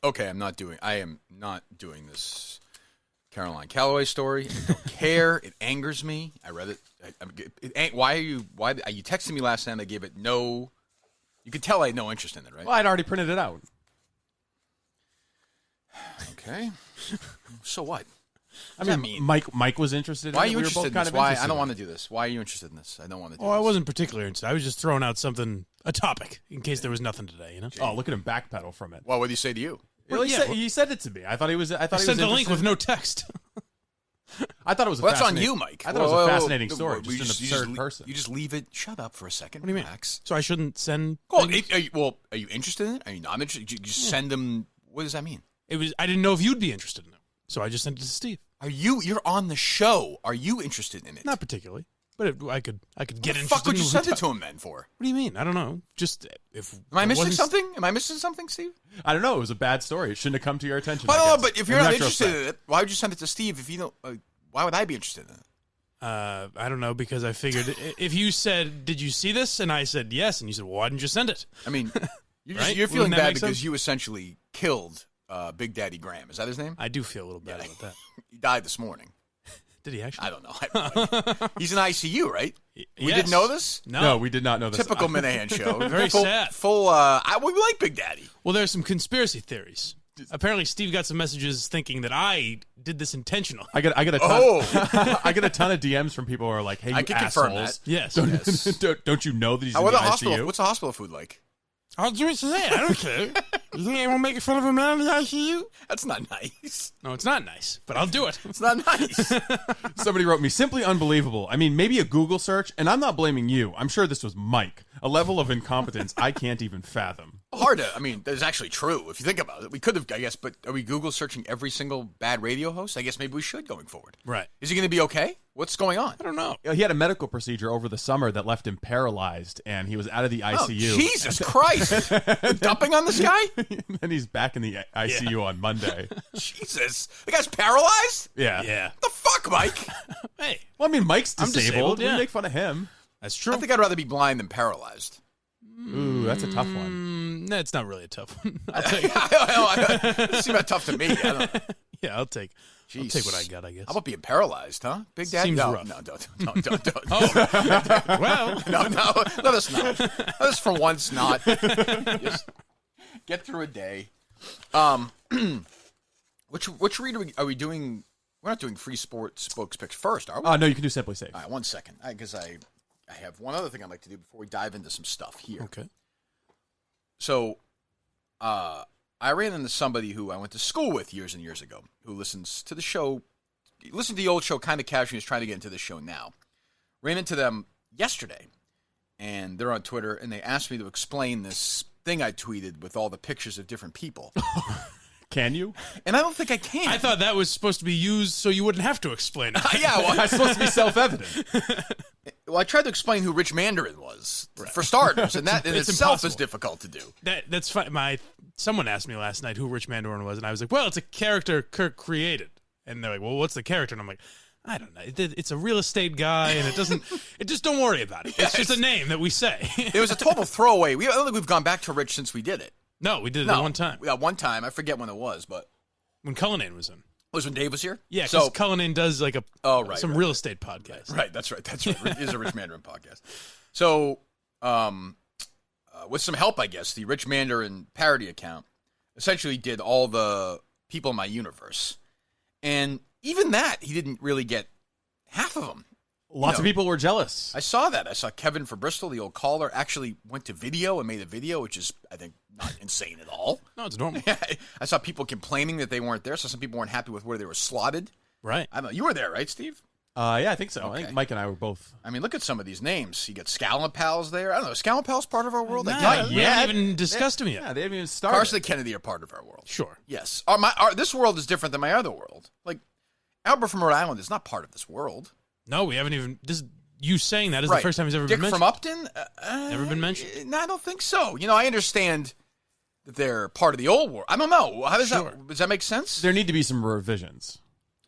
okay, I am not doing this Caroline Calloway story. I don't care. It angers me. I read it. Why are you texted me last night? I gave it no. You could tell I had no interest in it, right? Well, I'd already printed it out. Okay. So what? I mean, Mike was interested. Why are you we interested in this? Why I don't want to do this? Why are you interested in this? I don't want to do this. I wasn't particularly interested. I was just throwing out a topic, in case there was nothing today, you know? Oh, look at him backpedal from it. Well, what did he say to you? Well, he said it to me. I thought he was. I sent the link with no text. I thought it was. That's on you, Mike. I thought it was a fascinating story. Just an absurd person. You just leave it. Shut up for a second. What do you mean? So I shouldn't send. Are you interested in it? Are you not interested? You just send them. What does that mean? I didn't know if you'd be interested in it, so I just sent it to Steve. You're on the show. Are you interested in it? Not particularly, but I could get interested. What the fuck would you send it to him then for? What do you mean? I don't know. Just if. Am I missing something? Am I missing something, Steve? I don't know. It was a bad story. It shouldn't have come to your attention. Well, but if you're not interested in it, why would you send it to Steve if you don't? Why would I be interested in it? I don't know, because I figured if you said, "Did you see this?" and I said yes, and you said, "Well, why didn't you send it?" I mean, right? You're feeling bad because you essentially killed Big Daddy Graham. Is that his name? I do feel a little bad about that. He died this morning. Did he actually? I don't know. He's in ICU, right? Yes. We didn't know this? No, we did not know this. Typical Minihane show. Very sad. We like Big Daddy. Well, there's some conspiracy theories. Apparently, Steve got some messages thinking that I did this intentionally. I get a ton. I get a ton of DMs from people who are like, "Hey, you I can assholes! confirm that. Yes. Don't you know that he's in the ICU? What's the hospital food like? I'll do it today. I don't care. You think I won't make fun of a man in the ICU? That's not nice. No, it's not nice, but I'll do it. It's not nice. Somebody wrote me, simply unbelievable. I mean, maybe a Google search, and I'm not blaming you. I'm sure this was Mike. A level of incompetence I can't even fathom. Hard to, that is actually true if you think about it. We could have, I guess, but are we Google searching every single bad radio host? I guess maybe we should going forward. Right. Is he going to be okay? What's going on? I don't know. He had a medical procedure over the summer that left him paralyzed, and he was out of the ICU. Oh, Jesus Christ. Dumping on this guy? And he's back in the ICU on Monday. Jesus. The guy's paralyzed? Yeah. What the fuck, Mike? Hey. Well, I mean, Mike's disabled. Yeah. We make fun of him. That's true. I think I'd rather be blind than paralyzed. Ooh, that's a tough one. That's not really a tough one. It seems tough to me. I don't know. Yeah, I'll take what I got, I guess. How about being paralyzed, huh? Big Daddy? Seems no, rough. No, don't. Oh, well. No, let us not. Let us for once not. Just get through a day. Which read are we doing? We're not doing free sports spokes picks first, are we? No, you can do Simply Safe. All right, 1 second. Because I have one other thing I'd like to do before we dive into some stuff here. Okay. So, I ran into somebody who I went to school with years and years ago, who listens to the show, listened to the old show kind of casually, is trying to get into the show now. Ran into them yesterday, and they're on Twitter, and they asked me to explain this thing I tweeted with all the pictures of different people. Can you? And I don't think I can. I thought that was supposed to be used so you wouldn't have to explain it. Yeah, well, That's supposed to be self-evident. Well, I tried to explain who Rich Mandarin was, for starters, and that in It's itself impossible. is difficult to do. That's fine. Someone asked me last night who Rich Mandarin was, and I was like, well, it's a character Kirk created. And they're like, well, what's the character? And I'm like, I don't know. It's a real estate guy, and just don't worry about it. It's just a name that we say. It was a total throwaway. I don't think we've gone back to Rich since we did it. No, we did it one time. Yeah, one time. I forget when it was, but When Cullinane was in. was when Dave was here? Yeah, because Cullinane does like some real estate podcast. Right, that's right. It is a Rich Mandarin podcast. So, with some help, I guess, the Rich Mandarin parody account essentially did all the people in my universe. And even that, he didn't really get half of them. Lots of people were jealous. I saw that. I saw Kevin for Bristol, the old caller, actually went to video and made a video, which is, I think, not insane at all. No, it's normal. I saw people complaining that they weren't there. So some people weren't happy with where they were slotted. Right. I don't know. You were there, right, Steve? Yeah, I think so. Okay. I think Mike and I were both. I mean, look at some of these names. You got Scallon Pals there. I don't know. Is Scallon Pals part of our world? Not we haven't even discussed them yet. Yeah, they haven't even started. Carson and Kennedy are part of our world. Sure. Yes. This world is different than my other world. Like, Albert from Rhode Island is not part of this world. No, we haven't even. You saying that is Right. the first time he's ever Dick been mentioned. from Upton? Never been mentioned? No, I don't think so. I understand that they're part of the old world. I don't know. How does that make sense? There need to be some revisions.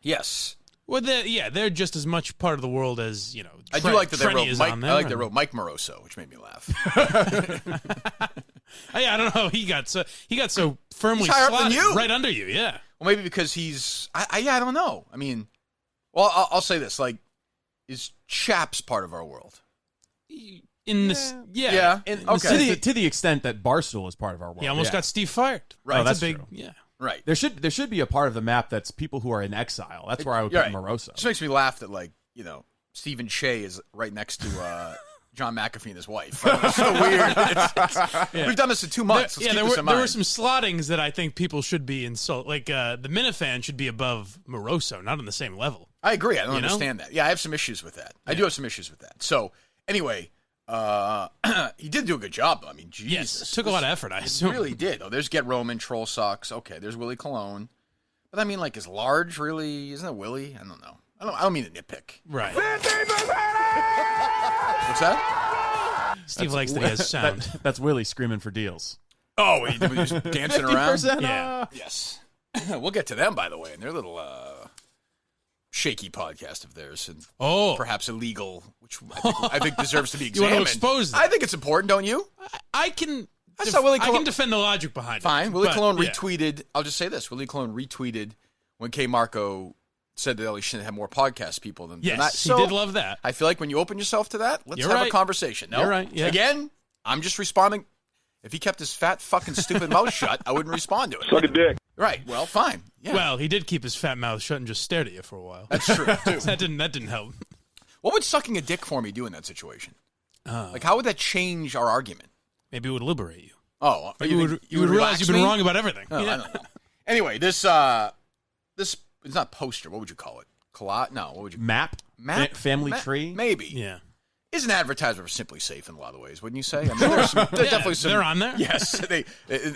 Yes. Well, they're just as much part of the world as I do like that they Trenny wrote is Mike. on I there, like they and- wrote Mike Moroso, which made me laugh. I don't know. He got so firmly He's higher up than slotted you. right under you. Yeah. Well, maybe because he's. I don't know. I mean, well, I'll say this: like, is Chaps part of our world? In this, Yeah. Okay. To the extent that Barstool is part of our world. He almost got Steve fired. Right. Oh, That's that's a big. true. Yeah. Right. There should be a part of the map that's people who are in exile. That's where I would You're put right. Moroso. It just makes me laugh that, like, Stephen Shea is right next to John McAfee and his wife. It's so weird. We've done this in 2 months. Let's keep this in there mind. were some slottings that I think people should be insult. Like the Minifan should be above Moroso, not on the same level. I agree. I don't You know? understand that. Yeah, I have some issues with that. I do have some issues with that. So, anyway, he did do a good job, though. I mean, Jesus. Yes, it took a lot of effort, I assume. It really did. Oh, there's Get Roman, Troll Socks. Okay, there's Willie Colon. But I mean, like, is Large really? Isn't it Willie? I don't know. I don't mean to nitpick. Right. What's that? Steve likes that he has sound. That's Willie screaming for deals. Oh, he was dancing around. 50% Yeah. off. Yes. We'll get to them, by the way, and their little shaky podcast of theirs, and Oh, perhaps illegal, which I think deserves to be you examined. want to expose that? I think it's important, don't you? I can. I saw Willie I Colon- can defend the logic behind it. Fine. Willie but, Colon yeah. retweeted. I'll just say this: Willie Colon retweeted when K. Marco said that he shouldn't have more podcast people than Yes, that. he So, did love that. I feel like when you open yourself to that, let's You're have a right. conversation. No, You're right, yeah. Again, I'm just responding. If he kept his fat, fucking, stupid mouth shut, I wouldn't respond to it. Suck a dick. Right. Well, fine. Yeah. Well, he did keep his fat mouth shut and just stared at you for a while. That's true. Too. that didn't help. What would sucking a dick for me do in that situation? Like, how would that change our argument? Maybe it would liberate you. Oh, You would realize relax you've been me? wrong about everything. Oh, Yeah. I don't know. Anyway, this it's not poster. What would you call it? No. What would you? Map? Family tree? Maybe. Yeah. Is an advertisement for Simply Safe in a lot of ways, wouldn't you say? I mean, there's definitely some. They're on there. Yes, I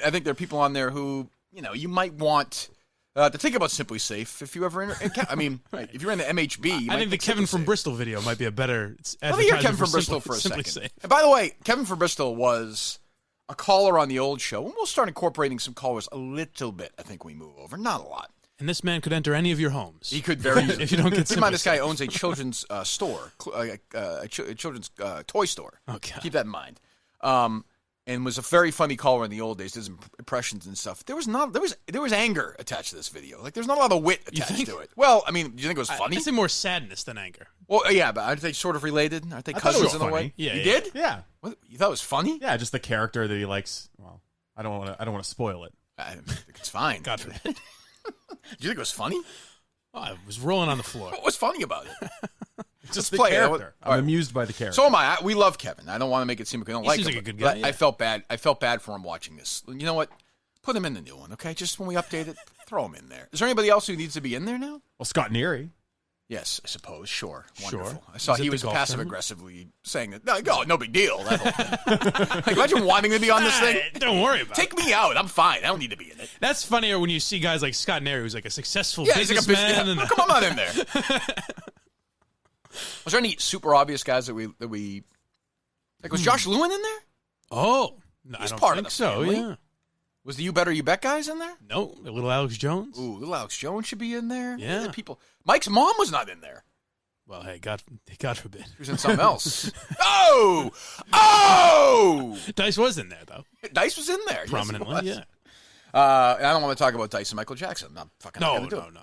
think there are people on there who you might want to think about Simply Safe if you ever. I mean, if you're in the MHB, you I might think the pick Kevin Simply from Safe. Bristol video might be a better. Let me hear Kevin advertisement from Bristol for a Simply second. Safe. And by the way, Kevin from Bristol was a caller on the old show, and we'll start incorporating some callers a little bit. I think we move over, not a lot. And this man could enter any of your homes. He could very easily. If you don't get Keep in mind, this Simply guy owns a children's store, a children's toy store. Okay. Keep that in mind. And was a very funny caller in the old days. Did some impressions and stuff. There was anger attached to this video. Like, there's not a lot of wit attached think? to it. Well, I mean, do you think it was funny? I say more sadness than anger. Well, yeah, but aren't they sort of related? Aren't they I thought it cousins was in a way? funny. Yeah, you yeah. did? Yeah. What, you thought it was funny? Yeah, just the character that he likes. Well, I don't want to spoil it. I think it's fine. God forbid. Do you think it was funny? Oh, I was rolling on the floor. What was funny about it? Just Let's the play it. character. All I'm right. amused by the character. So am I. We love Kevin. I don't want to make it seem like we don't He like seems him. like a good but guy, yeah. I felt bad. I felt bad for him watching this. You know what? Put him in the new one, okay? Just when we update it, throw him in there. Is there anybody else who needs to be in there now? Well, Scott Neary. Yes, I suppose. Sure. Sure. Wonderful. I saw Is it he the was golf passive tournament? aggressively saying that. No big deal. That whole thing. Like, imagine wanting to be on this thing. Don't worry about it. Take me out. I'm fine. I don't need to be in it. That's funnier when you see guys like Scott Neri, who's like a successful Yeah, he's like a businessman. business. and How come I'm not in there? Was there any super obvious guys that we like? Was Josh Lewin in there? oh, no, I He's don't part of think the so. family. Yeah. Was the You Better You Bet guys in there? No, the little Alex Jones. Ooh, little Alex Jones should be in there. Yeah. Other people. Mike's mom was not in there. Well, hey, God forbid. She was in something else. Oh! Dice was in there though, Dice was in there. Yes, he prominently. was. Yeah. And I don't want to talk about Dice and Michael Jackson. I'm not fucking No, going to do no, it. no.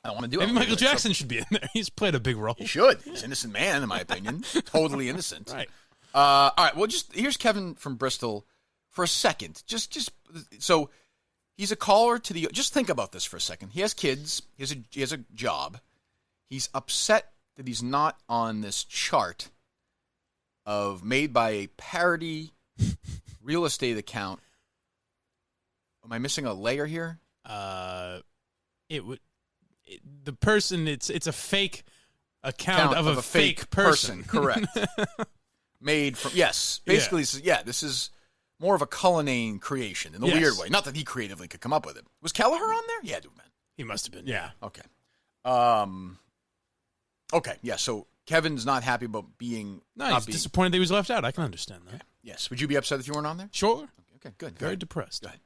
I don't want to do it. Maybe I'm gonna Michael do it. So- Jackson should be in there. He's played a big role. He should. He's an innocent man, in my opinion. Totally innocent. Right. All right. Well, here's Kevin from Bristol for a second. So he's a caller to the. Just think about this for a second. He has kids. He has a job. He's upset that he's not on this chart made by a parody real estate account. Am I missing a layer here? The person. It's a fake account of a fake person. Correct. Made from basically this is more of a Cullinane creation in a Yes. weird way. Not that he creatively could come up with it. Was Kelleher on there? Yeah, dude, man. He must have been. Yeah. Okay. Okay. Yeah. So Kevin's not happy about being. No, not he's being disappointed that he was left out. I can understand that. Yes. Would you be upset if you weren't on there? Sure. Okay. Good. Very Good. depressed. Go ahead.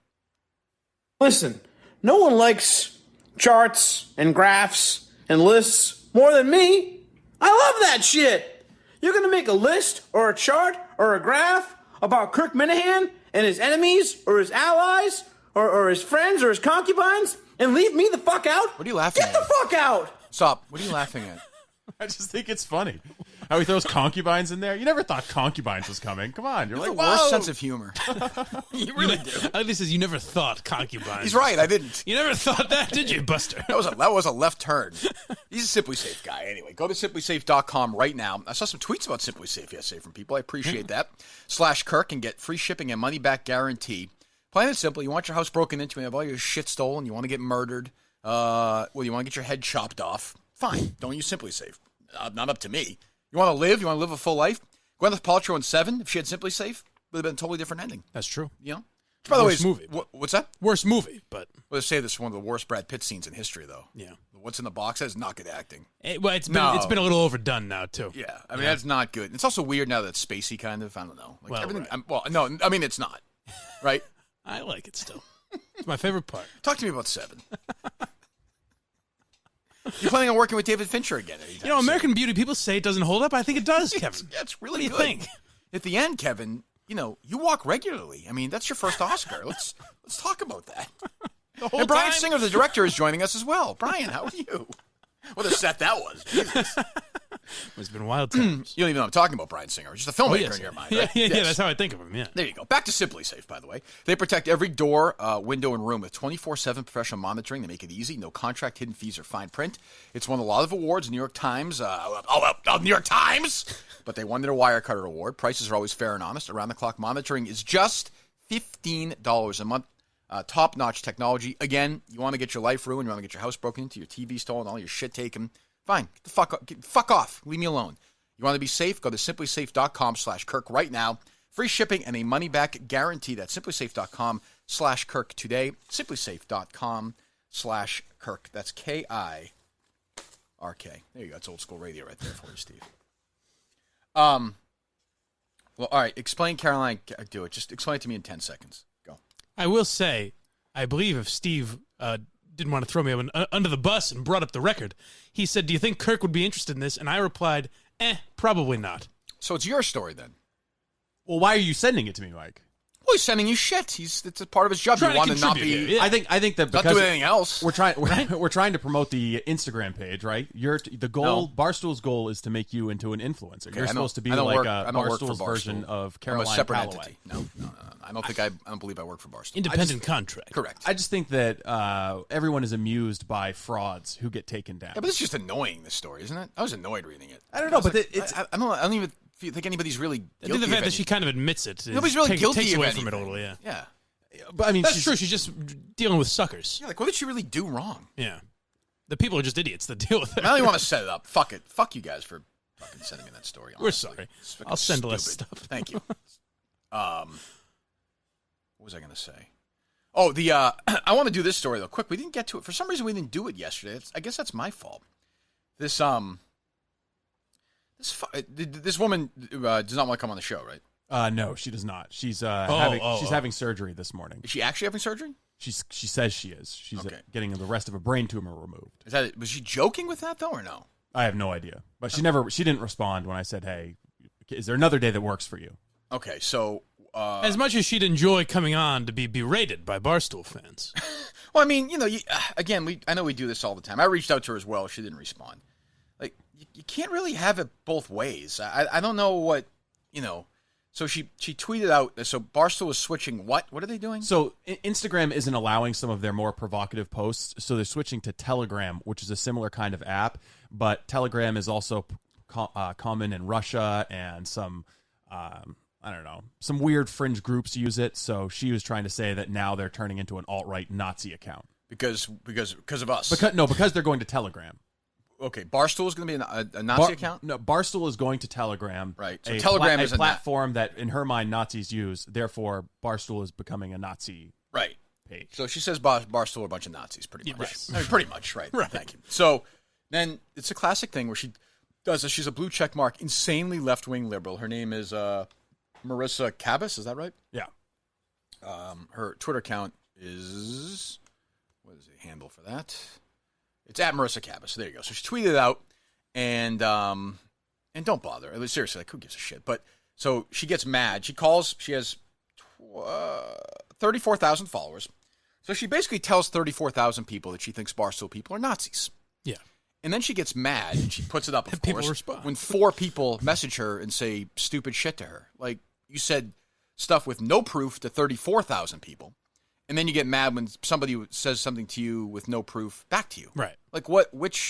Listen, no one likes charts and graphs and lists more than me. I love that shit. You're gonna make a list or a chart or a graph about Kirk Minihane and his enemies or his allies or his friends or his concubines and leave me the fuck out? What are you laughing Get at? the fuck out! Stop. What are you laughing at? I just think it's funny how he throws concubines in there. You never thought concubines was coming. Come on, you're You like, have the worst whoa. sense of humor. You really do. I think he says you never thought concubines. He's right. I didn't. You never thought that, did you, Buster? That was a left turn. He's a Simply Safe guy. Anyway, go to simplysafe.com right now. I saw some tweets about Simply Safe yesterday from people. I appreciate that. /Kirk and get free shipping and money back guarantee. Plain and simple, you want your house broken into and have all your shit stolen, you want to get murdered, you want to get your head chopped off. Fine. Don't use Simply Safe. Not up to me. You want to live a full life? Gwyneth Paltrow in Seven, if she had Simply Safe, would have been a totally different ending. That's true. You know? Which, by the way, Worst movie. What's that? Worst movie, but Well, they say this is one of the worst Brad Pitt scenes in history, though. yeah. What's in the box? That is not good acting. It's No. been a little overdone now too. Yeah, I mean that's not good. It's also weird now that it's spacey, kind of. I don't know. Like Well, everything. right. No, I mean it's not. Right? I like it still. It's my favorite part. Talk to me about Seven. You planning on working with David Fincher again? You know, American Beauty. People say it doesn't hold up. I think it does, Kevin. It's really What do you good. think? At the end, Kevin, you walk regularly. I mean, that's your first Oscar. Let's talk about that. The whole And Brian time? Singer, the director, is joining us as well. Brian, how are you? What a set that was. Jesus. It's been wild times. You don't even know what I'm talking about, Brian Singer. Just a filmmaker in your mind, right? Yeah, Yes. that's how I think of him. Yeah. There you go. Back to Simply Safe, by the way. They protect every door, window, and room with 24/7 professional monitoring. They make it easy. No contract, hidden fees, or fine print. It's won a lot of awards. New York Times. New York Times! But they won their Wirecutter award. Prices are always fair and honest. Around-the-clock monitoring is just $15 a month. Top-notch technology. Again, you want to get your life ruined. You want to get your house broken into, your TV stolen, all your shit taken. Fine. Get the fuck off. Leave me alone. You want to be safe? Go to simplysafe.com/Kirk right now. Free shipping and a money-back guarantee. That's simplysafe.com/Kirk today. Simplysafe.com/Kirk. That's Kirk. There you go. It's old school radio right there for you, Steve. Well, all right. Explain Caroline. Do it. Just explain it to me in 10 seconds. Go. I will say, I believe if Steve didn't want to throw me under the bus and brought up the record, he said, "Do you think Kirk would be interested in this?" And I replied, probably not. So it's your story then. Well, why are you sending it to me, Mike? Well, he's sending you shit. It's a part of his job. Trying You to want to not contribute be. here, yeah. I think that Not because doing anything else. we're trying to promote the Instagram page, right? The goal, No. Barstool's goal is to make you into an influencer. You're I supposed to be don't like work- a I don't work for Barstool's version Barstool. of I'm Caroline a separate Calloway. entity. No. I don't believe I work for Barstool. Independent contract. Correct. I just think that everyone is amused by frauds who get taken down. Yeah, but it's just annoying, this story, isn't it? I was annoyed reading it. I don't know, was but like, it's I don't even think anybody's really I guilty think the of fact that she anything. kind of admits it Nobody's really guilty takes of away anything. from it a little, yeah. Yeah. but I mean, That's true. She's just dealing with suckers. Yeah, like, what did she really do wrong? Yeah. The people are just idiots that deal with I it. don't even want to set it up. Fuck it. Fuck you guys for fucking sending me that story. We're honestly. sorry. It's fucking I'll send less stupid. stuff. Thank you. What was I going to say? Oh, I want to do this story, though, quick. We didn't get to it. For some reason, we didn't do it yesterday. I guess that's my fault. This woman does not want to come on the show, right? no, she does not. She's having surgery this morning. Is she actually having surgery? She says she is. She's Okay. getting the rest of a brain tumor removed. Was she joking with that, though, or no? I have no idea, but she didn't respond when I said, "Hey, is there another day that works for you?" Okay, so... As much as she'd enjoy coming on to be berated by Barstool fans. Well, I mean, again, I know we do this all the time. I reached out to her as well. She didn't respond. Like, you can't really have it both ways. I don't know what, So she tweeted out, so Barstool is switching what? What are they doing? So Instagram isn't allowing some of their more provocative posts, so they're switching to Telegram, which is a similar kind of app, but Telegram is also common in Russia, and some... I don't know. Some weird fringe groups use it, so she was trying to say that now they're turning into an alt-right Nazi account. Because of us. Because they're going to Telegram. Okay, Barstool is going to be a Nazi account? No, Barstool is going to Telegram. Right. So Telegram is a platform that, in her mind, Nazis use. Therefore, Barstool is becoming a Nazi right page. So she says Barstool are a bunch of Nazis, pretty much. Yes. I mean, pretty much, right. Right. Thank you. So then it's a classic thing where she does this. She's a blue check mark, insanely left-wing liberal. Her name is... Marissa Cabas, is that right? Yeah. Her Twitter account is, what is the handle for that? It's at Marissa Cabas. There you go. So she tweeted it out, And don't bother. I mean, seriously, like, who gives a shit? But so she gets mad. She calls. She has 34,000 followers. So she basically tells 34,000 people that she thinks Barstool people are Nazis. Yeah. And then she gets mad and she puts it up, of People course, respond. when 4 people message her and say stupid shit to her. Like, you said stuff with no proof to 34,000 people. And then you get mad when somebody says something to you with no proof back to you. Right. Like,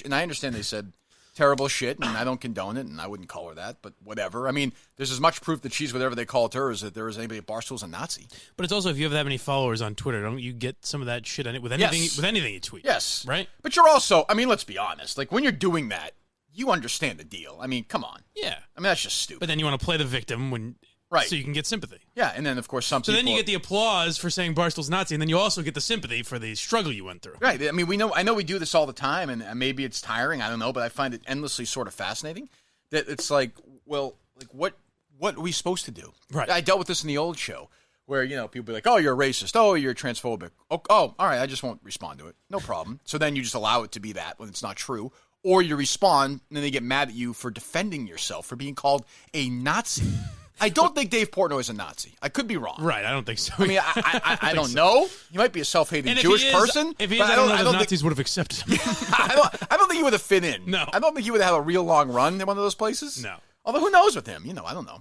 and I understand they said terrible shit, and I don't condone it, and I wouldn't call her that, but whatever. I mean, there's as much proof that she's whatever they called her as that there is anybody at Barstool's a Nazi. But it's also, if you have that many followers on Twitter, don't you get some of that shit with anything? Yes. With anything you tweet? Yes. Right. But you're also, I mean, let's be honest. Like, when you're doing that, you understand the deal. I mean, come on. Yeah. I mean, that's just stupid. But then you want to play the victim so you can get sympathy. Yeah, and then, of course, some So people... then you get the applause for saying Barstool's Nazi, and then you also get the sympathy for the struggle you went through. Right. I mean, I know we do this all the time, and maybe it's tiring, I don't know, but I find it endlessly sort of fascinating that it's like, well, like, what are we supposed to do? Right. I dealt with this in the old show where, people be like, oh, you're a racist. Oh, you're transphobic. Oh, all right, I just won't respond to it. No problem. So then you just allow it to be that when it's not true. Or you respond, and then they get mad at you for defending yourself, for being called a Nazi. I don't think Dave Portnoy is a Nazi. I could be wrong. Right, I don't think so. I mean, I don't know. He might be a self-hating Jewish person. If he is, I don't know if the Nazis would have accepted him. I don't think he would have fit in. No. I don't think he would have had a real long run in one of those places. No. Although, who knows with him? I don't know.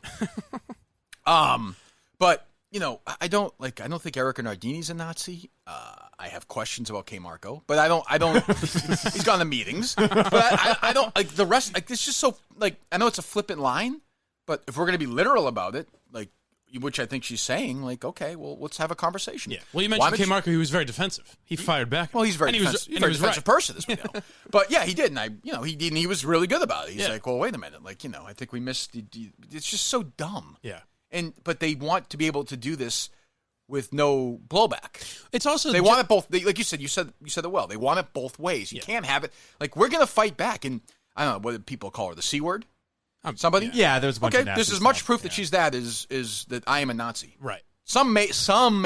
But, I don't think Erica Nardini's a Nazi. I have questions about K. Marco, but I don't, he's gone to meetings. But I don't, like, the rest, like, it's just so, like, I know it's a flippant line, but if we're going to be literal about it, like, which I think she's saying, like, okay, well, let's have a conversation. Yeah. Well, you mentioned K. Marco, he was very defensive. He fired back. Well, he's very defensive person, as we know. But yeah, he did, and he was really good about it. He's like, well, wait a minute, like, I think we missed. It's just so dumb. Yeah. But they want to be able to do this with no blowback. It's also they want it both. Like you said it well. They want it both ways. You can't have it like we're going to fight back, and I don't know what people call her, the C word. Somebody? Yeah, there's a bunch of nasty there's as much stuff. proof that she's that is that I am a Nazi. Right. Some may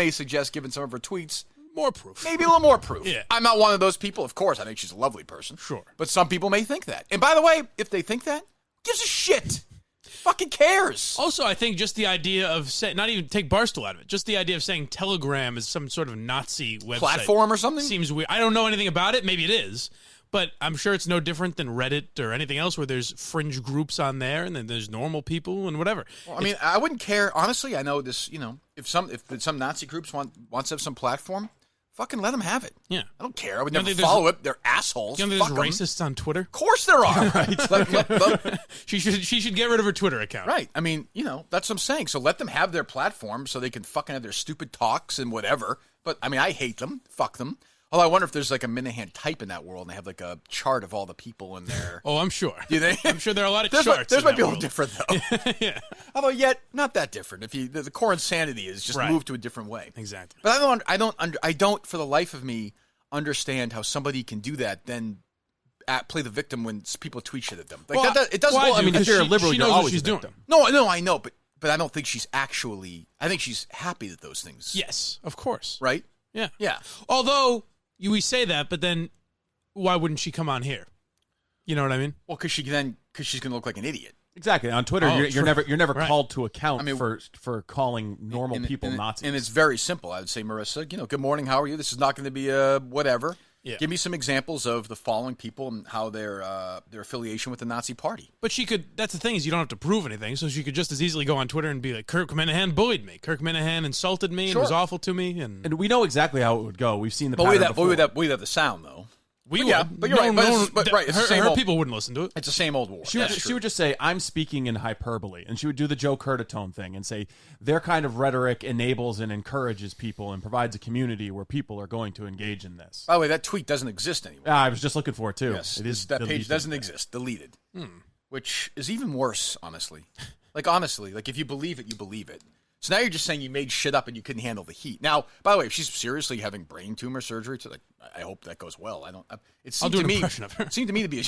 suggest, given some of her tweets, more proof. Maybe a little more proof. Yeah. I'm not one of those people. Of course, I think she's a lovely person. Sure. But some people may think that. And by the way, if they think that, who gives a shit? Fucking cares. Also, I think just the idea of not even take Barstool out of it, just the idea of saying Telegram is some sort of Nazi website platform or something seems weird. I don't know anything about it. Maybe it is, but I'm sure it's no different than Reddit or anything else where there's fringe groups on there and then there's normal people and whatever. Well, I mean, I wouldn't care. Honestly, I know this. If some Nazi groups wants to have some platform, fucking let them have it. Yeah. I don't care. I would never follow it. They're assholes. You know, there's racists on Twitter. Of course there are. Right. She should get rid of her Twitter account. Right. I mean, that's what I'm saying. So let them have their platform so they can fucking have their stupid talks and whatever. But I mean, I hate them. Fuck them. Although I wonder if there's like a Minihane type in that world and they have like a chart of all the people in there. Oh, I'm sure. Do they? I'm sure there are a lot of charts. Theirs might be a world. little different though. Yeah. Although yet not that different. If the core insanity is just moved to a different way. Exactly. But I don't for the life of me understand how somebody can do that. Then play the victim when people tweet shit at them. Like well, it doesn't. Well, I mean, if you're a liberal, she you're knows always what she's a doing. victim. No, I know, but I don't think she's actually. I think she's happy that those things. Yes, of course. Right. Yeah. Yeah. Although we say that, but then why wouldn't she come on here? You know what I mean? Well, because she's going to look like an idiot. Exactly. On Twitter, you're never right. called to account for calling normal people and Nazis. And it's very simple. I would say, Marissa, good morning. How are you? This is not going to be a whatever. Yeah. Give me some examples of the following people and how their affiliation with the Nazi Party. But she could. That's the thing is you don't have to prove anything. So she could just as easily go on Twitter and be like, Kirk Minihane bullied me. Kirk Minihane insulted me and was awful to me. And we know exactly how it would go. We've seen the pattern pattern before. before. We'd have the sound though. We yeah, would. but you're right. But right, it's the same her old, people wouldn't listen to it. It's the same old war. She would just say, I'm speaking in hyperbole. And she would do the Joe Curtatone thing and say, their kind of rhetoric enables and encourages people and provides a community where people are going to engage in this. By the way, that tweet doesn't exist anymore. I was just looking for it, too. Yes, that page doesn't exist. Deleted. Which is even worse, honestly. Like, if you believe it, you believe it. So now you're just saying you made shit up and you couldn't handle the heat. Now, by the way, if she's seriously having brain tumor surgery, I hope that goes well. It seemed I'll do to an me. impression of her. It seemed to me to be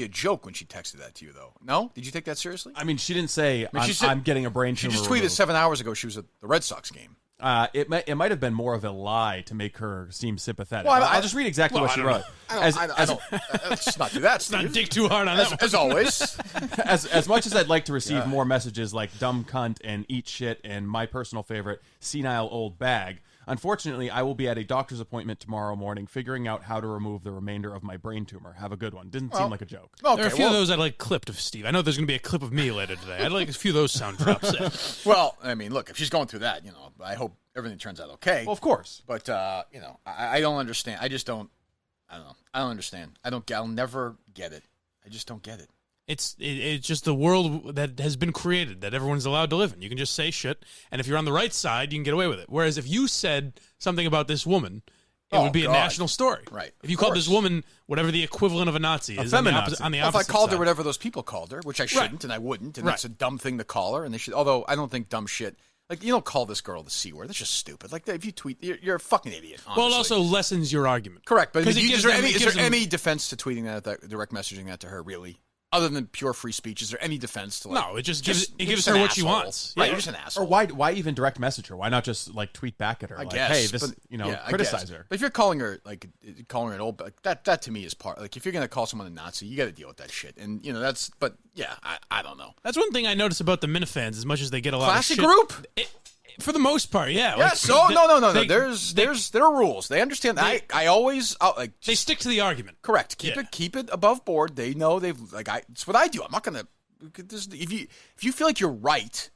a joke when she texted that to you, though. No, did you take that seriously? I mean, she didn't say, I'm getting a brain tumor. She just tweeted removed. 7 hours ago she was at the Red Sox game. It might have been more of a lie to make her seem sympathetic. Well, I'll just read exactly what she wrote. Let's not do that, Steve. Not dig too hard on that. As always. As much as I'd like to receive more messages like dumb cunt and eat shit and my personal favorite, senile old bag, unfortunately, I will be at a doctor's appointment tomorrow morning figuring out how to remove the remainder of my brain tumor. Have a good one. Didn't seem like a joke. Okay, There are a few of those I'd like clipped of Steve. I know there's going to be a clip of me later today. I'd like a few of those sound drops in. Well, I mean, look, if she's going through that, I hope everything turns out okay. Well, of course. But, I don't understand. I don't know. I don't understand. I'll never get it. I just don't get it. It's just the world that has been created that everyone's allowed to live in. You can just say shit, and if you're on the right side, you can get away with it. Whereas if you said something about this woman, it would be a national story. Right. If you called this woman whatever the equivalent of a Nazi is, on the opposite if I called side. her whatever those people called her, which I shouldn't and I wouldn't, and that's a dumb thing to call her, and they should. Although I don't think dumb shit. Like, you don't call this girl the C word. That's just stupid. Like, if you tweet, you're a fucking idiot, honestly. Well, it also lessens your argument. Correct, but Because is there any defense to tweeting that, direct messaging that to her, really? Other than pure free speech, is there any defense to, like... No, it just gives her what she wants. Right, Yeah. you're just an asshole. Or why even direct message her? Why not just like tweet back at her? I like, guess. hey, this, I criticize guess. her. But if you're calling her an old... Like, that to me is part... Like, if you're going to call someone a Nazi, you got to deal with that shit. And, that's... But, yeah, I don't know. That's one thing I notice about the Minifans, as much as they get a lot Classic of shit. group? For the most part, yeah. Yes. There are rules. They understand. I always they stick to the argument. Correct. Keep it above board. They know it's what I do. I'm not gonna. If you feel like you're right,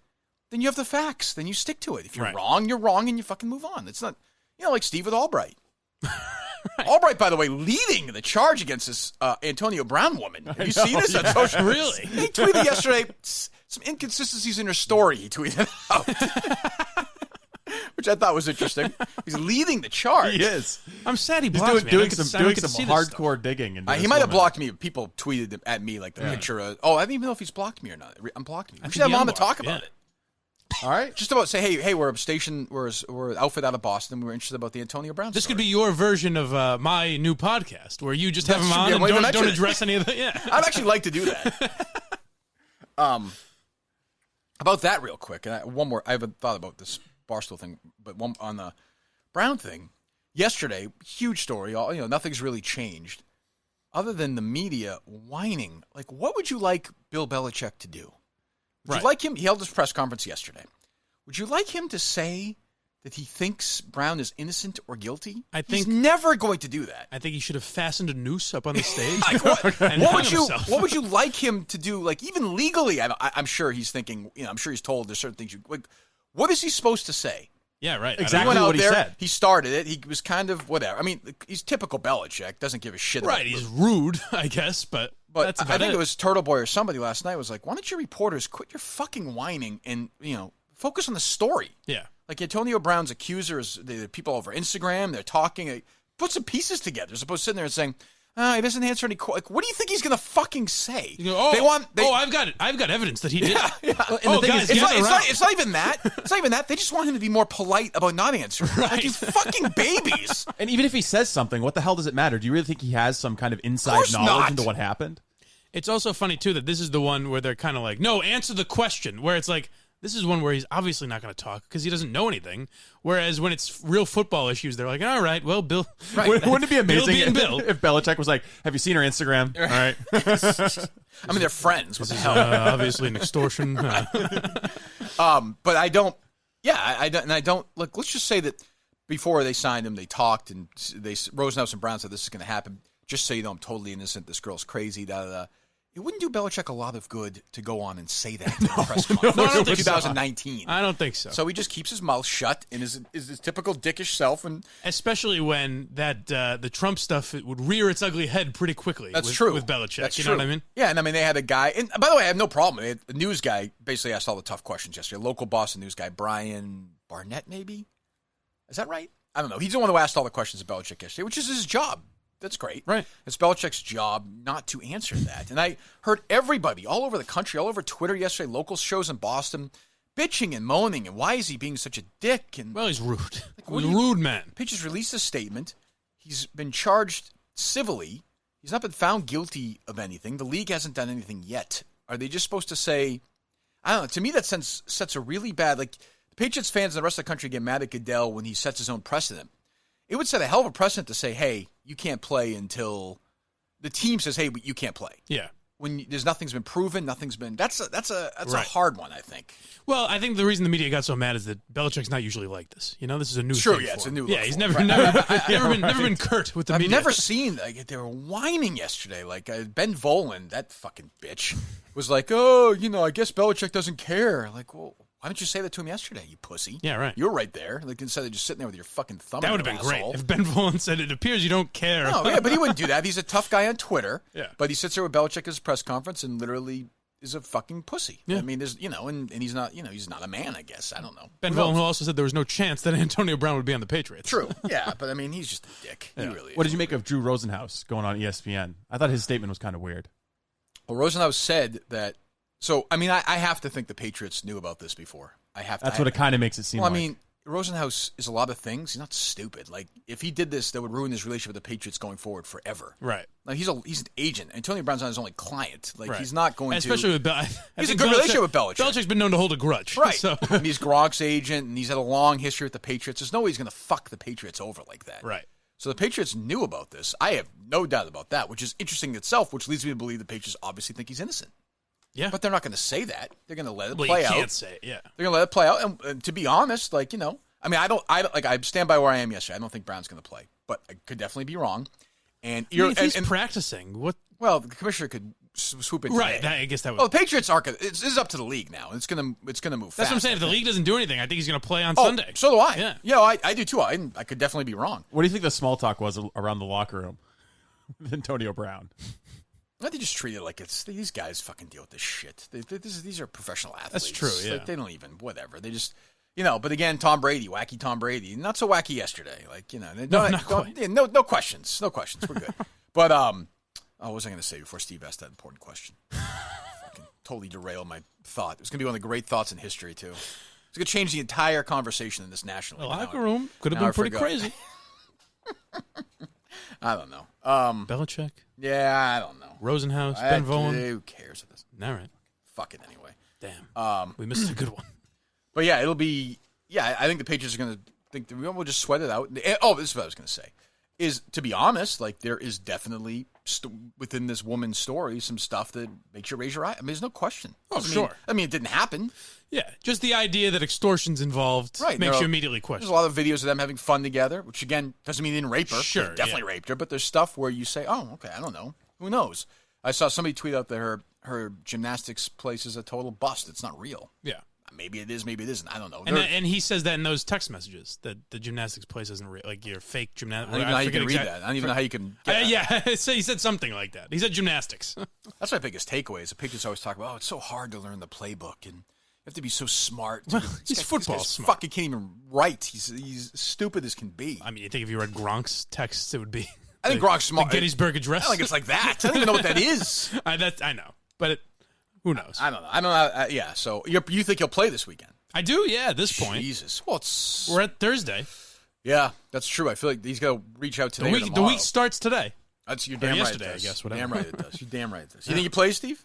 then you have the facts. Then you stick to it. If you're wrong, you're wrong, and you fucking move on. It's not like Steve with Albright. Albright, by the way, leading the charge against this Antonio Brown woman. Have you seen this on social? Really? He tweeted yesterday some inconsistencies in her story. He tweeted out, which I thought was interesting. He's leading the charge. He is. I'm sad he He's blocked me. doing some hardcore digging. He might have blocked me. People tweeted at me like the picture of. Oh, I don't even know if he's blocked me or not. Unblocked me. We should have him on to talk about it. All right. Just about say, hey, we're an outfit out of Boston. We're interested about the Antonio Brown This story. could be your version of my new podcast, where you just have him on and don't address any of the. Yeah, I'd actually like to do that. About that real quick, and one more. I haven't thought about this Barstool thing, but one on the Brown thing. Yesterday, huge story. Nothing's really changed, other than the media whining. Like, what would you like Bill Belichick to do? Would you like him? He held his press conference yesterday. Would you like him to say that he thinks Brown is innocent or guilty? He's never going to do that. I think he should have fastened a noose up on the stage. What would you like him to do? Like, even legally, I'm sure he's thinking. I'm sure he's told there's certain things. What is he supposed to say? Yeah, right. Exactly what he said. He started it. He was kind of whatever. I mean, he's typical Belichick. Doesn't give a shit. Right. He's rude, I guess, but that's about I think it. it was Turtle Boy or somebody last night was like, "Why don't you reporters quit your fucking whining and focus on the story?" Yeah. Like Antonio Brown's accusers, the people over Instagram, they're talking. Put some pieces together, as opposed to sitting there and saying, he doesn't answer any questions. Like, what do you think he's going to fucking say? I've got it. I've got evidence that he did. Yeah. It's not even that. It's not even that. They just want him to be more polite about not answering. Right. Like, you fucking babies. And even if he says something, what the hell does it matter? Do you really think he has some kind of inside knowledge into what happened? It's also funny, too, that this is the one where they're kind of like, no, answer the question. Where it's like, this is one where he's obviously not going to talk because he doesn't know anything. Whereas when it's real football issues, they're like, all right, well, Bill. Right. Wouldn't it be amazing Bill. if Belichick was like, have you seen her Instagram? All right. I mean, they're friends. What the hell? Obviously an extortion. But I don't. Yeah, I don't. Look, let's just say that before they signed him, they talked and Rosenhaus and Brown said this is going to happen. Just so you know, I'm totally innocent. This girl's crazy. Da da da. It wouldn't do Belichick a lot of good to go on and say that in the press conference in 2019. I don't think so. So he just keeps his mouth shut and is his typical dickish self. And especially when the Trump stuff would rear its ugly head pretty quickly. That's true with Belichick. That's you true. know what I mean? Yeah, and I mean they had a guy. And by the way, I have no problem. The news guy basically asked all the tough questions yesterday. Local Boston news guy Brian Barnett, maybe. Is that right? I don't know. He's the one who asked all the questions of Belichick yesterday, which is his job. That's great. Right. It's Belichick's job not to answer that. And I heard everybody all over the country, all over Twitter yesterday, local shows in Boston, bitching and moaning. And why is he being such a dick? And well, he's rude. He's a rude man. Pitch has released a statement. He's been charged civilly. He's not been found guilty of anything. The league hasn't done anything yet. Are they just supposed to say, I don't know. To me, that sets a really bad, like, The Patriots fans and the rest of the country get mad at Goodell when he sets his own precedent. It would set a hell of a precedent to say, hey, you can't play until the team says, hey, but you can't play. Yeah. When there's nothing's been proven, nothing's been. That's a Right. hard one, I think. Well, I think the reason the media got so mad is that Belichick's not usually like this. You know, this is a new Sure, thing yeah, for it's a him. new Yeah, look he's for never him. never been curt with the I've media. never seen, like, they were whining yesterday. Like, Ben Volen, that fucking bitch, was like, oh, I guess Belichick doesn't care. Like, well, why didn't you say that to him yesterday, you pussy? Yeah, right. You were right there. Like, instead of just sitting there with your fucking thumb That in would your have been great asshole. if Ben Volen said, "It appears you don't care." No, yeah, but he wouldn't do that. He's a tough guy on Twitter. Yeah. But he sits there with Belichick at his press conference and literally is a fucking pussy. Yeah. I mean, there's, and he's not, he's not a man, I guess. I don't know. Ben Who knows? Volen also said there was no chance that Antonio Brown would be on the Patriots. True. Yeah, but I mean, he's just a dick. He really is. What did you make of Drew Rosenhaus going on ESPN? I thought his statement was kind of weird. Well, Rosenhaus said that. So, I mean, I have to think the Patriots knew about this before. That's what it kind of makes it seem Well, like. I mean, Rosenhaus is a lot of things. He's not stupid. Like, if he did this, that would ruin his relationship with the Patriots going forward forever. Right. Like, he's an agent. Antonio Brown's not his only client. Like, Right. he's not going Especially to. with Belichick. He's a good relationship with Belichick. Belichick's been known to hold a grudge. Right. So. And he's Gronk's agent, and he's had a long history with the Patriots. There's no way he's going to fuck the Patriots over like that. Right. So the Patriots knew about this. I have no doubt about that, which is interesting in itself, which leads me to believe the Patriots obviously think he's innocent. Yeah. But they're not going to say that. They're going to let it Well, play you out. can't say it, yeah. They're going to let it play out. And to be honest, like, I mean, I stand by where I am yesterday. I don't think Brown's going to play, but I could definitely be wrong. And If he's practicing, what? well, the commissioner could swoop in. Right. Today. I guess that would. Well, the Patriots are. This is up to the league now. It's gonna move. That's fast, what I'm saying. If the I think. league doesn't do anything, I think he's going to play on Oh, Sunday. so do I. Yeah. Yeah, I do too. I could definitely be wrong. what do you think the small talk was around the locker room with Antonio Brown? They just treat it like it's these guys fucking deal with this shit. These are professional athletes. That's true, yeah. Like, they don't even whatever. They just But again, Tom Brady, wacky Tom Brady, not so wacky yesterday. Like not quite. Yeah, no questions, no questions. We're good. But what was I going to say before Steve asked that important question? Fucking totally derailed my thought. It was going to be one of the great thoughts in history too. It's going to change the entire conversation in this national. The league. locker room could have now been I pretty forgot. crazy. I don't know. Belichick, Yeah, I don't know. Rosenhaus, Ben Volen. Who cares? All right. Fuck it anyway. Damn. We missed a good one. But yeah, it'll be. Yeah, I think the Patriots are going to think that we'll just sweat it out. Oh, this is what I was going to say. Is, to be honest, like, there is definitely within this woman's story some stuff that makes you raise your eye. I mean, there's no question. Oh, sure. I mean, it didn't happen. Yeah, just the idea that extortion's involved Right, makes there you are- immediately There's question. a lot of videos of them having fun together, which again doesn't mean they didn't rape her. Sure, They definitely raped her, but there's stuff where you say, "Oh, okay, I don't know. Who knows?" I saw somebody tweet out that her gymnastics place is a total bust. It's not real. Yeah. Maybe it is. Maybe it isn't. I don't know. And he says that in those text messages that the gymnastics place isn't real, like your fake I gymnastics. don't even know how you can read that. I don't even know how you can. Get that. Yeah, so he said something like that. He said gymnastics. That's my biggest takeaway. Is the Patriots always talk about, "Oh, it's so hard to learn the playbook, and you have to be so smart." Well, This he's guy- football this guy's smart. Fucking can't even write. He's stupid as can be. I mean, you think if you read Gronk's texts, it would be. I think Gronk's smart. The Gettysburg Address. I don't think it's like that. I don't even know what that is. I know, but who knows? I don't know. I don't know. Yeah. So you think he'll play this weekend? I do. Yeah, at this point, Jesus. Well, it's we're at Thursday. yeah. That's true. I feel like he's got to reach out today. The week starts today. That's you're or damn yesterday, right. It does. I guess, whatever. Damn right it does. You're damn right it does. You think he plays, Steve?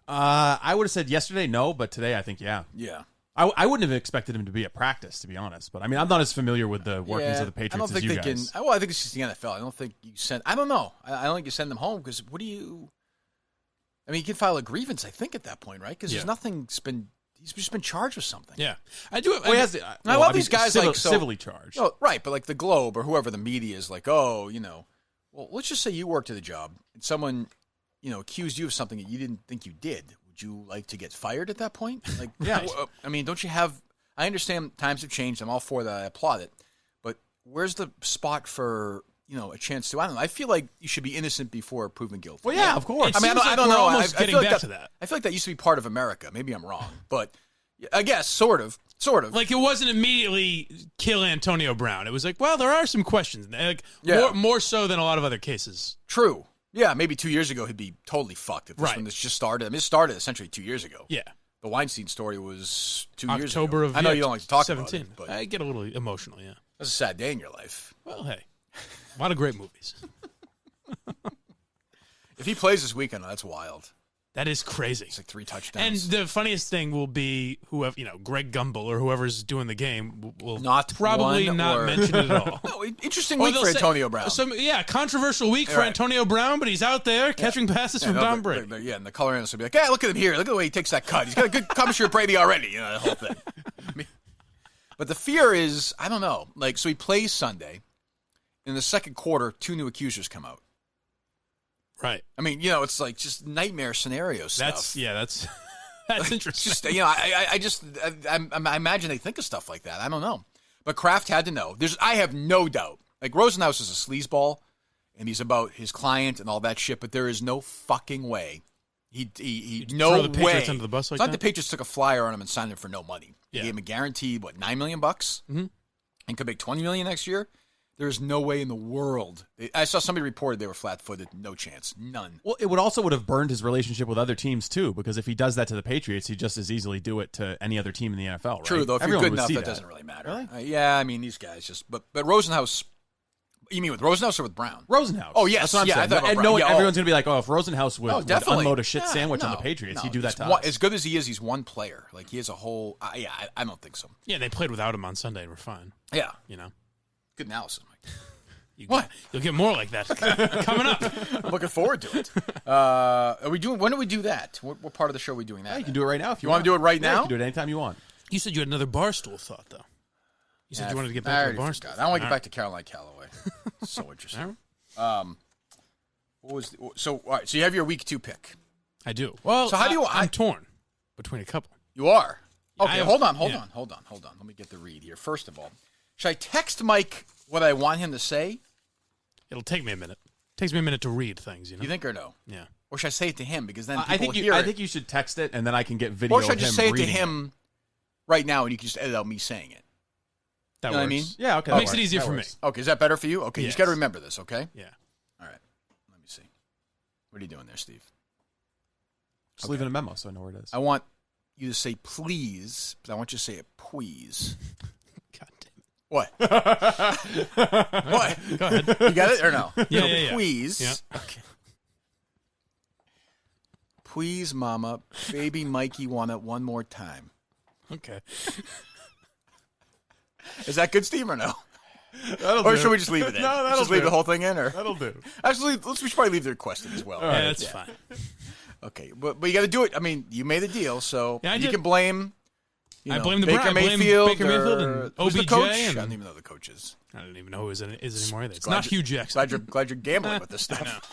I would have said yesterday no, but today I think yeah. Yeah. I wouldn't have expected him to be at practice, to be honest. But I mean, I'm not as familiar with the workings of the Patriots I don't think as you they guys. can. Well, I think it's just the NFL. I don't think you send. I don't know. I don't think you send them home because what do you? I mean, you can file a grievance. I think at that point, right? Because there's nothing's been. He's just been charged with something. Yeah, I do. Well, he has, I love these guys civil, like so, civilly charged. Oh, right, but like the Globe or whoever the media is like, oh, well, let's just say you worked at a job and someone, accused you of something that you didn't think you did. Would you like to get fired at that point? Like, Yeah. I mean, don't you have? I understand times have changed. I'm all for that. I applaud it. But where's the spot for a chance to? I don't know. I feel like you should be innocent before proven guilty. Well, yeah, of course. It I mean, seems I like don't we're know. almost I getting feel like back to that. I feel like that used to be part of America. Maybe I'm wrong, but I guess sort of. Like it wasn't immediately kill Antonio Brown. It was like, well, there are some questions. Like Yeah. more so than a lot of other cases. True. Yeah, maybe 2 years ago he'd be totally fucked if this Right. when this just started. I mean, it started essentially 2 years ago. Yeah. The Weinstein story was 2 years ago. October of I know you don't like to talk 17. about it, but I get a little emotional, yeah. that's a sad day in your life. Well, hey, a lot of great movies. If he plays this weekend, that's wild. That is crazy. It's like 3 And touchdowns. the funniest thing will be whoever, Greg Gumbel or whoever's doing the game will Not probably one not word. mention it at all. No, interesting Or week they'll for say- Antonio Brown. Controversial week for Right. Antonio Brown, but he's out there catching passes from Tom Brady. Yeah, and the color analyst will be like, "Yeah, look at him here. Look at the way he takes that cut. He's got a good chemistry with Brady already." The whole thing. But the fear is, I don't know. Like, so he plays Sunday. In the second quarter, 2 new accusers come out. Right. I mean, it's like just nightmare scenario stuff. That's interesting. Just I imagine they think of stuff like that. I don't know, but Kraft had to know. I have no doubt. Like Rosenhaus is a sleazeball, and he's about his client and all that shit. But there is no fucking way. He no throw the Patriots way. under the bus like it's not that? the Patriots took a flyer on him and signed him for no money. Yeah. They gave him a guaranteed $9 million, Mm-hmm. and could make $20 million next year. There is no way in the world. I saw somebody reported they were flat-footed. No chance. None. Well, it would have burned his relationship with other teams too, because if he does that to the Patriots, he'd just as easily do it to any other team in the NFL. Right? True, though. If Everyone you're good would enough, see that doesn't really matter. Yeah, I mean, these guys just. But Rosenhaus. You mean with Rosenhaus or with Brown? Rosenhaus. Oh, yes. That's what I'm Yeah, I saying. thought about And Brown. knowing Yeah, everyone's going to be like, oh, if Rosenhaus would Definitely. unload a shit Yeah, sandwich on no, the Patriots, no, he'd do that just to us. As good as he is, he's one player. Like, he has a whole. I don't think so. Yeah, they played without him on Sunday and we're fine. Yeah. Good analysis, Mike. You'll get more like that coming up. I'm looking forward to it. Are we doing? When do we do that? What part of the show are we doing that? Yeah, you can do it right now if you want to do it right Yeah, now. you can do it anytime you want. You said you had another Barstool thought, though. You said you wanted to get I back to already the Barstool. forgot. I want to get All back to Caroline Calloway. So interesting. All right. What was all right? So you have your week 2 pick. I do. Well, So how do you- I'm torn between a couple. You are. I Okay, have- hold on. yeah. Let me get the read here. First of all, should I text Mike what I want him to say? It'll take me a minute. Takes me a minute to read things, You think or no? Yeah. Or should I say it to him? Because then people I think will hear I it. think you should text it, and then I can get video. Or should I of just him say it to reading him right now, and you can just edit out me saying it? That You know what I works. mean? Yeah, okay. It that makes it works. easier That for works. me. Okay, is that better for you? Okay, you just got to Yes. remember this, okay? Yeah. All right. Let me see. What are you doing there, Steve? Just leave it in a memo so I know where it is. I want you to say please, but I want you to say it please. God damn it. What? What? Go ahead. You got it or no? Yeah, So yeah. Please. Yeah. Okay. Please, Mama, baby Mikey want it one more time. Okay. Is that good, Steve, or no? That'll Or do. should we just leave it in? No, that'll just leave do. the whole thing in, or That'll do. actually, we should probably leave the request in as well. Yeah, that's fine. Okay, but you got to do it. I mean, you made a deal, so Yeah, I you did. can blame. I blame the Baker Browns. I blame Mayfield. Baker Mayfield or- and who's the OBJ coach? and- I don't even know the coaches. I don't even know who is anymore either. It's Glad not you- Hugh Jackson. Glad you're gambling with this stuff.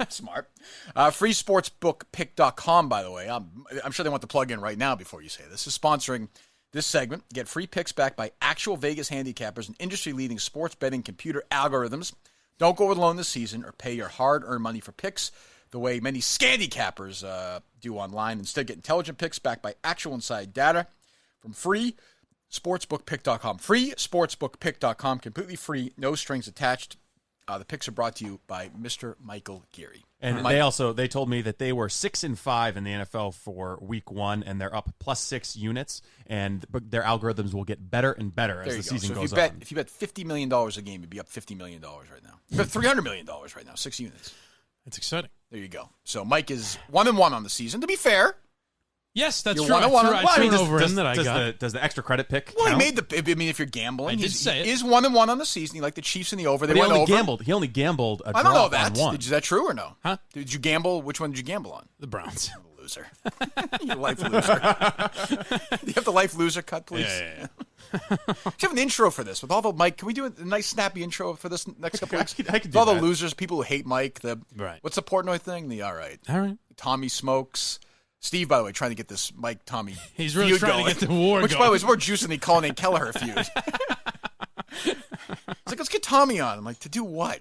Smart. FreeSportsBookPick.com, by the way. I'm sure they want the plug in right now before you say this. Is sponsoring this segment. Get free picks backed by actual Vegas handicappers and industry-leading sports betting computer algorithms. Don't go it alone this season or pay your hard-earned money for picks the way many scandicappers do online. Instead, get intelligent picks backed by actual inside data from FreeSportsBookPick.com. FreeSportsBookPick.com, completely free, no strings attached. The picks are brought to you by Mr. Michael Geary. And they told me that they were 6-5 in the NFL for week 1, and they're up +6 units, and their algorithms will get better and better as the season goes on. If you bet $50 million a game, you'd be up $50 million right now. You bet $300 million right now, 6 units. That's exciting. There you go. So Mike is 1-1 on the season. To be fair, Yes, that's You're true. 1-1 on- I well, I threw mean, an over in that I got. Does the extra credit pick well, count? he made the. I mean, if you're gambling, I did he say it. is 1-1 on the season. He liked the Chiefs in the over. They But he went only over. gambled. He only gambled a I don't know drop that. on one. Is that true or no? Huh? Did you gamble? Which one did you gamble on? The Browns. Loser. You life loser. Do you have the life loser cut, please? Yeah. Should have an intro for this with all the Mike. Can we do a nice snappy intro for this next couple weeks? I could With do all that. the losers, people who hate Mike. Right. What's the Portnoy thing? All right. Tommy Smokes. Steve, by the way, trying to get this Mike Tommy. He's really feud trying to going. get the war Which, by the going. way, is more juicy than the Colin and Kelleher feud. It's like, let's get Tommy on. I'm like, to do what?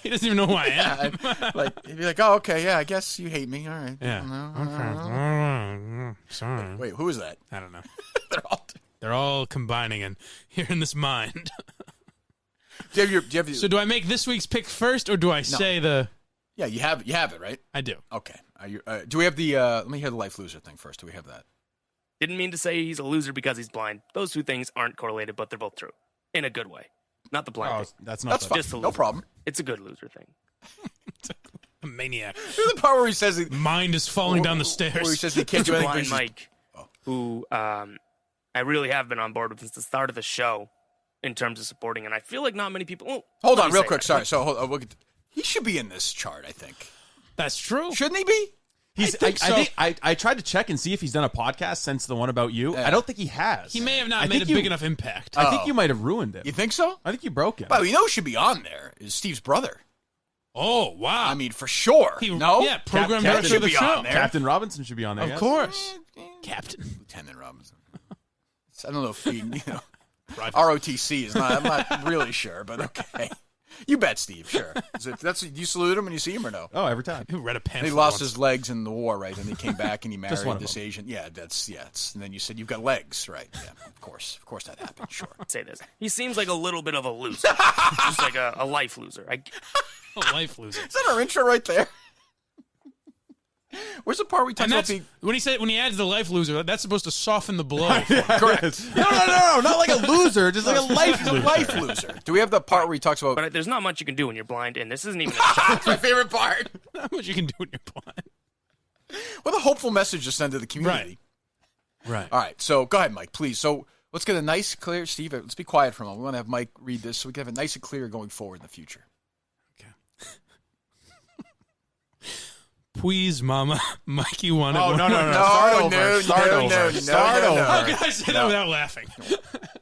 He doesn't even know who I am. Like, he'd be like, oh, okay, yeah, I guess you hate me. All right. Yeah. Okay. Sorry. Wait, who is that? I don't know. They're all. They're all combining and here in this mind. Do you have So do I make this week's pick first, or do I say the? Yeah, you have it, right? I do. Okay. Do we have the? Let me hear the life loser thing first. Do we have that? Didn't mean to say he's a loser because he's blind. Those two things aren't correlated, but they're both true. In a good way. Not the blind Oh, thing. that's not That's the- fine. Just a No loser. problem. It's a good loser thing. A maniac. There's the part where he says Mind is falling down the stairs. Where he says he can't do anything. Blind Mike, who I really have been on board with since the start of the show in terms of supporting, and I feel like not many people. Oh, hold on, real quick. Sorry. So he should be in this chart, I think. That's true. Shouldn't he be? I tried to check and see if he's done a podcast since the one about you. Yeah. I don't think he has. He may have not made a big enough impact. I think you might have ruined it. You think so? I think you broke him. Well, you know who should be on there is Steve's brother. Oh, wow. I mean, for sure. No? Yeah, program Captain director of the should be on show. there. Captain Robinson should be on there. Of yes. course. Captain. Lieutenant Robinson. I don't know if ROTC is not. I'm not really sure, but okay. You bet, Steve. Sure. You salute him when you see him or no? Oh, every time. Who read a pamphlet? He lost once. his legs in the war, right? And he came back and he Just one married of this them. Asian. Yeah, and then you said you've got legs, right? Yeah, of course that happened. Sure. Say this. He seems like a little bit of a loser. Just like a life loser. A life loser. Is that our intro right there? Where's the part we talk And about that's, when he adds the life loser, that's supposed to soften the blow. correct? No, not like a loser, just like a life He's a loser. life loser. Do we have the part where he talks about? But there's not much you can do when you're blind, and this isn't even a shot. That's my favorite part. Not much you can do when you're blind. What a hopeful message to send to the community. Right. All right, so go ahead, Mike, please. So let's get a nice, clear. Steve, let's be quiet for a moment. We want to have Mike read this so we can have it nice and clear going forward in the future. Please, Mama, Mikey wanted Oh, one no. more. Start over. no, Start no, over. no, Start no, over. no. How can I say that without laughing?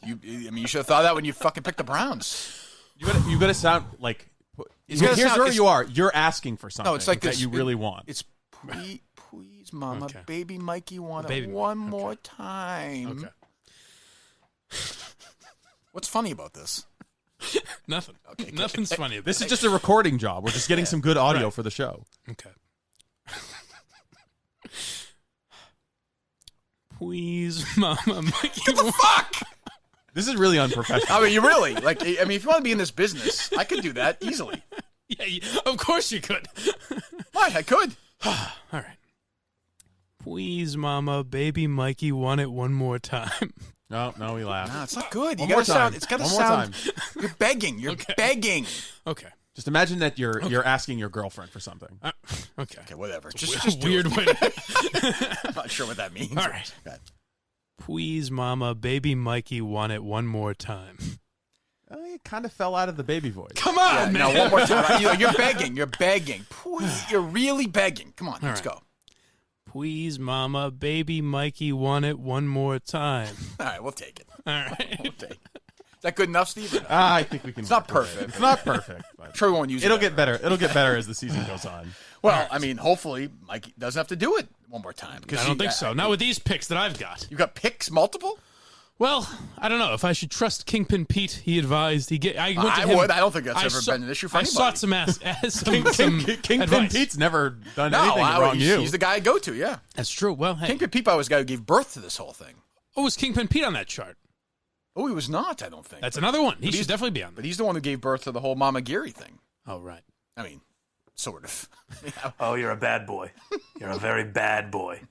You should have thought that when you fucking picked the Browns. You gotta sound like. It's gotta Here's sound- where it's- you are. You're asking for something. No, it's like that this. you really want. It's please, Mama, Okay. baby Mikey, want Baby it Mike, one okay. more time. Okay. What's funny about this? Nothing. Okay, good. Nothing's funny about This is just a recording job. We're just getting some good audio Right. for the show. Okay. Please, Mama, Mikey. What the fuck? This is really unprofessional. I mean, you really if you want to be in this business, I could do that easily. Yeah, of course you could. Why? I could. All right. Please, Mama, baby Mikey, want it one more time. No, we laugh. No, it's not good. One You more gotta sound. time. It's gotta One more sound. time. You're begging. You're begging. Okay. Just imagine that you're asking your girlfriend for something. Okay. Okay, whatever. It's Just a weird do way. it. I'm not sure what that means. All right. Go ahead. Please, Mama, baby Mikey, want it one more time. It kind of fell out of the baby voice. Come on, Yeah, man. now one more time. You're begging. You're begging. Please, you're really begging. Come on, let's right. go. Please, Mama, baby Mikey, want it one more time. All right, we'll take it. All right. We'll take it. Is that good enough, Steve? Or no? I think we can. It's not perfect. It's not perfect. But I'm sure we won't use it. it'll ever. get better. It'll get better as the season goes on. Well, I mean, hopefully Mike doesn't have to do it one more time. Because I don't think so. Not with these picks that I've got. You got picks multiple? Well, I don't know if I should trust Kingpin Pete. He advised. I went to I him. would. I don't think that's ever saw- been an issue for I anybody. sought some Kingpin advice. Pete's never done No, anything wrong. he's the guy I go to. Yeah, That's true. Well, hey. Kingpin Peepo was the guy who gave birth to this whole thing. Oh, was Kingpin Pete on that chart? Oh, he was not. I don't think. That's another one. He But should he's- definitely be on But there. he's the one who gave birth to the whole Mama Geary thing. Oh, right. I mean, sort of. Oh, you're a bad boy. You're a very bad boy.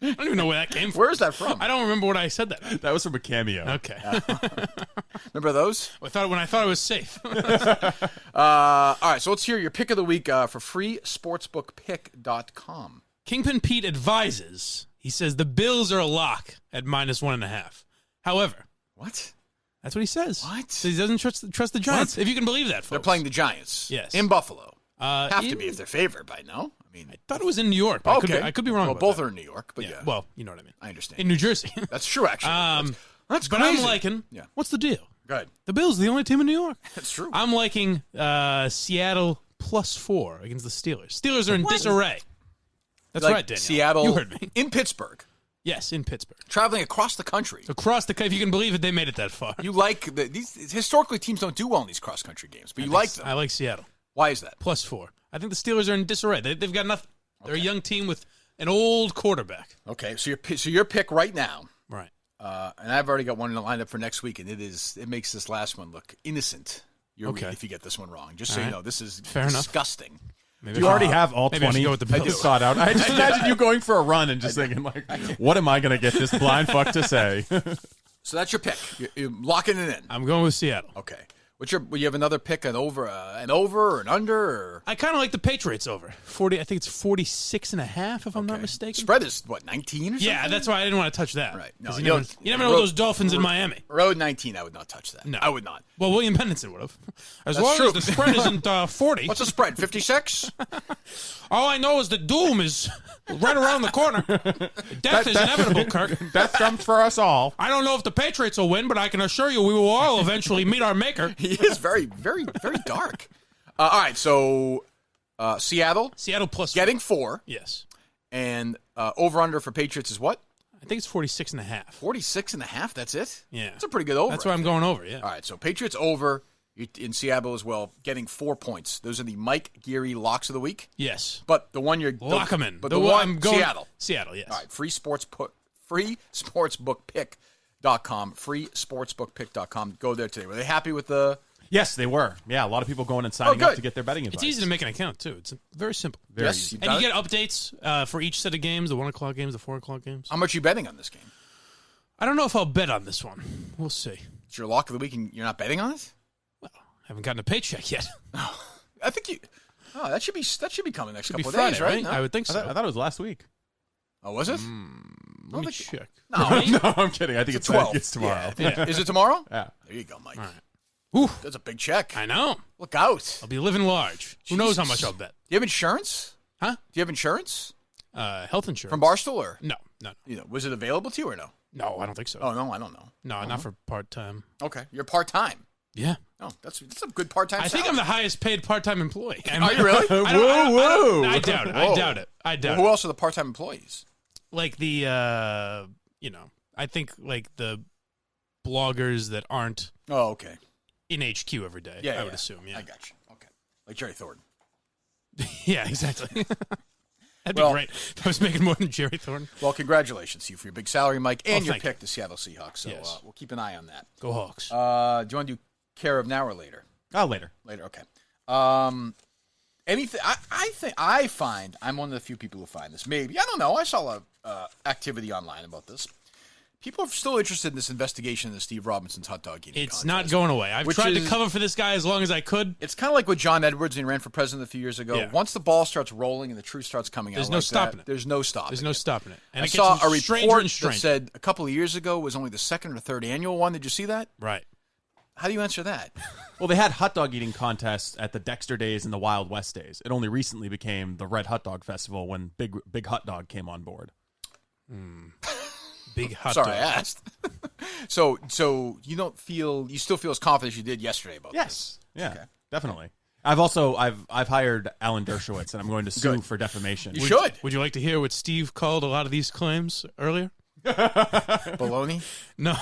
I don't even know where that came from. Where is that from? I don't remember what I said that. That was from a cameo. Okay. Remember those? I thought it was safe. All right, so let's hear your pick of the week for freesportsbookpick.com. Kingpin Pete advises. He says the Bills are a lock at -1.5. However, What? that's what he says. What? So he doesn't trust the Giants. If you can believe that, folks. They're playing the Giants. Yes. In Buffalo. Have to in- be if they're favored by now. I mean, I thought it was in New York. But okay. I could be wrong. Well, about both that. are in New York, but yeah. Well, you know what I mean. I understand. In New Jersey. That's true, actually. That's But crazy. I'm liking. Yeah. What's the deal? Go ahead. The Bills are the only team in New York. That's true. I'm liking Seattle +4 against the Steelers. Steelers are in disarray. That's Like right, Daniel. Seattle You heard me. in Pittsburgh, Yes, in Pittsburgh. traveling across the country. Across the if you can believe it, they made it that far. You like these historically teams don't do well in these cross country games, but you like them. I like Seattle Why is that? +4. I think the Steelers are in disarray. They've got nothing. They're a young team with an old quarterback. Okay, so your pick right now, Right. and I've already got one lined up for next week, and it makes this last one look innocent. Okay. If you get this one wrong, just so All you right. know, this is Fair enough. disgusting. Maybe You I already should- have all maybe I should 20 go with the Bills. thought out. I just imagine you going for a run and just thinking, like, what am I going to get this blind fuck to say? So that's your pick. You're locking it in. I'm going with Seattle. Okay. You have another pick, an over or an under, or over. I kind of like the Patriots over 40. I think it's 46.5 if I'm not Okay. mistaken. Spread is, what, 19 or something? Yeah, that's why I didn't want to touch that. Right. 'Cause No, you never know those Dolphins in Miami. Road 19, I would not touch that. No. I would not. Well, William Pennington would have. As That's long true. as the spread isn't 40. What's the spread, 56? All I know is the doom is right around the corner. Death is inevitable, Kirk. Death comes for us all. I don't know if the Patriots will win, but I can assure you we will all eventually meet our maker. He is very, very, very dark. All right, so Seattle Seattle plus getting 4, Yes. and over-under for Patriots is what? I think it's 46.5. 46.5, that's it? Yeah. That's a pretty good over. That's why I'm going over, yeah. All right, so Patriots over in Seattle as well, getting 4 points. Those are the Mike Geary locks of the week. Yes. But the one you're... Lock 'em in. But the one, I'm going, Seattle. Seattle, yes. All right, freesportsbookpick.com. Freesportsbookpick.com. Go there today. Were they happy with the... Yes, they were. Yeah, a lot of people going and signing good. up to get their betting advice. It's easy to make an account, too. It's very simple. Very Yes, easy. you've And done you it? get updates for each set of games, the 1 o'clock games, the 4 o'clock games. How much are you betting on this game? I don't know if I'll bet on this one. We'll see. It's your lock of the week and you're not betting on it? Haven't gotten a paycheck yet. I think you... Oh, that should be coming next Should be couple Friday, of days, right? No? I would think I so. thought it was last week. Oh, was it? Let me check. No. No, I'm kidding. I think it's 12. It's tomorrow. Yeah. Is it tomorrow? Yeah. There you go, Mike. All right. Ooh, That's a big check. I know. Look out. I'll be living large. Who knows how Jesus. much I'll bet? Do you have insurance? Huh? Do you have insurance? Health insurance. From Barstool or? No. Was it available to you or no? No, I don't think so. Oh, no, I don't know. No, not for part-time. Okay. You're part-time. Yeah. Oh, that's a good part-time I think I'm the highest paid part-time employee. Are you really? I doubt it. Whoa. I doubt Who it. else are the part-time employees? Like the, I think like the bloggers that aren't Oh, okay. in HQ every day, Yeah, I would assume, yeah. I got you. Okay. Like Jerry Thornton. Yeah, exactly. That'd Well- be great if I was making more than Jerry Thornton. Well, congratulations to you for your big salary, Mike, and your thank you. pick, the Seattle Seahawks. So Yes. we'll keep an eye on that. Go Hawks. Do you want to do care of now or later? Oh, later. Later, okay. Anything? I find I'm one of the few people who find this. Maybe I don't know. I saw a activity online about this. People are still interested in this investigation into Steve Robinson's hot dog eating It's contest. not going away. I've Which tried to is- cover for this guy as long as I could. It's kind of like with John Edwards when he ran for president a few years ago. Yeah. Once the ball starts rolling and the truth starts coming There's out, no like stopping that, it. There's no stopping. There's no stopping it. And I it saw gets a stranger report and that stranger. said a couple of years ago was only the second or third annual one. Did you see that? Right. How do you answer that? Well, they had hot dog eating contests at the Dexter Days and the Wild West Days. It only recently became the Red Hot Dog Festival when Big Hot Dog came on board. Big hot Sorry, dog. I asked. So you still feel as confident as you did yesterday about Yes. Yeah. Okay. Definitely. I've hired Alan Dershowitz, and I'm going to sue Good. for defamation. You should. Would you like to hear what Steve called a lot of these claims earlier? Baloney? No,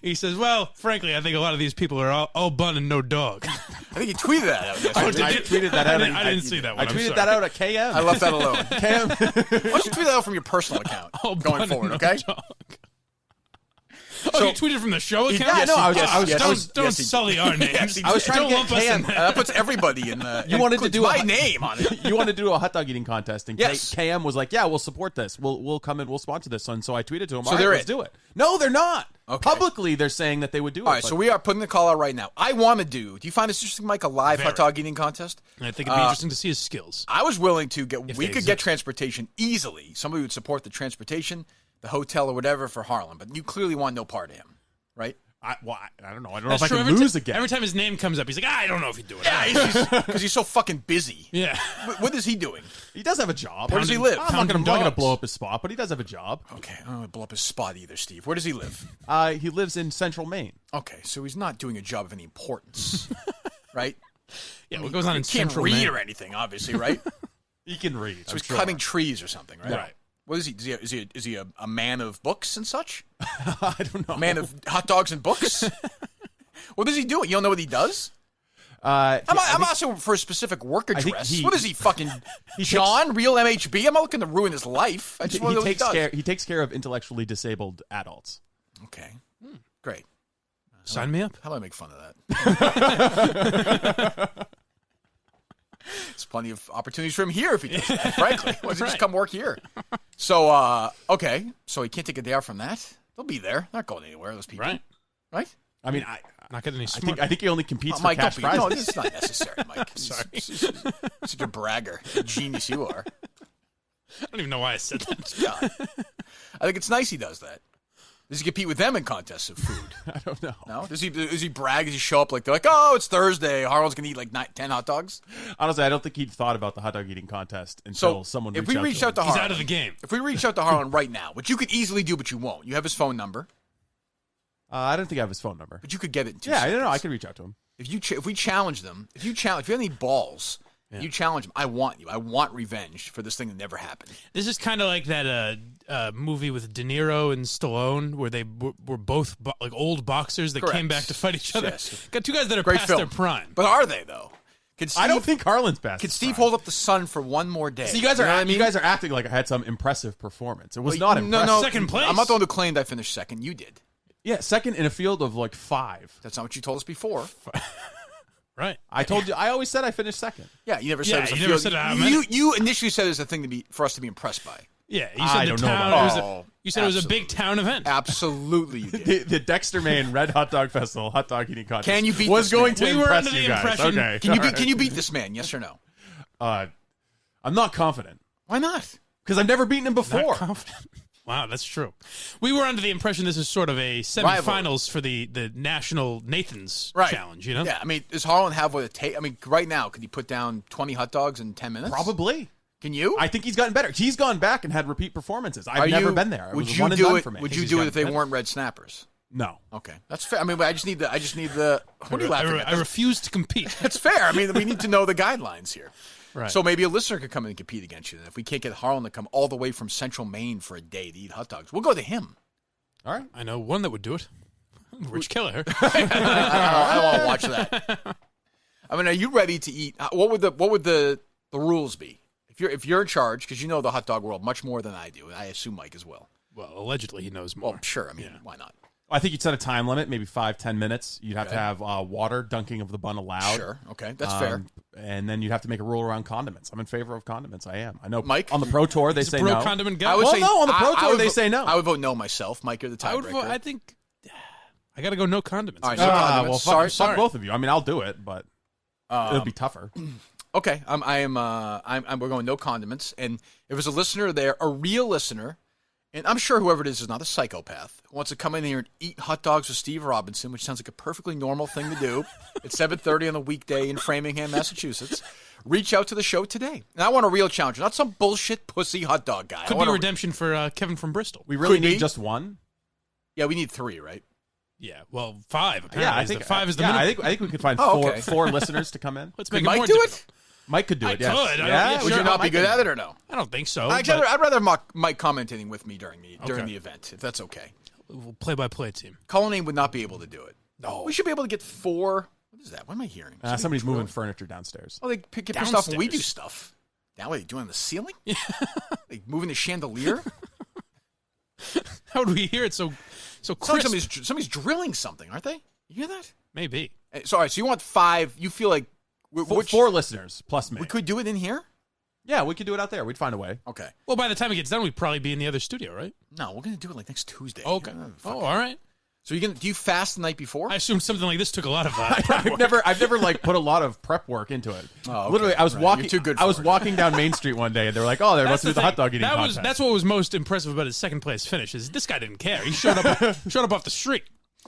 he says, well, frankly, I think a lot of these people are all bun and no dog. I think you tweeted that out yesterday. I tweeted that out. I didn't see that one. I I'm tweeted sorry. that out at KM. I left that alone. Why KM. don't you tweet that out from your personal account All going bun forward, and no okay? dog. Oh, you tweeted from the show account? Yeah, no, I was- Don't sully our names. he I was trying to Don't get lump us in KM. there. That puts everybody in. You wanted to includes do my a- name on it. You wanted to do a hot dog eating contest, and Yes. KM was like, "Yeah, we'll support this. We'll come and we'll sponsor this." And so I tweeted to him, So "All right, they're let's in. do it." No, they're not. Okay. Publicly, they're saying that they would do All it. right, but so we are putting the call out right now. I want to do you find this interesting, Mike, a live Very. hot dog eating contest? I think it'd be interesting to see his skills. I was willing to get, If we they could get exist. transportation easily. Somebody would support the transportation, the hotel or whatever for Harlem, but you clearly want no part of him, right? I don't know. I don't know That's if I true. can Every lose ti- again. Every time his name comes up, he's like, I don't know if he'd do it. Yeah, because he's so fucking busy. Yeah. What is he doing? He does have a job. Where does he Pounding- live? I'm not Pounding going to dogs. blow up his spot, but he does have a job. Okay, I don't want to blow up his spot either, Steve. Where does he live? He lives in Central Maine. Okay, so he's not doing a job of any importance, right? Yeah, what goes on in He can't Central read Maine? or anything, obviously, right? He can read. So he's cutting trees or something, right? Right. What is he? Is he a man of books and such? I don't know. A man of hot dogs and books? What is he doing? You don't know what he does? I'm asking for a specific work think address. What is he fucking John? Real MHB? I'm not looking to ruin his life. I just want to know what he does. He takes care of intellectually disabled adults. Okay, great. Sign me up. How do I make fun of that? There's plenty of opportunities for him here if he does that, frankly. Why doesn't he just come work here? So, okay. So he can't take a day off from that? They'll be there. They're not going anywhere, those people. Right. Right? I mean, Not getting any I smart. think he only competes for Mike, cash don't be, prizes. no, this is not necessary, Mike. Sorry. Such a bragger. A genius you are. I don't even know why I said that. God. I think it's nice he does that. Does he compete with them in contests of food? I don't know. No? Does he brag? Does he show up like, they're like, oh, it's Thursday. Harlan's going to eat like 10 hot dogs? Honestly, I don't think he'd thought about the hot dog eating contest until someone if reached we reached out to He's Harlan, out of the game. if we reached out to Harlan right now, which you could easily do, but you won't. You have his phone number, I don't think I have his phone number. but you could get it in 2 Yeah, I seconds. don't know. I could reach out to him. If we challenge them, if you have any balls, Yeah. you challenge them. I want you. I want revenge for this thing that never happened. This is kind of like that movie with De Niro and Stallone, where they were both like old boxers that Correct. came back to fight each other. Yes. Got two guys that are Great past film. their prime. But are they though? Could Steve, I don't think Harlan's best. Could Steve hold up the sun for one more day? So you guys are know what I mean? you guys are acting like I had some impressive performance. It was Well, not no, impressive. no. Second place. I'm not the one who claimed I finished second. You did. Yeah, second in a field of like 5. That's not what you told us before. Right. I told you. I always said I finished second. Yeah, you never said Yeah, it was a you never field. said how many. You initially said it was a thing for us to be impressed by. Yeah, you I said don't the know town. about It was that. you said it was a Absolutely. big town event. Absolutely, you did. The Dexter Maine Red Hot Dog Festival hot dog eating contest. Can you beat was this going man? to We were impress under the you guys. impression- Okay, Can you all right. can you beat this man? Yes or no? I'm not confident Why not? because I've never beaten him Not before. confident. Wow, that's true. We were under the impression this is sort of a semifinals for the National Nathan's Right. Challenge, you know? Yeah, I mean, does Harlan have what it takes? I mean, right now, could he put down 20 hot dogs in 10 minutes? Probably. Can you? I think he's gotten better. He's gone back and had repeat performances. Are I've never you- been there. It Would was you one and do done it? for me. Would Think you he's do it gotten if they better? weren't red snappers? No. Okay, that's fair. I mean, I just need the. What are you laughing at? I refuse to compete. That's fair. I mean, we need to know the guidelines here. Right. So maybe a listener could come in and compete against you. Then, if we can't get Harlan to come all the way from Central Maine for a day to eat hot dogs, we'll go to him. All right. I know one that would do it. Rich Killer. I don't want to watch that. I mean, are you ready to eat? What would the rules be if you're in charge? Because you know the hot dog world much more than I do. I assume Mike as well. Well, allegedly he knows more. Well, sure. I mean, why not? I think you'd set a time limit, maybe 5-10 minutes. You'd have to have water, dunking of the bun allowed. Sure. Okay, that's fair. And then you'd have to make a rule around condiments. I'm in favor of condiments. I am. I know Mike? on the Pro Tour they He's a say bro no. condiment guy. I would Well, say no, on the Pro Tour, would they vote- say no. I would vote no myself. Mike, you're the I would tiebreaker. vote, I think I got to go no condiments. All right, no condiments. well, Sorry. fuck both of you. I mean, I'll do it, but it'll be tougher. Okay, we're going no condiments. And if there's a listener there, a real listener, and I'm sure whoever it is not a psychopath, who wants to come in here and eat hot dogs with Steve Robinson, which sounds like a perfectly normal thing to do at 7:30 on a weekday in Framingham, Massachusetts, reach out to the show today. And I want a real challenger, not some bullshit pussy hot dog guy. Could I be want redemption for Kevin from Bristol. We really Could need be. just one. Yeah, we need 3, right? Yeah, well, 5 apparently. Yeah, I think 5 is the yeah, minimum. I think we could find Oh, four okay. four listeners to come in. Let's Could make it Mike more do difficult. it? Mike could do I it. Yes. could. I don't- Yeah, yeah, Would sure. you not be Mike good could- at it or no? I don't think so. I'd but rather have Mike commentating with me during Okay. the event, if that's okay. we'll play-by-play team. Colleen would not be able to do it. No. We should be able to get 4. What is that? What am I hearing? Somebody's drilling? moving furniture downstairs. Oh, they get pissed off when we do Downstairs. stuff. Now, what are they doing on the ceiling? Like moving the chandelier? How would we hear it so Sounds like crisp? somebody's drilling something, aren't they? You hear that? Maybe. Sorry, so you want 5. You feel like Four listeners plus me. we could do it in here? Yeah, we could do it out there. We'd find a way. Okay. Well, by the time it gets done, we'd probably be in the other studio, right? No, we're going to do it like next Tuesday. Okay. Oh, all right. So do you fast the night before? I assume something like this took a lot of I've never like put a lot of prep work into it. Oh, okay. Literally, I was Right. walking. You're too good I was for it. walking down Main Street one day, and they were like, "Oh, they're about to do the hot dog eating contest." That's what was most impressive about his second place finish is this guy didn't care. He showed up off the street.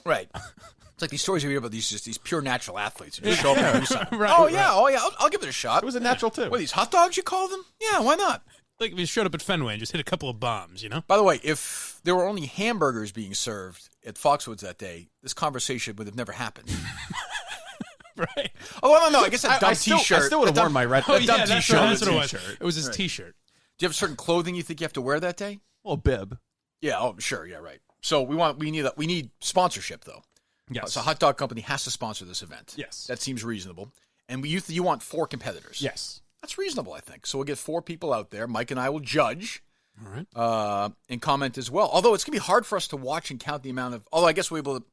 Right. It's like these stories you hear about these pure natural athletes who just show up and do something. Right, oh, right. yeah. I'll give it a shot. It was a natural too. What, these hot dogs you call them? Yeah, why not? Like if he showed up at Fenway and just hit a couple of bombs, you know? By the way, if there were only hamburgers being served at Foxwoods that day, this conversation would have never happened. Right. Oh, I don't know. I guess that dumb I still T-shirt. would have that worn my red. Oh, dumb yeah, that's T-shirt what, was that's what it was. T-shirt. It was his T-shirt. Do you have certain clothing you think you have to wear that day? Well, bib. Yeah. Oh, sure. Yeah. Right. So we need sponsorship though. Yes. So a hot dog company has to sponsor this event. Yes. That seems reasonable. And you want 4 competitors. Yes. That's reasonable, I think. So we'll get 4 people out there. Mike and I will judge. All right. And comment as well. Although it's gonna be hard for us to watch and count the amount of. Although I guess we'll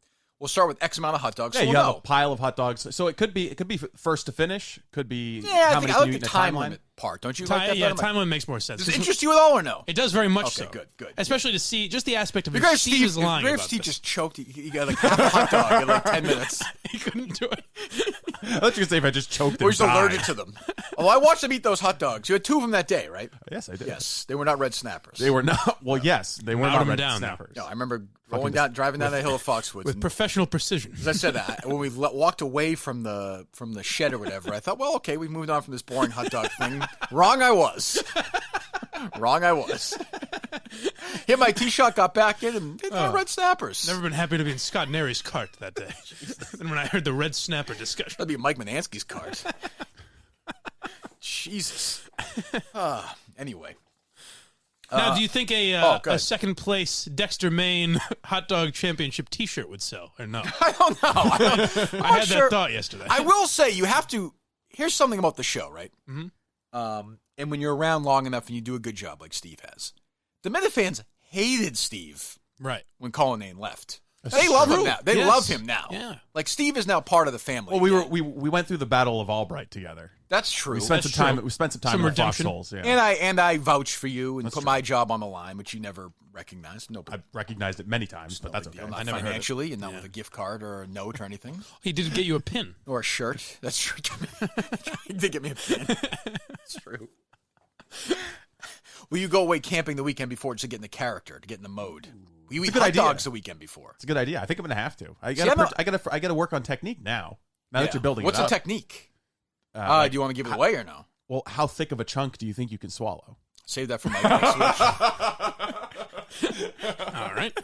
start with X amount of hot dogs. Yeah, so you we'll have know. a pile of hot dogs. So it could be first to finish. Could be Yeah, how I many like can you the eat in a time timeline. limit. part. Don't you like that? Yeah, better? time limit makes more sense. Does it interest you at all or no? It does very much Okay, so. good. Especially to see just the aspect of If if Steve is lying if about Steve this. just choked, he got like half a hot dog in like 10 minutes. He couldn't do it. I was going to say if I just choked Or and he's died. allergic to them. Although I watched them eat those hot dogs. You had 2 of them that day, right? Yes, I did. Yes. They were not red snappers. They were not. Well, yes, they were Mowed not them red down, snappers. No, I remember driving down that hill of Foxwoods. With professional precision. As I said, when we walked away from the shed or whatever, I thought, well, okay, we've moved on from this boring hot dog thing. Wrong I was. Wrong I was. Hit my tee shot, got back in, and they were red snappers. Never been happy to be in Scott Nary's cart that day. And when I heard the red snapper discussion. That'd be Mike Manansky's card. Jesus. Anyway. Now, do you think go a ahead. second place Dexter Maine hot dog championship T-shirt would sell, or no? I don't know. I had that thought yesterday. I will say you have to. Here's something about the show, right? Mm-hmm. And when you're around long enough and you do a good job, like Steve has, the Minute fans hated Steve Right. when Cullinane left. They love him now. They Yes. love him now. Yeah. Like Steve is now part of the family. Well, we went through the Battle of Albright together. That's true. We spent some true. time. We spent some time Some in the redemption. foxholes. Yeah. And I vouch for you and put my job on the line, which you never recognized. No, I've recognized it many times, but that's big okay. deal. Not never heard it. financially, and not with a gift card or a note or anything. He did get you a pin. Or a shirt. That's true. He did get me a pin. It's true. Will you go away camping the weekend before just to get in the character, to get in the mode? Will you eat good hot idea. dogs the weekend before? It's a good idea. I think I'm going to have to. I See, I'm not- got to work on technique now. Now that you're building What's it the up. technique? Like, do you want to give it away or no? well, how thick of a chunk do you think you can swallow? Save that for Mike next week. All right.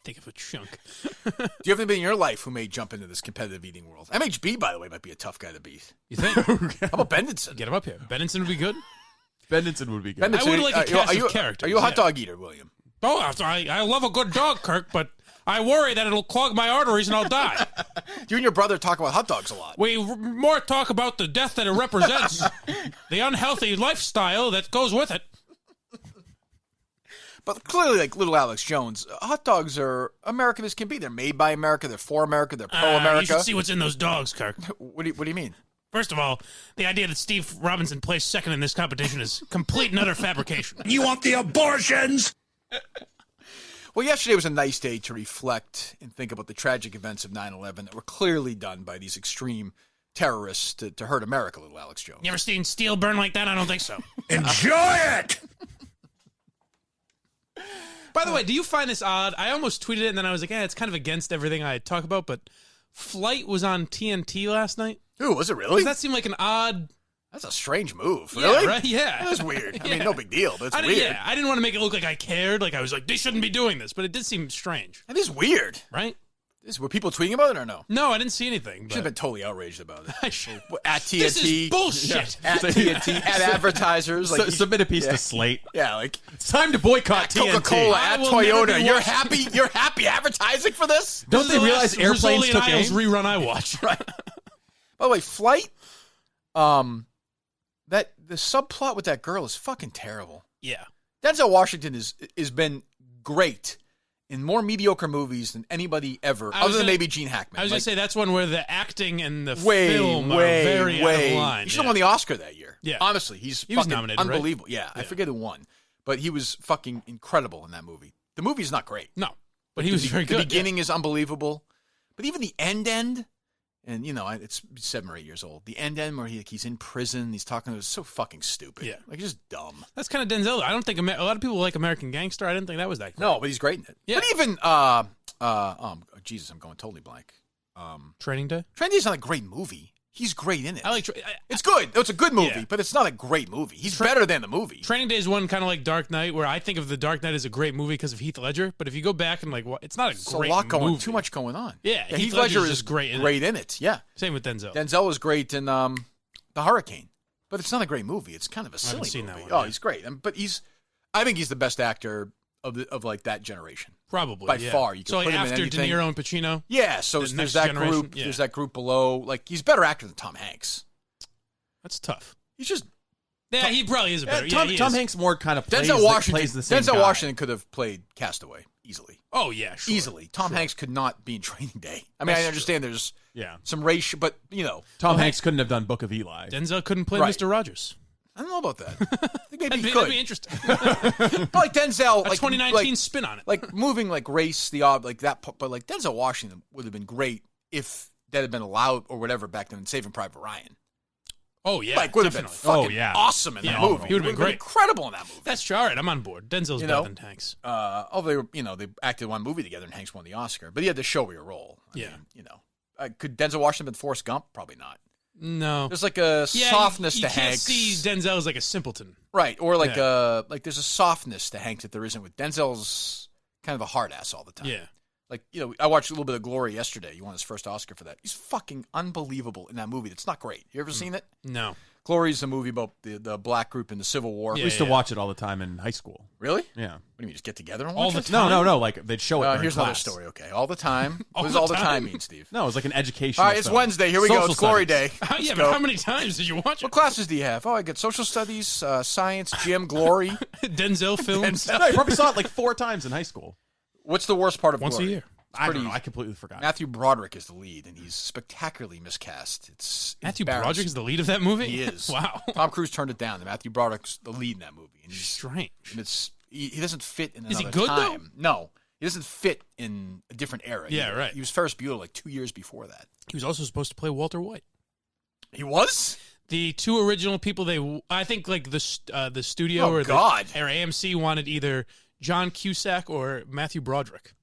Think of a chunk. Do you have anybody in your life who may jump into this competitive eating world? MHB, by the way, might be a tough guy to beat. You think? How about Bendinson? Get him up here. Benenson would be good. Bendinson would be good. Bendinson, I would like a cast of characters, Are you a hot yeah. dog eater, William? Oh, I love a good dog, Kirk, but I worry that it'll clog my arteries and I'll die. You and your brother talk about hot dogs a lot. We more talk about the death that it represents, the unhealthy lifestyle that goes with it. But clearly, like little Alex Jones, hot dogs are American as can be. They're made by America. They're for America. They're pro-America. You should see what's in those dogs, Kirk. What do you mean? First of all, the idea that Steve Robinson placed second in this competition is complete and utter fabrication. You want the abortions? Well, yesterday was a nice day to reflect and think about the tragic events of 9/11 that were clearly done by these extreme terrorists to hurt America, little Alex Jones. You ever seen steel burn like that? I don't think so. Enjoy it! By the way, do you find this odd? I almost tweeted it and then I was like, it's kind of against everything I talk about, but Flight was on TNT last night. Ooh, was it really? Does that seem like an odd... That's a strange move. Yeah, Really? right? Yeah. That was weird. I mean, Yeah. no big deal, but it's I didn't- weird. Yeah, I didn't want to make it look like I cared. Like I was like, they shouldn't be doing this, but it did seem strange, That is weird. right? Were people tweeting about it or no? No, I didn't see anything. Should But have been totally outraged about it. I should. At TNT. This is bullshit. At TNT. At advertisers. Like, Submit a piece to Slate. yeah, like It's time to boycott TNT. Coca-Cola, I at will never Toyota. be You're watching- happy advertising for this? Don't This they is the realize last airplanes Rizzoli took and Isles aim? rerun I watched? Right. By the way, Flight, that the subplot with that girl is fucking terrible. Yeah. Denzel Washington has been great in more mediocre movies than anybody ever, I was other than gonna- maybe Gene Hackman. I was going Like, to say that's one where the acting and the way, film way, are very way. out of line. He should have won the Oscar that year. Yeah. Honestly, he was fucking nominated, right? unbelievable. Yeah, I forget who won, but he was fucking incredible in that movie. The movie's not great. No, but he was very good. The beginning is unbelievable, but even the end, and it's 7 or 8 years old. The end where he's in prison, he's talking, it was so fucking stupid. Yeah. Like just dumb. That's kind of Denzel. I don't think a lot of people like American Gangster. I didn't think that was that great. No, but he's great in it. Yeah. But even Jesus, I'm going totally blank. Training Day. Training Day's not a great movie. He's great in it. I like It's good. It's a good movie, Yeah. but it's not a great movie. He's better than the movie. Training Day is one kind of like Dark Knight, where I think of the Dark Knight as a great movie because of Heath Ledger. But if you go back and it's not a There's great a lot going, movie. too much going on. Yeah, Heath Heath Ledger Ledger's is just great in it. Yeah, Same with Denzel. Denzel was great in The Hurricane, but it's not a great movie. It's kind of a silly haven't seen movie. that one, yeah. He's great, but I think he's the best actor of that generation. Probably by yeah. far. You can so put him in after De anything. Niro and Pacino. Yeah, so The there's next that generation, group. yeah. There's that group below. Like he's a better actor than Tom Hanks. That's tough. He's just Yeah, he probably is a better. Tom, he Tom is. Hanks more kind of plays, Denzel Washington. plays the same Denzel guy. Washington could have played Castaway easily. Oh yeah, sure. Easily. Tom Hanks could not be in Training Day. I mean, I understand there's Yeah. Some race, but Tom Hanks couldn't have done Book of Eli. Denzel couldn't play Right. Mr. Rogers. I don't know about that. I think maybe he That'd could. be interesting. But like Denzel, A like 2019 spin on it. like moving like race, like that. But like Denzel Washington would have been great if that had been allowed or whatever back then in Saving Private Ryan. Oh, yeah. Like would have been definitely. fucking awesome in that Yeah, movie. he would've been great. Incredible in that movie. That's true. All right, I'm on board. Denzel's better than Hanks. Although they were, they acted one movie together and Hanks won the Oscar, but he had the showy role. I Yeah. mean, could Denzel Washington have been Forrest Gump? Probably not. No. There's like a softness you to can't Hanks. see Denzel as like a simpleton. Right, or like there's a softness to Hanks that there isn't with Denzel's kind of a hard ass all the time. Yeah. Like, I watched a little bit of Glory yesterday. He won his first Oscar for that. He's fucking unbelievable in that movie. It's not great. You ever seen it? No. Glory's a movie about the black group in the Civil War. Yeah. We used to watch it all the time in high school. Really? Yeah. What do you mean, just get together and All watch the it? time? No. Like they'd show it during Here's class. another story, okay. All the time. All What does the all the time? time mean, Steve? No, it was like an education. All right, it's Wednesday. Here we go. Social It's Glory studies. Day. Yeah, Let's but go. how many times did you watch What it? classes do you have? Oh, I get social studies, science, gym, Glory. Denzel films? No, you probably saw it like 4 times in high school. What's the worst part of Once a Glory? year. I don't know. I completely forgot. Matthew Broderick is the lead, and he's spectacularly miscast. It's Matthew embarrassing. Broderick is the lead of that movie? He is. Wow. Tom Cruise turned it down. Matthew Broderick's the lead in that movie. And Strange. he doesn't fit in Is he another good, time. No, he doesn't fit in a different era. Yeah, either. right. He was Ferris Bueller like 2 years before that. He was also supposed to play Walter White. He was? The 2 original people, I think like the studio Oh, or God. or AMC wanted either John Cusack or Matthew Broderick.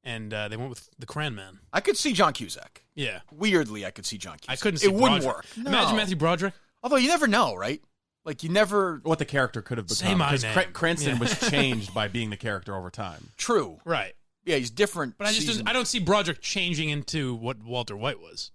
And they went with the Cran Man. I could see John Cusack. Yeah. Weirdly, I could see John Cusack. I couldn't see It wouldn't Broderick. work. Imagine No. Matthew Broderick. Although you never know, right? Like you never. What the character could have become. Say my Because name. Cranston Yeah. was changed by being the character over time. True. Right. Yeah, he's different. But I don't see Broderick changing into what Walter White was.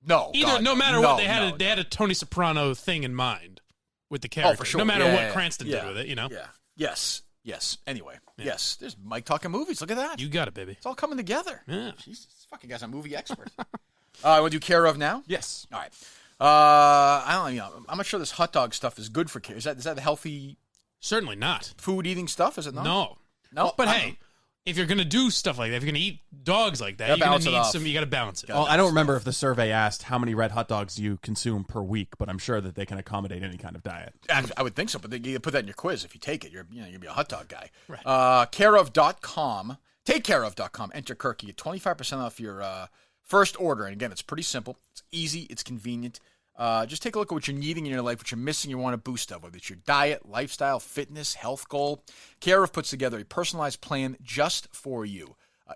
No. Either, God, no matter no, what, they had a Tony Soprano thing in mind with the character. Oh, for sure. No matter Yeah, what yeah, Cranston yeah. did with it, you know? Yeah. Yes. Yes. Anyway. Yeah. Yes. There's Mike talking movies. Look at that. You got it, baby. It's all coming together. Yeah. Jesus, this fucking guy's a movie expert. Want to do Care of now? Yes. All right. I don't know. I'm not sure this hot dog stuff is good for care. Is that healthy Certainly not. food eating stuff? Is it not? No. No. But I don't hey, know. if you're gonna do stuff like that, if you're gonna eat dogs like that, Gotta you're balance gonna it need off. some. You gotta balance it. Gotta Well, I don't remember if the survey asked how many red hot dogs you consume per week, but I'm sure that they can accommodate any kind of diet. I would think so, but you put that in your quiz. If you take it, you're gonna be a hot dog guy. Right. Careof.com. TakeCareof.com. Enter Kirk. You get 25% off your first order. And again, it's pretty simple. It's easy. It's convenient. Just take a look at what you're needing in your life, what you're missing, you want a boost of, whether it's your diet, lifestyle, fitness, health goal. Care of puts together a personalized plan just for you.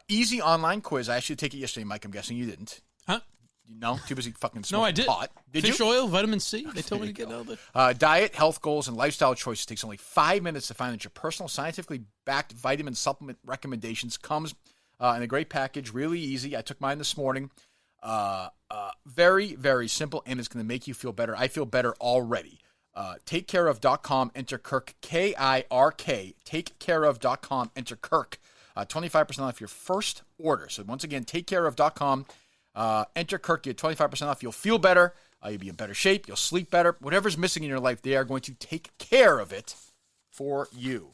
Easy online quiz. I asked you to take it yesterday, Mike. I'm guessing you didn't. Huh? No? Too busy fucking No, smoking I did. pot. Did Fish you? oil, vitamin C. They told me to get all the. Diet, health goals, and lifestyle choices takes only 5 minutes to find out your personal, scientifically backed vitamin supplement recommendations. Comes in a great package, really easy. I took mine this morning. Very, very simple, and it's going to make you feel better. I feel better already. TakeCareof.com, enter Kirk, K-I-R-K. TakeCareof.com, enter Kirk. 25% off your first order. So once again, TakeCareof.com, enter Kirk, you get 25% off. You'll feel better. You'll be in better shape. You'll sleep better. Whatever's missing in your life, they are going to take care of it for you.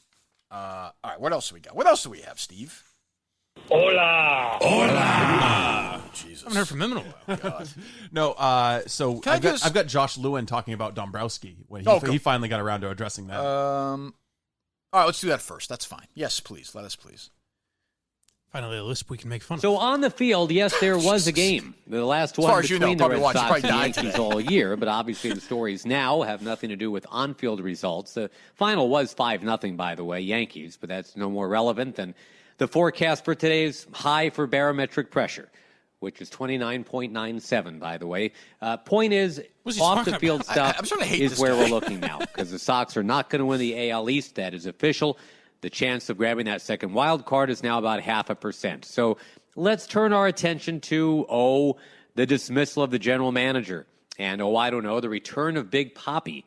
All right, what else do we got? What else do we have, Steve? Hola. Jesus. I haven't heard from him in a while. God. No, so Can I just- I've got Josh Lewin talking about Dombrowski when Oh, go. he finally got around to addressing that. All right, let's do that first. That's fine. Yes, please. Let us, please. Finally, a lisp we can make fun of. So on the field, yes, there was a game. The last As far one as you know, between the probably Red watched. You Sox probably and the died Yankees today. all year, but obviously the stories now have nothing to do with on-field results. The final was 5-0, by the way, Yankees, but that's no more relevant than the forecast for today's high for barometric pressure, which is 29.97, by the way. Point is, What's he off talking the field about? stuff I'm starting to hate is this where guy. we're looking now, because the Sox are not going to win the AL East. That is official. The chance of grabbing that second wild card is now about 0.5%. So let's turn our attention to, the dismissal of the general manager. And, I don't know, the return of Big Papi.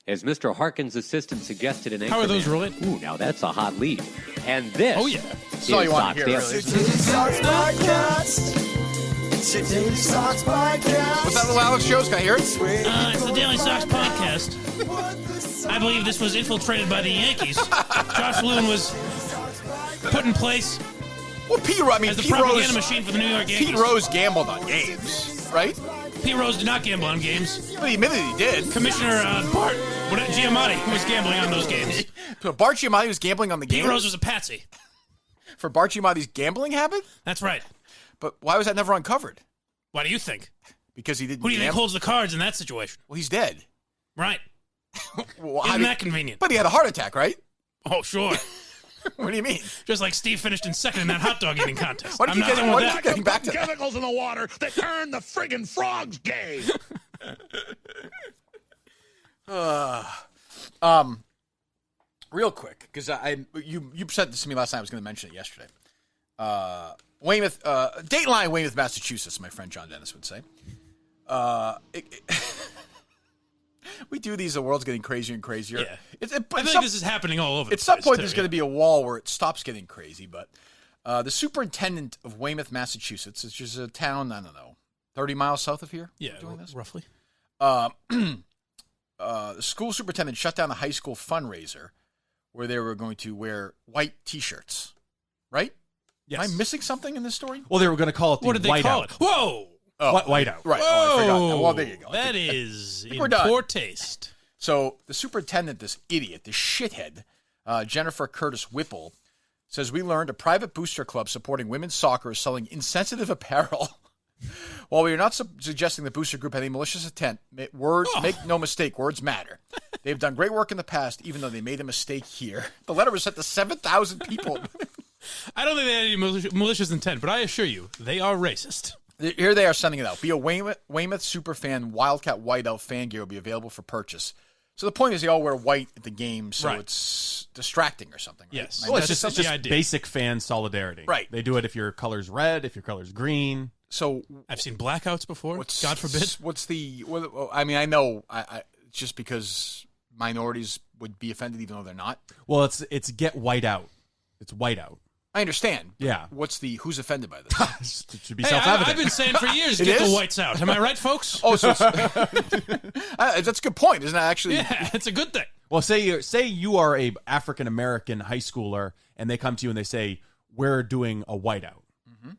As Mr. Harkin's assistant suggested in How are those Anchorman. related? Ooh, now that's a hot lead. And this Oh, yeah. That's all you want to hear, Sox really. Daily. isn't it? Sox Podcast. It's your Daily Sox Podcast. What's that little Alex shows? Can I hear it? It's the Daily Sox Podcast. I believe this was infiltrated by the Yankees. Josh Lewin was put in place Well, Pete propaganda machine for the New York Yankees. Pete Rose gambled on games, right? Pete Rose did not gamble on games. But he admitted he did. Commissioner Bart Giamatti was gambling on those games. So Bart Giamatti was gambling on the games? Pete Rose was a patsy. For Bart Giamatti's gambling habit? That's right. But why was that never uncovered? Why do you think? Because he didn't Who do you think gamble? holds the cards in that situation? Well, he's dead. Right. Well, Isn't that convenient? But he had a heart attack, right? Oh, sure. What do you mean? Just like Steve finished in second in that hot dog eating contest. Why do you I'm not done with that. getting back to chemicals in the water that turn the friggin' frogs gay? Real quick, because you said this to me last time. I was going to mention it yesterday. Weymouth, Dateline, Weymouth, Massachusetts. My friend John Dennis would say. We do these. The world's getting crazier and crazier. Yeah. I feel like this is happening all over. At some point, there's going to be a wall where it stops getting crazy. But the superintendent of Weymouth, Massachusetts, which is a town, I don't know, 30 miles south of here. Yeah, roughly. The school superintendent shut down a high school fundraiser where they were going to wear white T-shirts. Right? Yes. Am I missing something in this story? Well, they were going to call it the What did they white call out. it? Whoa! Oh, White out. Right. Oh, I forgot. Whoa! Well, there you go. That is in we're done. poor taste. So the superintendent, this idiot, this shithead, Jennifer Curtis Whipple, says we learned a private booster club supporting women's soccer is selling insensitive apparel. While we are not suggesting the booster group had any malicious intent, make no mistake, words matter. They've done great work in the past, even though they made a mistake here. The letter was sent to 7,000 people. I don't think they had any malicious intent, but I assure you, they are racist. Here they are sending it out. Be a Weymouth Superfan Wildcat Whiteout fan gear will be available for purchase. So the point is they all wear white at the game, so it's distracting or something. Right? Yes. Well, it's just idea. basic fan solidarity. Right. They do it if your color's red, if your color's green. So I've seen blackouts before. God forbid. What's the? I mean, I know. It's just because minorities would be offended, even though they're not. Well, it's get white out. It's white out. I understand. Yeah. Who's offended by this? It should be Hey, self-evident. I've been saying for years, It get is? the whites out. Am I right, folks? Oh, so that's a good point, isn't that actually? Yeah, it's a good thing. Well, say you are a African American high schooler, and they come to you and they say, "We're doing a whiteout." Mm-hmm.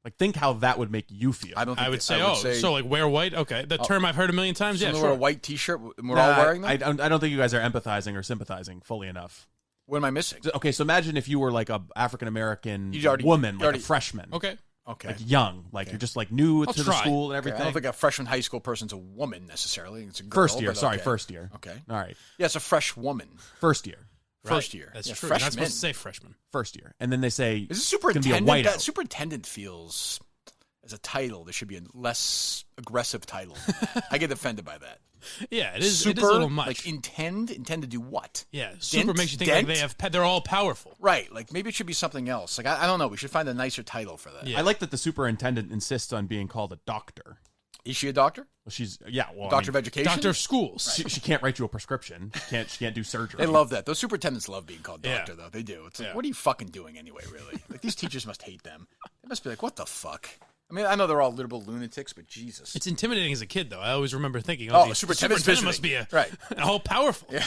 Like, think how that would make you feel. I would say, so like wear white. Okay, the term I've heard a million times. So Yeah, wear sure. a white T-shirt. We're all wearing them. I don't think you guys are empathizing or sympathizing fully enough. What am I missing? Okay, so imagine if you were like a African American woman, like a freshman. Okay. Like young, like you're just like new to the school and everything. I don't think a freshman high school person's a woman necessarily. It's a girl, first year. Sorry, okay. first year. Okay. All right. Yeah, it's a fresh woman. First year. First year. That's yeah, true. You're not Freshman. supposed to say freshman. First year, and then they say Is this it's gonna be a superintendent? whiteout. That superintendent feels as a title. There should be a less aggressive title. I get offended by that. Yeah, it is. Super, it is a little much. like intend to do what? Yeah, super makes you think like they're all powerful. Right. Like maybe it should be something else. Like I don't know. We should find a nicer title for that. Yeah. I like that the superintendent insists on being called a doctor. Is she a doctor? Well, she's Doctor of education. Doctor of schools. She can't write you a prescription. She can't do surgery. They love that. Those superintendents love being called doctor, Yeah. though. They do. It's like, what are you fucking doing anyway? Really? Like these teachers must hate them. They must be like, what the fuck? I mean, I know they're all liberal lunatics, but Jesus. It's intimidating as a kid, though. I always remember thinking, the superintendent must be right. all powerful. Yeah.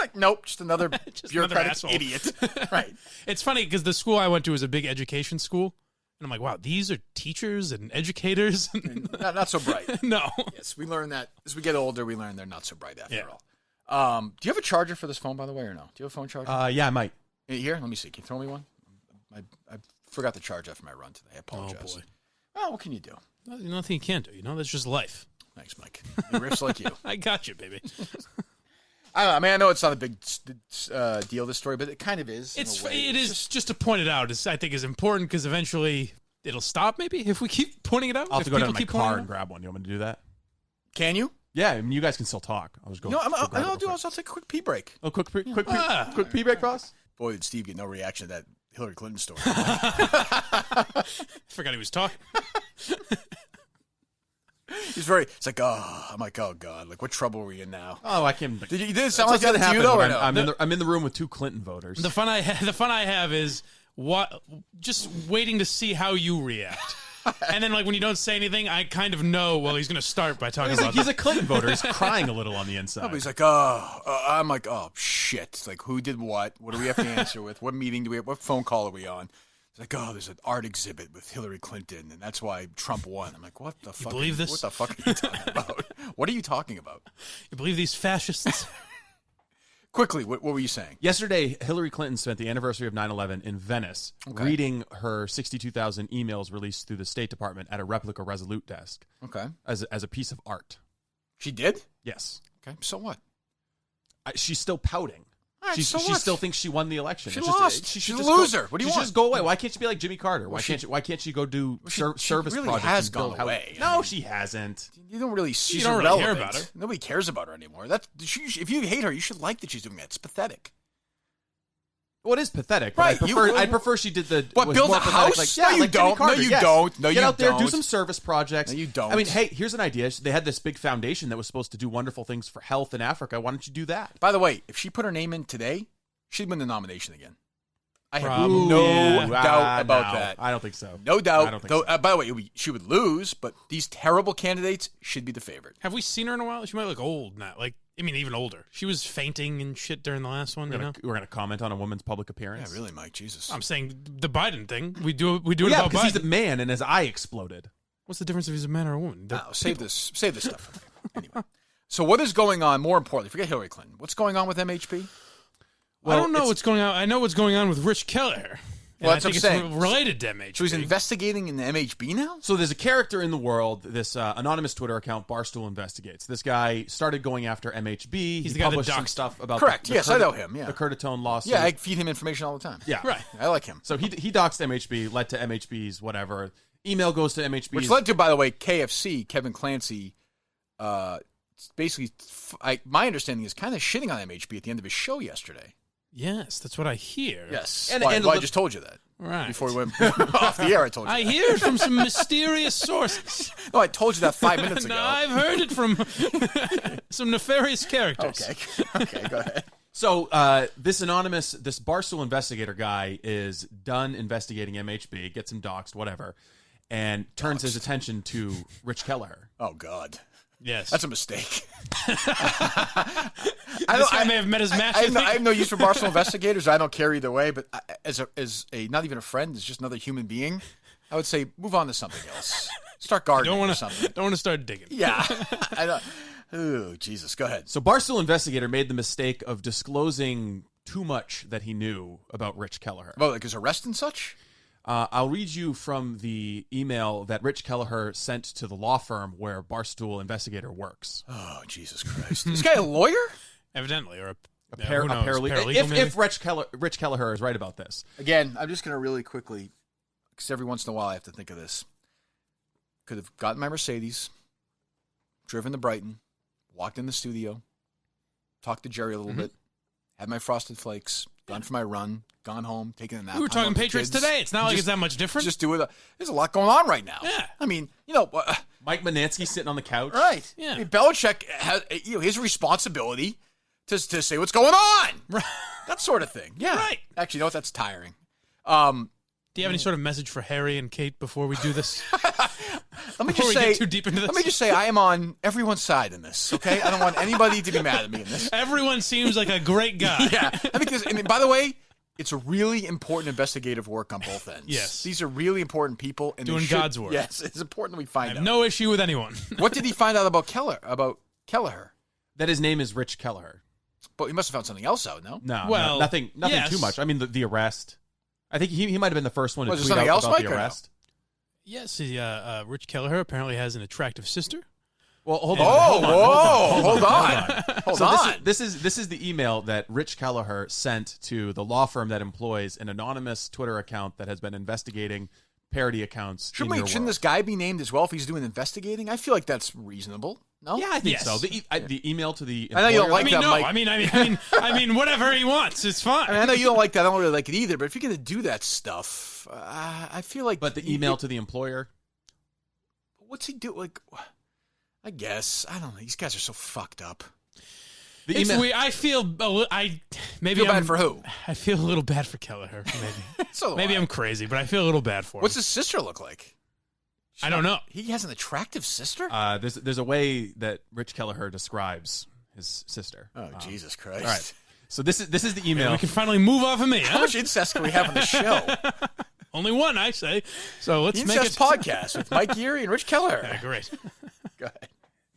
Like, nope, just another Just bureaucratic another asshole. idiot. Right. It's funny because the school I went to was a big education school. And I'm like, wow, these are teachers and educators? Not so bright. No. Yes, we learn that as we get older, we learn they're not so bright after Yeah. all. Do you have a charger for this phone, by the way, or no? Do you have a phone charger? Yeah, I might. Here, let me see. Can you throw me one? I forgot to charge after my run today. I apologize. Oh, boy. Well, what can you do? Nothing you can do. That's just life. Thanks, Mike. He riffs like you. I got you, baby. I don't know. I mean, I know it's not a big deal, this story, but it kind of is. It is just to point it out. I think is important because eventually it'll stop. Maybe if we keep pointing it out. I'll have to go down to my keep pointing car it and grab one. You want me to do that? Can you? Yeah, I mean, you guys can still talk. I'll just go. I'll take a quick pee break. Oh, quick pee break, boss. Boy, did Steve get no reaction to that Hillary Clinton story. Forgot he was talking. It's like, I'm like, oh God, like what trouble were you in now? Oh, I can. You didn't sound like that to you though, or no? I'm in the room with two Clinton voters. The fun I have is just waiting to see how you react. And then, like, when you don't say anything, I kind of know, well, he's going to start by talking about he's a Clinton voter. He's crying a little on the inside. No, but he's like, I'm like, oh, shit. It's like, who did what? What do we have to answer with? What meeting do we have? What phone call are we on? It's like, oh, there's an art exhibit with Hillary Clinton, and that's why Trump won. I'm like, what the fuck? believe this? What the fuck are you talking about? What are you talking about? You believe these fascists? Quickly, what were you saying? Yesterday, Hillary Clinton spent the anniversary of 9/11 in Venice reading her 62,000 emails released through the State Department at a replica Resolute desk. Okay. As a piece of art. She did? Yes. Okay, so what? She's still pouting. All right, She so she what? still thinks she won the election. She It's lost. Just, she She's should a just loser. Go, What do you she should want? just go away. Why can't she be like Jimmy Carter? Why can't she go do she service really projects? has and gone build away. houses? I No, mean, she hasn't. You don't really. She's don't really care irrelevant. about her. Nobody cares about her anymore. If you hate her, you should like that she's doing that. It's pathetic. Well, it is pathetic. But Right, I prefer she did the. What, was build more a pathetic, house? Like, No, yeah, you like Jimmy don't. No, Carter, you yes. don't. No, Get you out there, do don't. some service projects. No, you don't. I mean, hey, here's an idea. They had this big foundation that was supposed to do wonderful things for health in Africa. Why don't you do that? By the way, if she put her name in today, she'd win the nomination again. I have Probably. no doubt about no, that. I don't think so. No doubt. I don't think Though, so. by the way, she would lose, but these terrible candidates should be the favorite. Have we seen her in a while? She might look old now. Like, I mean, even older. She was fainting and shit during the last one. We're gonna comment on a woman's public appearance. Yeah, really, Mike. Jesus. I'm saying the Biden thing. We do it Yeah, about because Biden. he's a man and his eye exploded. What's the difference if he's a man or a woman? No, save this stuff. Anyway, so what is going on? More importantly, forget Hillary Clinton. What's going on with MHP? I don't know what's going on. I know what's going on with Rich Kelleher. Well, And that's I what think I'm saying. it's related to MHP. So he's investigating in the MHB now? So there's a character in the world, this anonymous Twitter account, Barstool Investigates. This guy started going after MHB. He's he the guy that published some doxed. stuff about Correct. Yes, I know him, yeah. the Curtatone lawsuit. Yeah, I feed him information all the time. Yeah. Right. I like him. So he doxed MHB, led to MHB's whatever. Email goes to MHB's. Which led to, by the way, KFC, Kevin Clancy, basically, my understanding is kind of shitting on MHB at the end of his show yesterday. Yes, that's what I hear. Yes. And- Why, and I just told you that. Right. Before we went off the air, I told you I that. hear it from some mysterious sources. No, I told you that 5 minutes ago. No, I've heard it from some nefarious characters. Okay, go ahead. So this Barstool investigator guy is done investigating MHB, gets him doxed, whatever, and turns his attention to Rich Kelleher. Oh, God. Yes. That's a mistake. This guy may have met his match. I have no use for Barstool investigators. I don't care either way. But as a not even a friend, as just another human being, I would say move on to something else. Start gardening or something. Don't want to start digging. Yeah. I don't. Oh, Jesus. Go ahead. So Barstool investigator made the mistake of disclosing too much that he knew about Rich Kelleher. About like his arrest and such? I'll read you from the email that Rich Kelleher sent to the law firm where Barstool investigator works. Oh, Jesus Christ. This guy a lawyer? Evidently, or a paralegal. If Rich Kelleher is right about this. Again, I'm just going to really quickly, because every once in a while I have to think of this. Could have gotten my Mercedes, driven to Brighton, walked in the studio, talked to Jerry a little bit, had my Frosted Flakes, gone for my run, gone home, taken a nap. We were talking Patriots today. It's not like it's that much different. Just do it. There's a lot going on right now. Yeah. I mean, Mike Manansky sitting on the couch. Right. Yeah. I mean, Belichick has his responsibility to say what's going on. Right. That sort of thing. Yeah. Right. Actually, you know what? That's tiring. Do you have any sort of message for Harry and Kate before we do this? Let me Before just we say, get too deep into this? Let me just say, I am on everyone's side in this. Okay, I don't want anybody to be mad at me in this. Everyone seems like a great guy. Yeah, I mean, by the way, it's a really important investigative work on both ends. Yes. These are really important people and Doing God's work. Yes, it's important that we I find have out. no issue with anyone. What did he find out about Kelleher? That his name is Rich Kelleher. But he must have found something else out. No. No, Well, nothing yes. too much. I mean, the arrest. I think he might have been the first one to Was there tweet something out else, about Mike, the or no? arrest. Yes, Rich Kelleher apparently has an attractive sister. Well, hold Hold So on. this is the email that Rich Kelleher sent to the law firm that employs an anonymous Twitter account that has been investigating parody accounts. Shouldn't this guy be named as well if he's doing investigating? I feel like that's reasonable. No. Yeah, I think Yes. so. The email to the I know you don't employer- like I mean, that, no. Mike. I mean, whatever he wants, it's fine. I mean, I know you don't like that. I don't really like it either. But if you're going to do that stuff, I feel like. But the email to the employer. What's he do? Like, I guess I don't know. These guys are so fucked up. The It's email. weird. I feel maybe Feel I'm, bad for who? I feel a little bad for Kelleher. Maybe So do maybe I. I'm crazy, but I feel a little bad for him. What's his sister look like? I don't know. He has an attractive sister. There's a way that Rich Kelleher describes his sister. Oh, Jesus Christ! All right. So this is the email. We can finally move off of me, How huh? much incest can we have on the show? Only one, I say. So let's make it podcast with Mike Geary and Rich Keller. Yeah, great. Go ahead.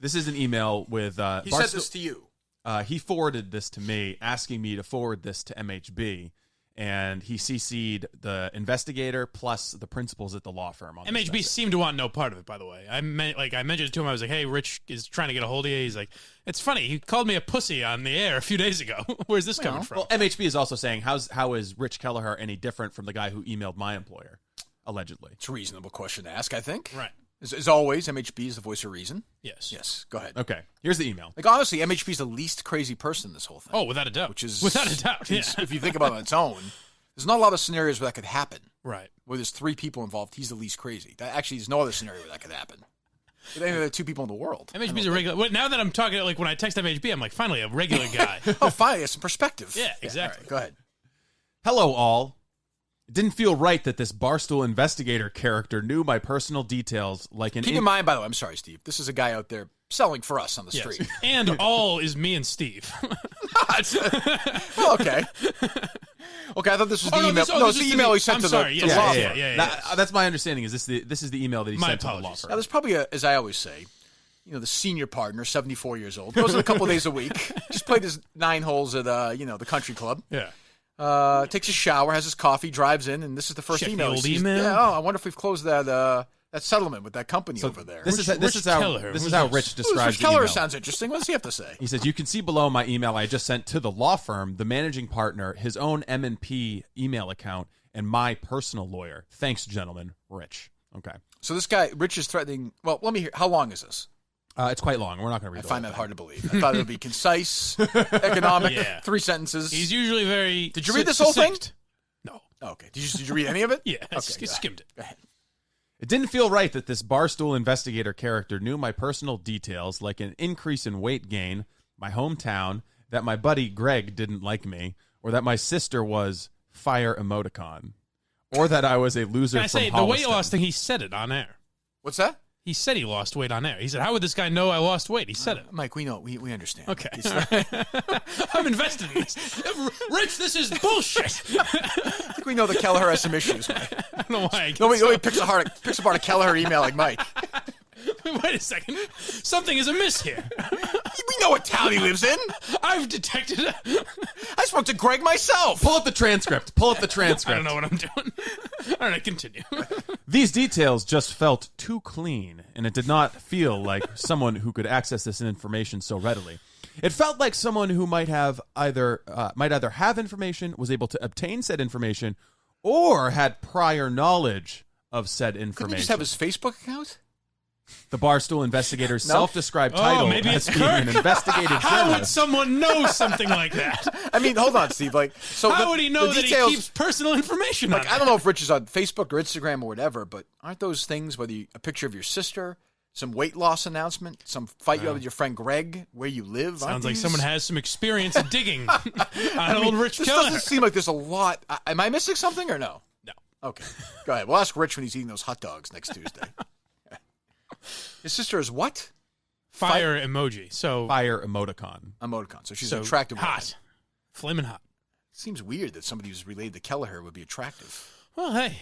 This is an email with. He sent this to you. He forwarded this to me, asking me to forward this to MHB, and he CC'd the investigator plus the principals at the law firm. On MHB seemed to want no part of it, by the way. I mentioned it to him. I was like, hey, Rich is trying to get a hold of you. He's like, it's funny. He called me a pussy on the air a few days ago. Where's this coming from? Well, MHB is also saying, how is Rich Kelleher any different from the guy who emailed my employer, allegedly? It's a reasonable question to ask, I think. Right. As always, MHB is the voice of reason. Yes. Yes. Go ahead. Okay. Here's the email. Like, honestly, MHB is the least crazy person in this whole thing. Oh, without a doubt. Which is... Without a doubt, yeah. If you think about it on its own, there's not a lot of scenarios where that could happen. Right. Where there's 3 people involved, he's the least crazy. Actually, there's no other scenario where that could happen. With any of the 2 people in the world. MHB's a regular... Well, now that I'm talking, like, when I text MHB, I'm like, finally, a regular guy. Oh, finally, it's some perspective. Yeah, exactly. Right, go ahead. Hello, all. It didn't feel right that this Barstool investigator character knew my personal details like an... Keep in mind, by the way, I'm sorry, Steve, this is a guy out there selling for us on the street. And all is me and Steve. Well, okay. Okay, I thought this was the email. This is the email he sent to the law firm. Yeah. That's my understanding. Is this is the email that he sent to the law firm? Now, there's probably as I always say, the senior partner, 74 years old, goes in a couple days a week, just played his 9 holes at the country club. Yeah. Takes a shower, has his coffee, drives in, and this is the first Check email. The old email. Yeah, I wonder if we've closed that settlement with that company over there. This is how Rich describes Rich the Keller email. sounds interesting. What does he have to say? He says, you can see below my email I just sent to the law firm, the managing partner, his own M&P email account, and my personal lawyer. Thanks, gentlemen. Rich. Okay. So this guy, Rich, is threatening... Well, let me hear. How long is this? It's quite long. We're not going to read it. I find that hard to believe. I thought it would be concise, economic, 3 sentences. He's usually very... Did you read this whole thing? No. Oh, okay. Did you read any of it? Yeah, I okay, skimmed it. Go ahead. It didn't feel right that this Barstool investigator character knew my personal details, like an increase in weight gain, my hometown, that my buddy Greg didn't like me, or that my sister was fire emoticon, or that I was a loser Can I from say, Holliston. the weight loss thing, he said it on air. What's that? He said he lost weight on air. He said, how would this guy know I lost weight? He said it. Mike, we know. We understand. Okay. I'm invested in this. Rich, this is bullshit. I think we know that Kelleher has some issues, Mike. I don't know why. Nobody picks apart a Kelleher email like Mike. Wait a second. Something is amiss here. We know what town he lives in. I've detected it. I spoke to Greg myself. Pull up the transcript. I don't know what I'm doing. All right, continue. These details just felt too clean, and it did not feel like someone who could access this information so readily. It felt like someone who might either have information, was able to obtain said information, or had prior knowledge of said information. Couldn't he just have his Facebook account? The Barstool investigator's self-described title maybe as it's being Kirk. an investigative How would journalist. someone know something like that? I mean, hold on, Steve. How would he know that he keeps personal information on I don't know if Rich is on Facebook or Instagram or whatever, but aren't those things, a picture of your sister, some weight loss announcement, some fight you had with your friend Greg, where you live? Sounds like someone has some experience in digging on old Rich This Keller. doesn't seem like there's a lot. Am I missing something or no? No. Okay. Go ahead. We'll ask Rich when he's eating those hot dogs next Tuesday. His sister is what? Fire emoji. So Fire emoticon. Emoticon. So she's an attractive hot. woman. Flaming hot. Seems weird that somebody who's related to Kelleher would be attractive. Well, hey,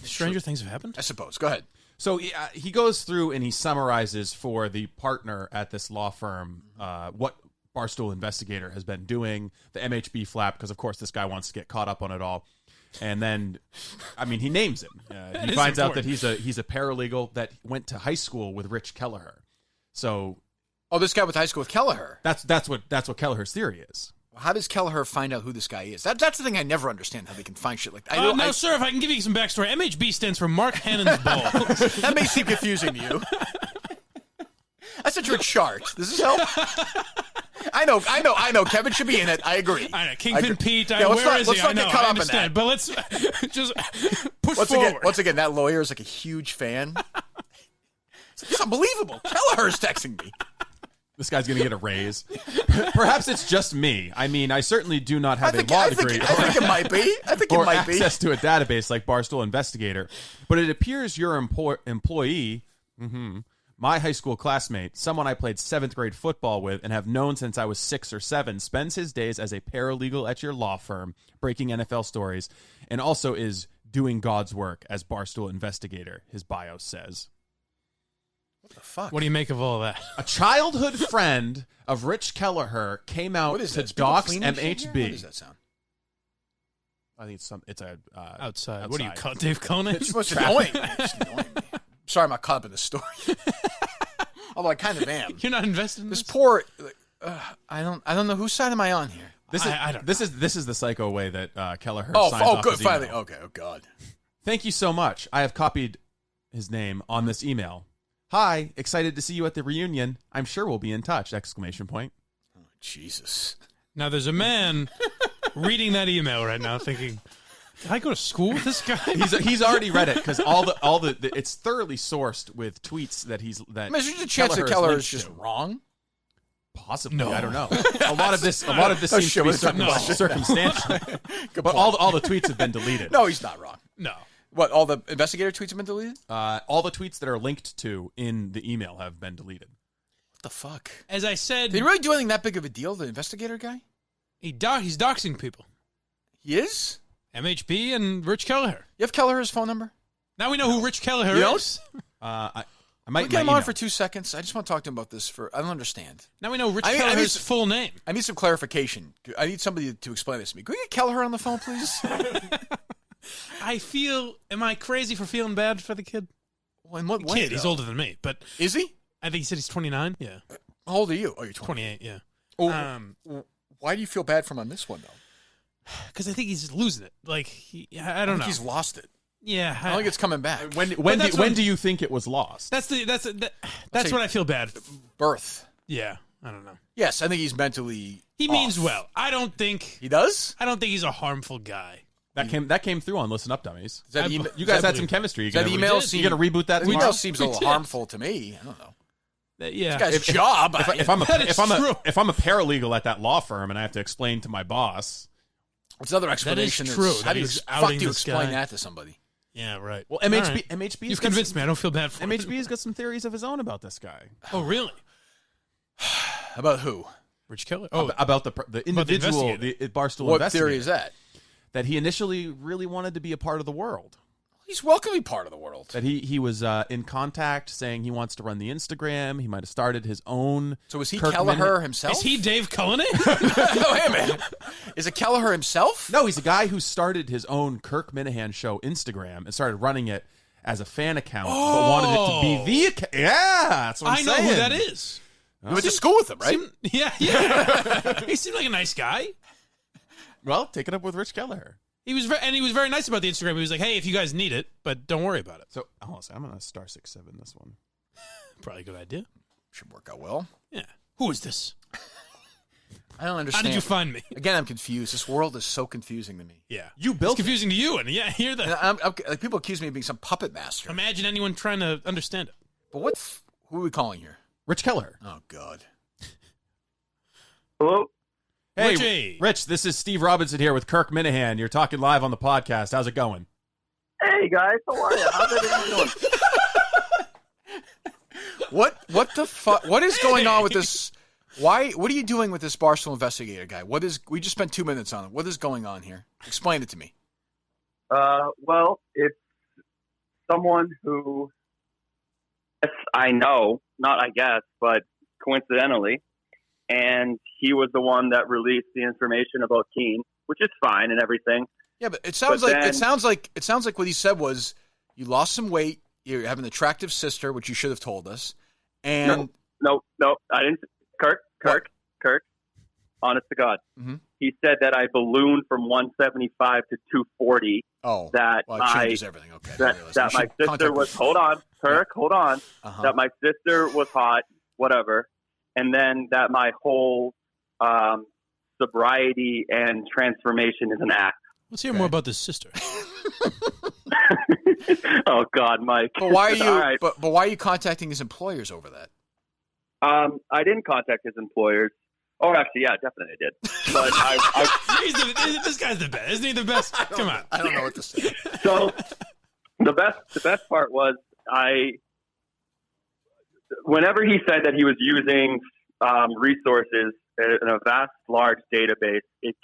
stranger things have happened. I suppose. Go ahead. So he goes through and he summarizes for the partner at this law firm what Barstool Investigator has been doing, the MHB flap, because, of course, this guy wants to get caught up on it all. And then, he names him. He finds out that he's a paralegal that went to high school with Rich Kelleher. So, this guy went to high school with Kelleher. That's what Kelleher's theory is. How does Kelleher find out who this guy is? That's the thing I never understand, how they can find shit like that. No, sir, if I can give you some backstory, MHB stands for Mark Hannon's Balls. That may seem confusing to you. I sent you a chart. Does this help? I know. Kevin should be in it. I agree. I know. Kingpin Pete. Where is he? I know. I understand. But let's just push forward. Once again, that lawyer is like a huge fan. It's unbelievable. Kelleher's texting me. This guy's going to get a raise. Perhaps it's just me. I certainly do not have a law degree. I think it might be. Or access to a database like Barstool Investigator. But it appears your employee, my high school classmate, someone I played 7th grade football with and have known since I was 6 or 7, spends his days as a paralegal at your law firm, breaking NFL stories, and also is doing God's work as Barstool investigator, his bio says. What the fuck? What do you make of all that? A childhood friend of Rich Kelleher came out to dox MHB. What does that sound? I think it's outside. What are you, Dave Conan? It's just annoying me. It's annoying me. Sorry, I'm not caught up in this story. Although I kind of am. You're not invested in this? Poor. I don't know whose side am I on here. This is the psycho way that Kelleher signs off good. his email. Finally. Okay. Oh God. Thank you so much. I have copied his name on this email. Hi, excited to see you at the reunion. I'm sure we'll be in touch! Exclamation point. Oh, Jesus. Now there's a man reading that email right now, thinking, "Did I go to school with this guy?" He's already read it because all the it's thoroughly sourced with tweets that he's that. There's a chance that Kelleher is just wrong. Possibly, no. I don't know. A lot of this seems to be circumstantial. But all the tweets have been deleted. No, he's not wrong. No. What? All the investigator tweets have been deleted? All the tweets that are linked to in the email have been deleted. What the fuck? As I said, did he really do anything that big of a deal? The investigator guy? He's doxing people. He is? MHB and Rich Kelleher. You have Kelleher's phone number? Now we know who Rich Kelleher is. I might get him on for 2 seconds. I just want to talk to him about this. I don't understand. Now we know Rich Kelleher's full name. I need some clarification. I need somebody to explain this to me. Can we get Kelleher on the phone, please? Am I crazy for feeling bad for the kid? Well, in what way? Kid, he's older than me, but is he? I think he said he's 29. Yeah. How old are you? Oh, you're 28. Yeah. Oh, why do you feel bad for him on this one though? Because I think he's losing it. Like I don't know. He's lost it. Yeah, I don't think it's coming back. When do you think it was lost? That's what I feel bad. Birth. Yeah, I don't know. Yes, I think he's mentally. He means well. I don't think he does. I don't think he's a harmful guy. That came through on Listen Up, Dummies. You guys had some chemistry. That email you gonna reboot that? The email seems a little harmful to me. I don't know. Yeah, this guy's job. If I'm a paralegal at that law firm and I have to explain to my boss, what's another explanation? That is true. How do you explain that to somebody? Yeah, right. Well, MHB. You've convinced me. I don't feel bad for MHB has got some theories of his own about this guy. Oh, really? About who? Rich Kelleher. Oh, about the individual, the Barstool what investigator. What theory is that? That he initially really wanted to be a part of the world. He's welcome to be part of the world. That he was in contact saying he wants to run the Instagram. He might have started his own. So is he Kelleher himself? Is he Dave Cullinane? No, wait a minute. Is it Kelleher himself? No, he's a guy who started his own Kirk Minihane show Instagram and started running it as a fan account, but wanted it to be the account. Yeah, that's what I'm saying. I know who that is. You went to school with him, right? Yeah. He seemed like a nice guy. Well, take it up with Rich Kelleher. He was very nice about the Instagram. He was like, "Hey, if you guys need it, but don't worry about it." So, hold on, I'm gonna star 6-7 this one. Probably a good idea. Should work out well. Yeah. Who is this? I don't understand. How did you find me? Again, I'm confused. This world is so confusing to me. Yeah, you built. It's confusing to you, and yeah, hear that. Like people accuse me of being some puppet master. Imagine anyone trying to understand it. But who are we calling here? Rich Kelleher. Oh God. Hello. Hey, Richie. Rich, this is Steve Robinson here with Kirk Minihane. You're talking live on the podcast. How's it going? Hey, guys. How are you? How's everything doing? What the fuck? What is going on with this? What are you doing with this Barstool investigator guy? We just spent 2 minutes on it. What is going on here? Explain it to me. Well, it's someone who, I know, not I guess, but coincidentally, and he was the one that released the information about Keane, which is fine and everything. Yeah, but it sounds like what he said was you lost some weight, you have an attractive sister, which you should have told us. And no, I didn't. Kirk, honest to God. Mm-hmm. He said that I ballooned from 175 to 240. Oh, that well, it changes everything. Okay, that my sister was. Hold on, Kirk. Hold on. Uh-huh. That my sister was hot. Whatever. And then that my whole sobriety and transformation is an act. Let's hear more about this sister. Oh God, Mike. But why are you? Right. But why are you contacting his employers over that? I didn't contact his employers. Oh, actually, yeah, definitely I did. But this guy's the best, isn't he? The best. Come on. I don't know what to say. So the best part was whenever he said that he was using resources in a vast, large database, it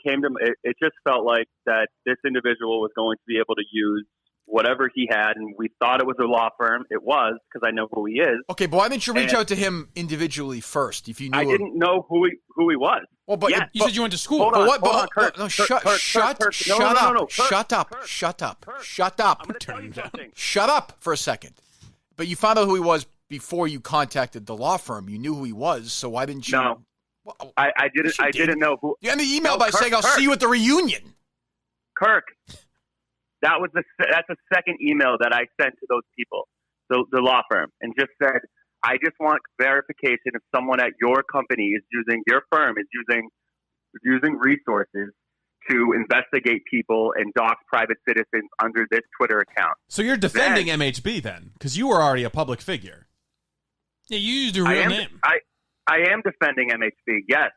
just felt like that this individual was going to be able to use whatever he had, and we thought it was a law firm. It was, because I know who he is. Okay, but why didn't you reach out to him individually first? If you knew, I didn't know who he was. Well, but yeah, you said you went to school. Hold on, hold on, Kirk. No, Kirk, shut Kirk, up! Kirk, Shut up! Shut up! Shut up! I'm going to tell you something. Shut up for a second. But you found out who he was before you contacted the law firm. You knew who he was, so why didn't you? No, well, I didn't. I didn't know who. You ended the email by saying, "I'll see you at the reunion." Kirk, that's the second email that I sent to those people, the law firm, and just said, I just want verification if someone at your company is using, your firm is using resources to investigate people and dox private citizens under this Twitter account. So you're defending MHB then, because you were already a public figure. Yeah, you used a real name. I am defending MHB, yes.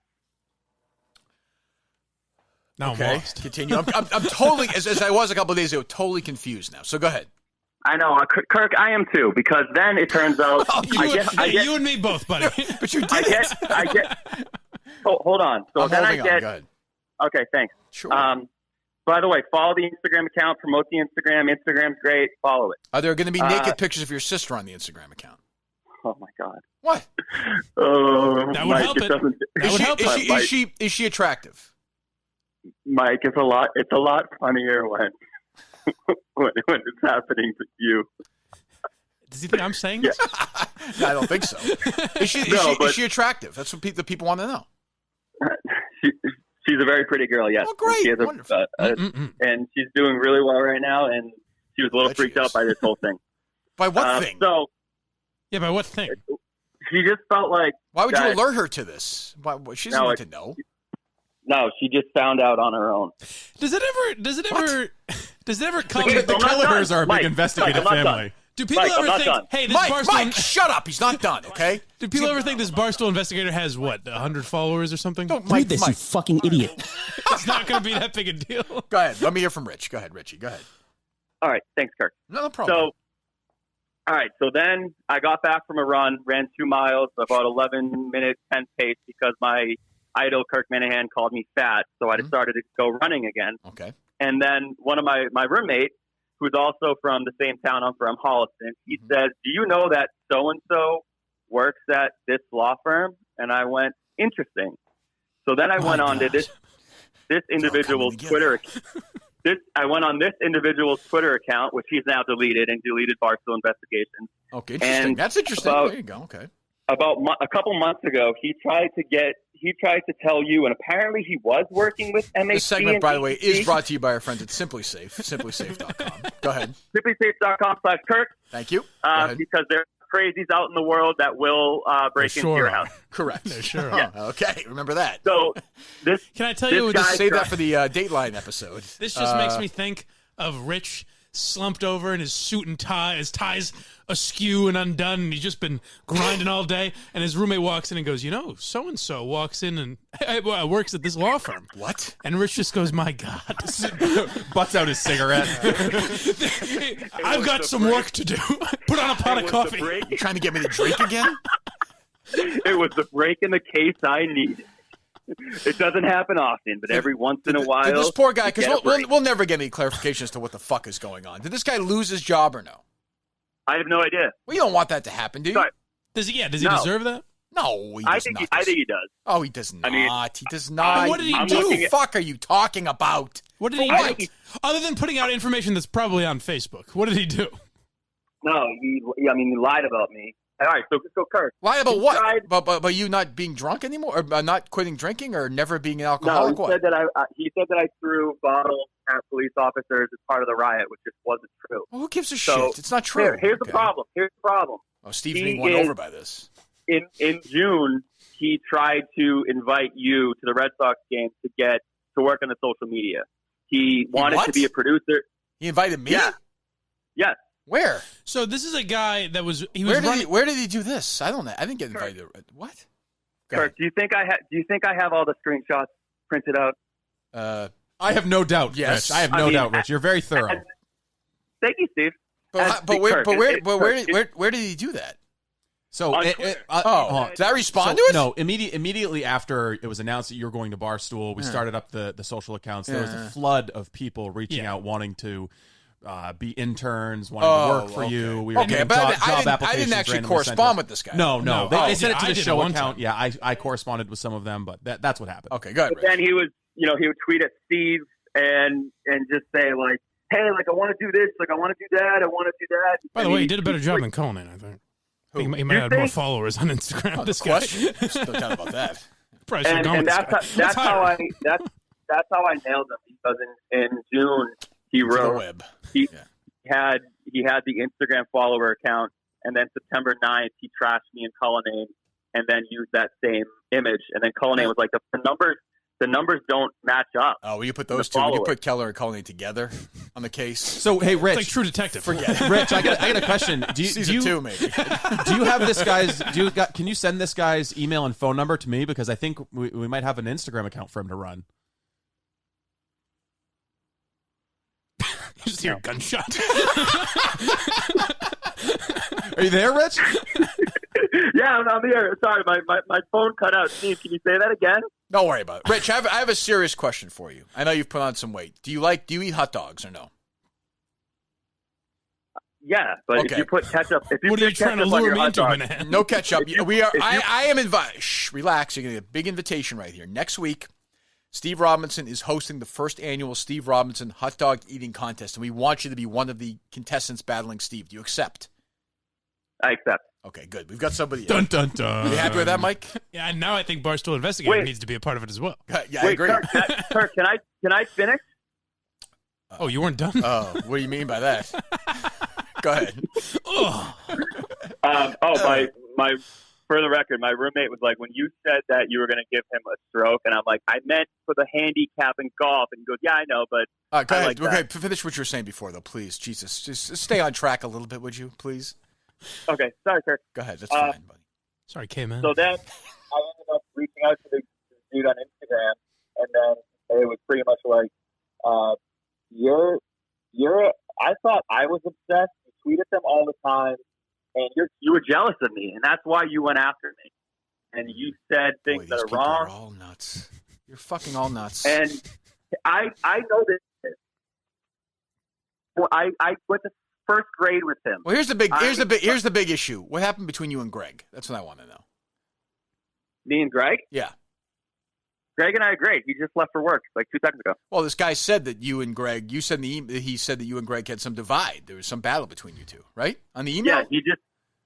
Now Okay, I'm lost. continue. I'm totally, as I was a couple of days ago, totally confused now. So go ahead. I know, Kirk, I am too, because then it turns out you and me both, buddy. But you did I get. Hold on. So I'm then I holding get. on. Go ahead. Okay, thanks. Sure. By the way, follow the Instagram account. Promote the Instagram. Instagram's great. Follow it. Are there going to be naked pictures of your sister on the Instagram account? Oh my God. What? Oh, That would help it. That would help it. Is she attractive? Mike, it's a lot funnier when it's happening to you. Does he think I'm saying this? No, I don't think so. Is she attractive? That's what the people want to know. She's a very pretty girl, yes. Oh, great. She has Wonderful. and she's doing really well right now, and she was a little freaked out by this whole thing. By what thing? So, yeah, by what thing? She just felt like... Why would you alert her to this? She doesn't need to know. No, she just found out on her own. Does it ever come... The Kelleher's are a big investigative family. Do people ever think, hey, this Barstool... Mike, shut up. He's not done, okay? Do people ever think this Barstool investigator has, 100 followers or something? Don't read this, you fucking idiot. It's not going to be that big a deal. Go ahead. Let me hear from Rich. Go ahead, Richie. Go ahead. All right. Thanks, Kirk. No problem. So, all right. So then I got back from a run, ran 2 miles, about 11 minutes, 10 pace, because my idol, Kirk Minihane, called me fat. So I decided to go running again. Okay. And then one of my roommates, who's also from the same town I'm from, Holliston, he says, do you know that so-and-so works at this law firm? And I went, interesting. So then I went on to this individual's Twitter account. I went on this individual's Twitter account, which he's now deleted and deleted Barstool Investigations. Okay, interesting. And that's interesting. There you go. Okay. About a couple months ago, he tried to tell you, and apparently he was working with MHP. This segment, by the way, is brought to you by our friends at Simply Safe, simplysafe.com. Go ahead. Simplysafe.com/Kirk. Thank you. Because there are crazies out in the world that will break into your house. Correct. They're sure. Yeah. Okay, remember that. So can I tell you? Just save that for the Dateline episode. This just makes me think of Rich slumped over in his suit and tie, his tie's askew and undone, and he's just been grinding all day. And his roommate walks in and goes, so and so walks in and works at this law firm. What? And Rich just goes, my God, butts out his cigarette. I've got some work to do. Put on a pot of coffee. You trying to get me to drink again? It was the break in the case I needed. It doesn't happen often, but every once in a while. Did this poor guy, because we'll never get any clarification as to what the fuck is going on. Did this guy lose his job or no? I have no idea. Well, you don't want that to happen, do you? Sorry. Does he deserve that? No, I think he does. Oh, he does not. I mean, he does not. What did he do? What the fuck are you talking about? What did he do? Other than putting out information that's probably on Facebook, what did he do? No, he lied about me. All right, so let's go, Kirk. Lie about what? But you not being drunk anymore, or not quitting drinking, or never being an alcoholic? No, he said that I threw bottles at police officers as part of the riot, which just wasn't true. Well, who gives a shit? It's not true. Here's the problem. Oh, Steve's being won over by this. In June, he tried to invite you to the Red Sox game to work on the social media. He wanted to be a producer. He invited me? Yeah. Yes. Where? So this is a guy that was where did he do this? I didn't get invited. What? Kirk, do you think I have all the screenshots printed out? I have no doubt. Yes, Rich. I have no doubt, Rich. You're very thorough. Thank you, Steve. But where did he do that? So, did I respond to it? No, immediately after it was announced that you were going to Barstool, we started up the social accounts. There was a flood of people reaching out wanting to be interns, wanting to work for you. We were okay, doing but job I didn't applications actually randomly correspond sent us. with this guy. No. They sent it to I the did show one account. time. Yeah, I corresponded with some of them, but that's what happened. Okay, good. But then he would tweet at Steve and just say like, "Hey, like I want to do this, like I want to do that, I want to do that." By the way, he did a better job than Conan, I think. He might have more followers on Instagram. This guy. No doubt about that. And that's how I nailed him, because in June he wrote he had the Instagram follower account, and then September 9th he trashed me and Cullinane, and then used that same image, and then Cullinane was like the numbers don't match up. Oh, will you put those two? Will you put Keller and Cullinane together on the case? So hey, Rich, it's like True Detective. Forget it. Rich, I got a question. Season 2, maybe. Do you have this guy's? Can you send this guy's email and phone number to me, because I think we might have an Instagram account for him to run. You just hear a gunshot. Are you there, Rich? Yeah, I'm here. Sorry, my phone cut out. Steve, can you say that again? Don't worry about it. Rich, I have a serious question for you. I know you've put on some weight. Do you eat hot dogs or no? Yeah, but if you put ketchup, what are you trying to lure me into, Minihane? No ketchup. I am invited. Shh, relax. You're going to get a big invitation right here. Next week, Steve Robinson is hosting the first annual Steve Robinson hot dog eating contest, and we want you to be one of the contestants battling Steve. Do you accept? I accept. Okay, good. We've got somebody. Dun dun dun. Are you happy with that, Mike? Yeah, and now I think Barstool Investigator needs to be a part of it as well. Yeah, I agree. Kirk, can I finish? Oh, you weren't done? Oh, what do you mean by that? Go ahead. My for the record, my roommate was like, when you said that you were going to give him a stroke, and I'm like, I meant for the handicap in golf, and he goes, yeah, I know, but go ahead. Like finish what you were saying before, though, please. Jesus, just stay on track a little bit, would you, please? Okay, sorry, Kirk. Go ahead. That's fine, buddy. Sorry, K-Man. So then I ended up reaching out to the dude on Instagram, and then it was pretty much like, I thought I was obsessed. You tweeted them all the time, and you were jealous of me, and that's why you went after me. And you said things that are wrong. Are all nuts. You're fucking all nuts. And I know this. Well, I went to first grade with him. Well, here's the big issue. What happened between you and Greg? That's what I want to know. Me and Greg? Yeah. Greg and I are great. He just left for work like 2 seconds ago. Well, this guy said that you and Greg, he said that you and Greg had some divide. There was some battle between you two, right? On the email? Yeah,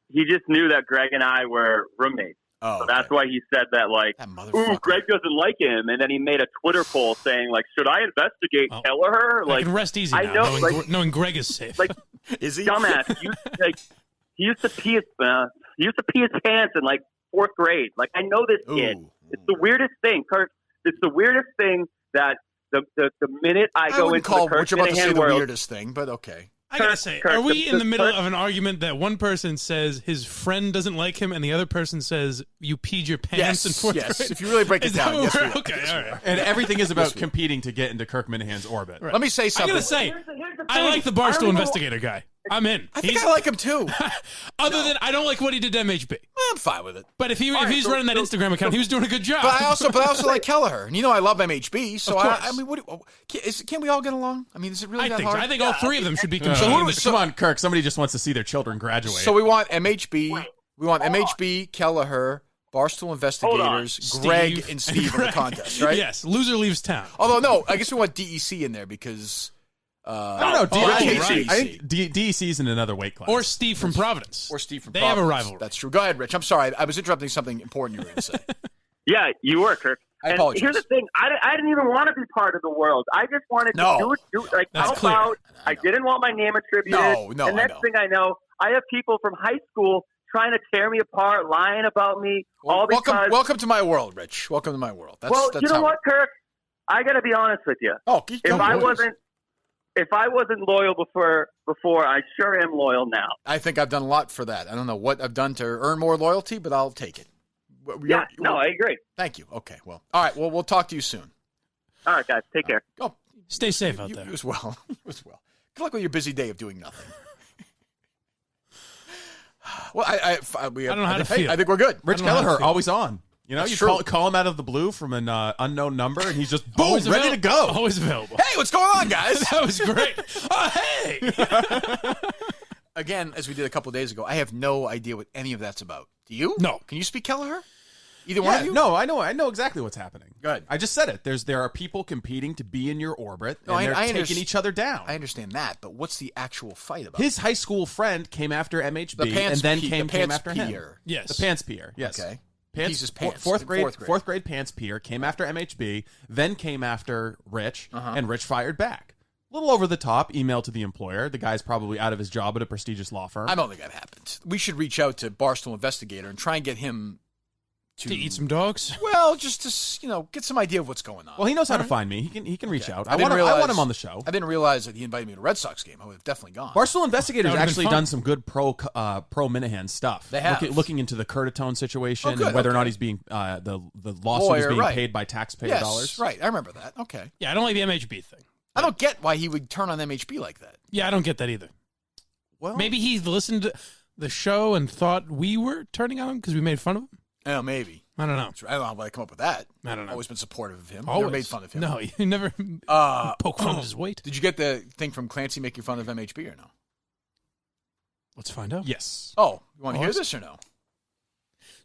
he just knew that Greg and I were roommates. Oh, so that's why he said that, like, ooh, Greg doesn't like him. And then he made a Twitter poll saying, like, should I investigate Kelleher? I can rest easy now, knowing Greg is safe. Like, is he? Dumbass. He used to pee his pants in, like, 4th grade. Like, I know this kid. It's the weirdest thing, Kirk. It's the weirdest thing that the minute I go into the Kirk Minihane world, the weirdest thing, but okay. I gotta say, are we in the middle of an argument that one person says his friend doesn't like him and the other person says you peed your pants in 4th grade? Yes, if you really break it down, yes, we are. Okay, all right. And everything is about competing to get into Kirk Minahane's orbit. Right. Let me say something. I gotta say, I like the Barstool Investigator guy. I'm in. I think I like him too. Other than I don't like what he did to MHB. I'm fine with it. But if he's running that Instagram account, he was doing a good job. But I also like Kelleher, and I love MHB. So I mean, can't we all get along? I mean, is it really that hard? I think all three of them should be competing. Come on, Kirk. Somebody just wants to see their children graduate. So we want MHB. We want MHB, Kelleher, Barstool Investigators, Greg, and Steve in the contest, right? Yes. Loser leaves town. Although no, I guess we want DEC in there because. I don't know. I think DEC's in another weight class. Or Steve from Providence. They have a rivalry. That's true. Go ahead, Rich. I'm sorry. I was interrupting something important you were going to say. Yeah, you were, Kirk. I apologize. Here's the thing. I didn't even want to be part of the world. I just wanted to do it help out. I didn't want my name attributed. No, and next thing I know, I have people from high school trying to tear me apart, lying about me. Welcome to my world, Rich. Welcome to my world. That's you know what, Kirk? I got to be honest with you. If I wasn't loyal before, I sure am loyal now. I think I've done a lot for that. I don't know what I've done to earn more loyalty, but I'll take it. I agree. Thank you. Okay, well, all right. Well, we'll talk to you soon. All right, guys. Take care. Stay safe out there. You as well. You as well. Good luck with your busy day of doing nothing. Well, I don't know how to feel. I think we're good. Rich Kelleher, always on. You know, That's you true. call him out of the blue from an unknown number, and he's just boom, Always ready to go. Always available. Hey, what's going on, guys? That was great. Oh, hey. Again, as we did a couple days ago, I have no idea what any of that's about. Do you? No. Can you speak Kelleher? Either one of you? No, I know exactly what's happening. Good. I just said it. There are people competing to be in your orbit, and they're taking each other down. I understand that, but what's the actual fight about? His high school friend came after MHB, and then came after him. Yes. The pants peer. Yes. Okay. Pants, He's pants. Fourth grade pants peer came after MHB, then came after Rich, and Rich fired back. A little over the top email to the employer. The guy's probably out of his job at a prestigious law firm. I don't think that happened. We should reach out to Barstool Investigator and try and get him to eat some dogs. Well, just to get some idea of what's going on. Well, he knows how to find me. He can reach out. I didn't want him on the show. I didn't realize that he invited me to a Red Sox game. I would have definitely gone. Barstool Investigator's That would've actually been done some good pro Minihane stuff. They have. Looking into the Curtatone situation good, and whether or okay. not he's being the lawsuit Lawyer, is being right. paid by taxpayer Yes, dollars. right. I remember that. Okay. Yeah, I don't like the MHB thing. I don't get why he would turn on MHB like that. Yeah, I don't get that either. Well, Maybe he listened to the show and thought we were turning on him because we made fun of him. Oh, maybe. I don't know. I don't know how I come up with that. I don't know. Always been supportive of him. Always. Never made fun of him. No, you never poke fun of his weight. Did you get the thing from Clancy making fun of MHB or no? Let's find out. yes. Oh, you want to hear this or no?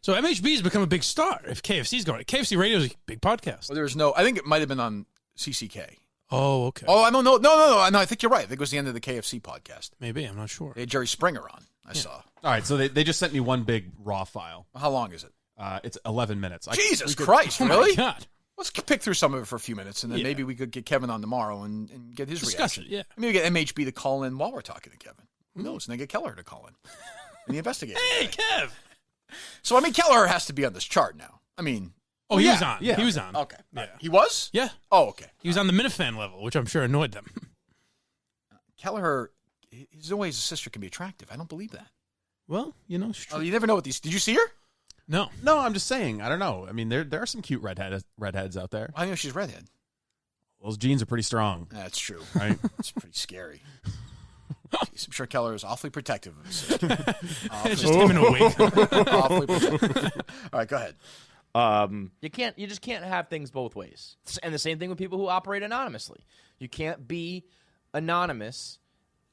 So MHB's become a big star. If KFC's going, KFC Radio is a big podcast. Well, there's no. I think it might have been on CCK. Oh, okay. Oh, I don't know. No. I think you're right. I think it was the end of the KFC podcast. Maybe, I'm not sure. They had Jerry Springer on. I saw. All right, so they just sent me one big raw file. How long is it? It's 11 minutes. Jesus Christ! Oh Really? my God. Let's pick through some of it for a few minutes, and then Yeah. maybe we could get Kevin on tomorrow and get his Discuss reaction. it, yeah. Maybe get MHB to call in while we're talking to Kevin. Who knows? And then get Keller to call in. And the investigator. Hey, Kev. So, Keller has to be on this chart now. Oh, he was on. yeah. He was on. Okay. Yeah. He was? Yeah. Oh, okay. He was on the Minifan level, which I'm sure annoyed them. Keller, his ways his sister can be attractive. I don't believe that. Well, it's true. Oh, you never know what these. Did you see her? No. No, I'm just saying. I don't know. There are some cute redheads out there. I know she's redhead. Those genes are pretty strong. That's true. Right? It's pretty scary. Jeez, I'm sure Keller is awfully protective of his sister. It's just him in a wig. Awfully protective. All right, go ahead. You just can't have things both ways. And the same thing with people who operate anonymously. You can't be anonymous,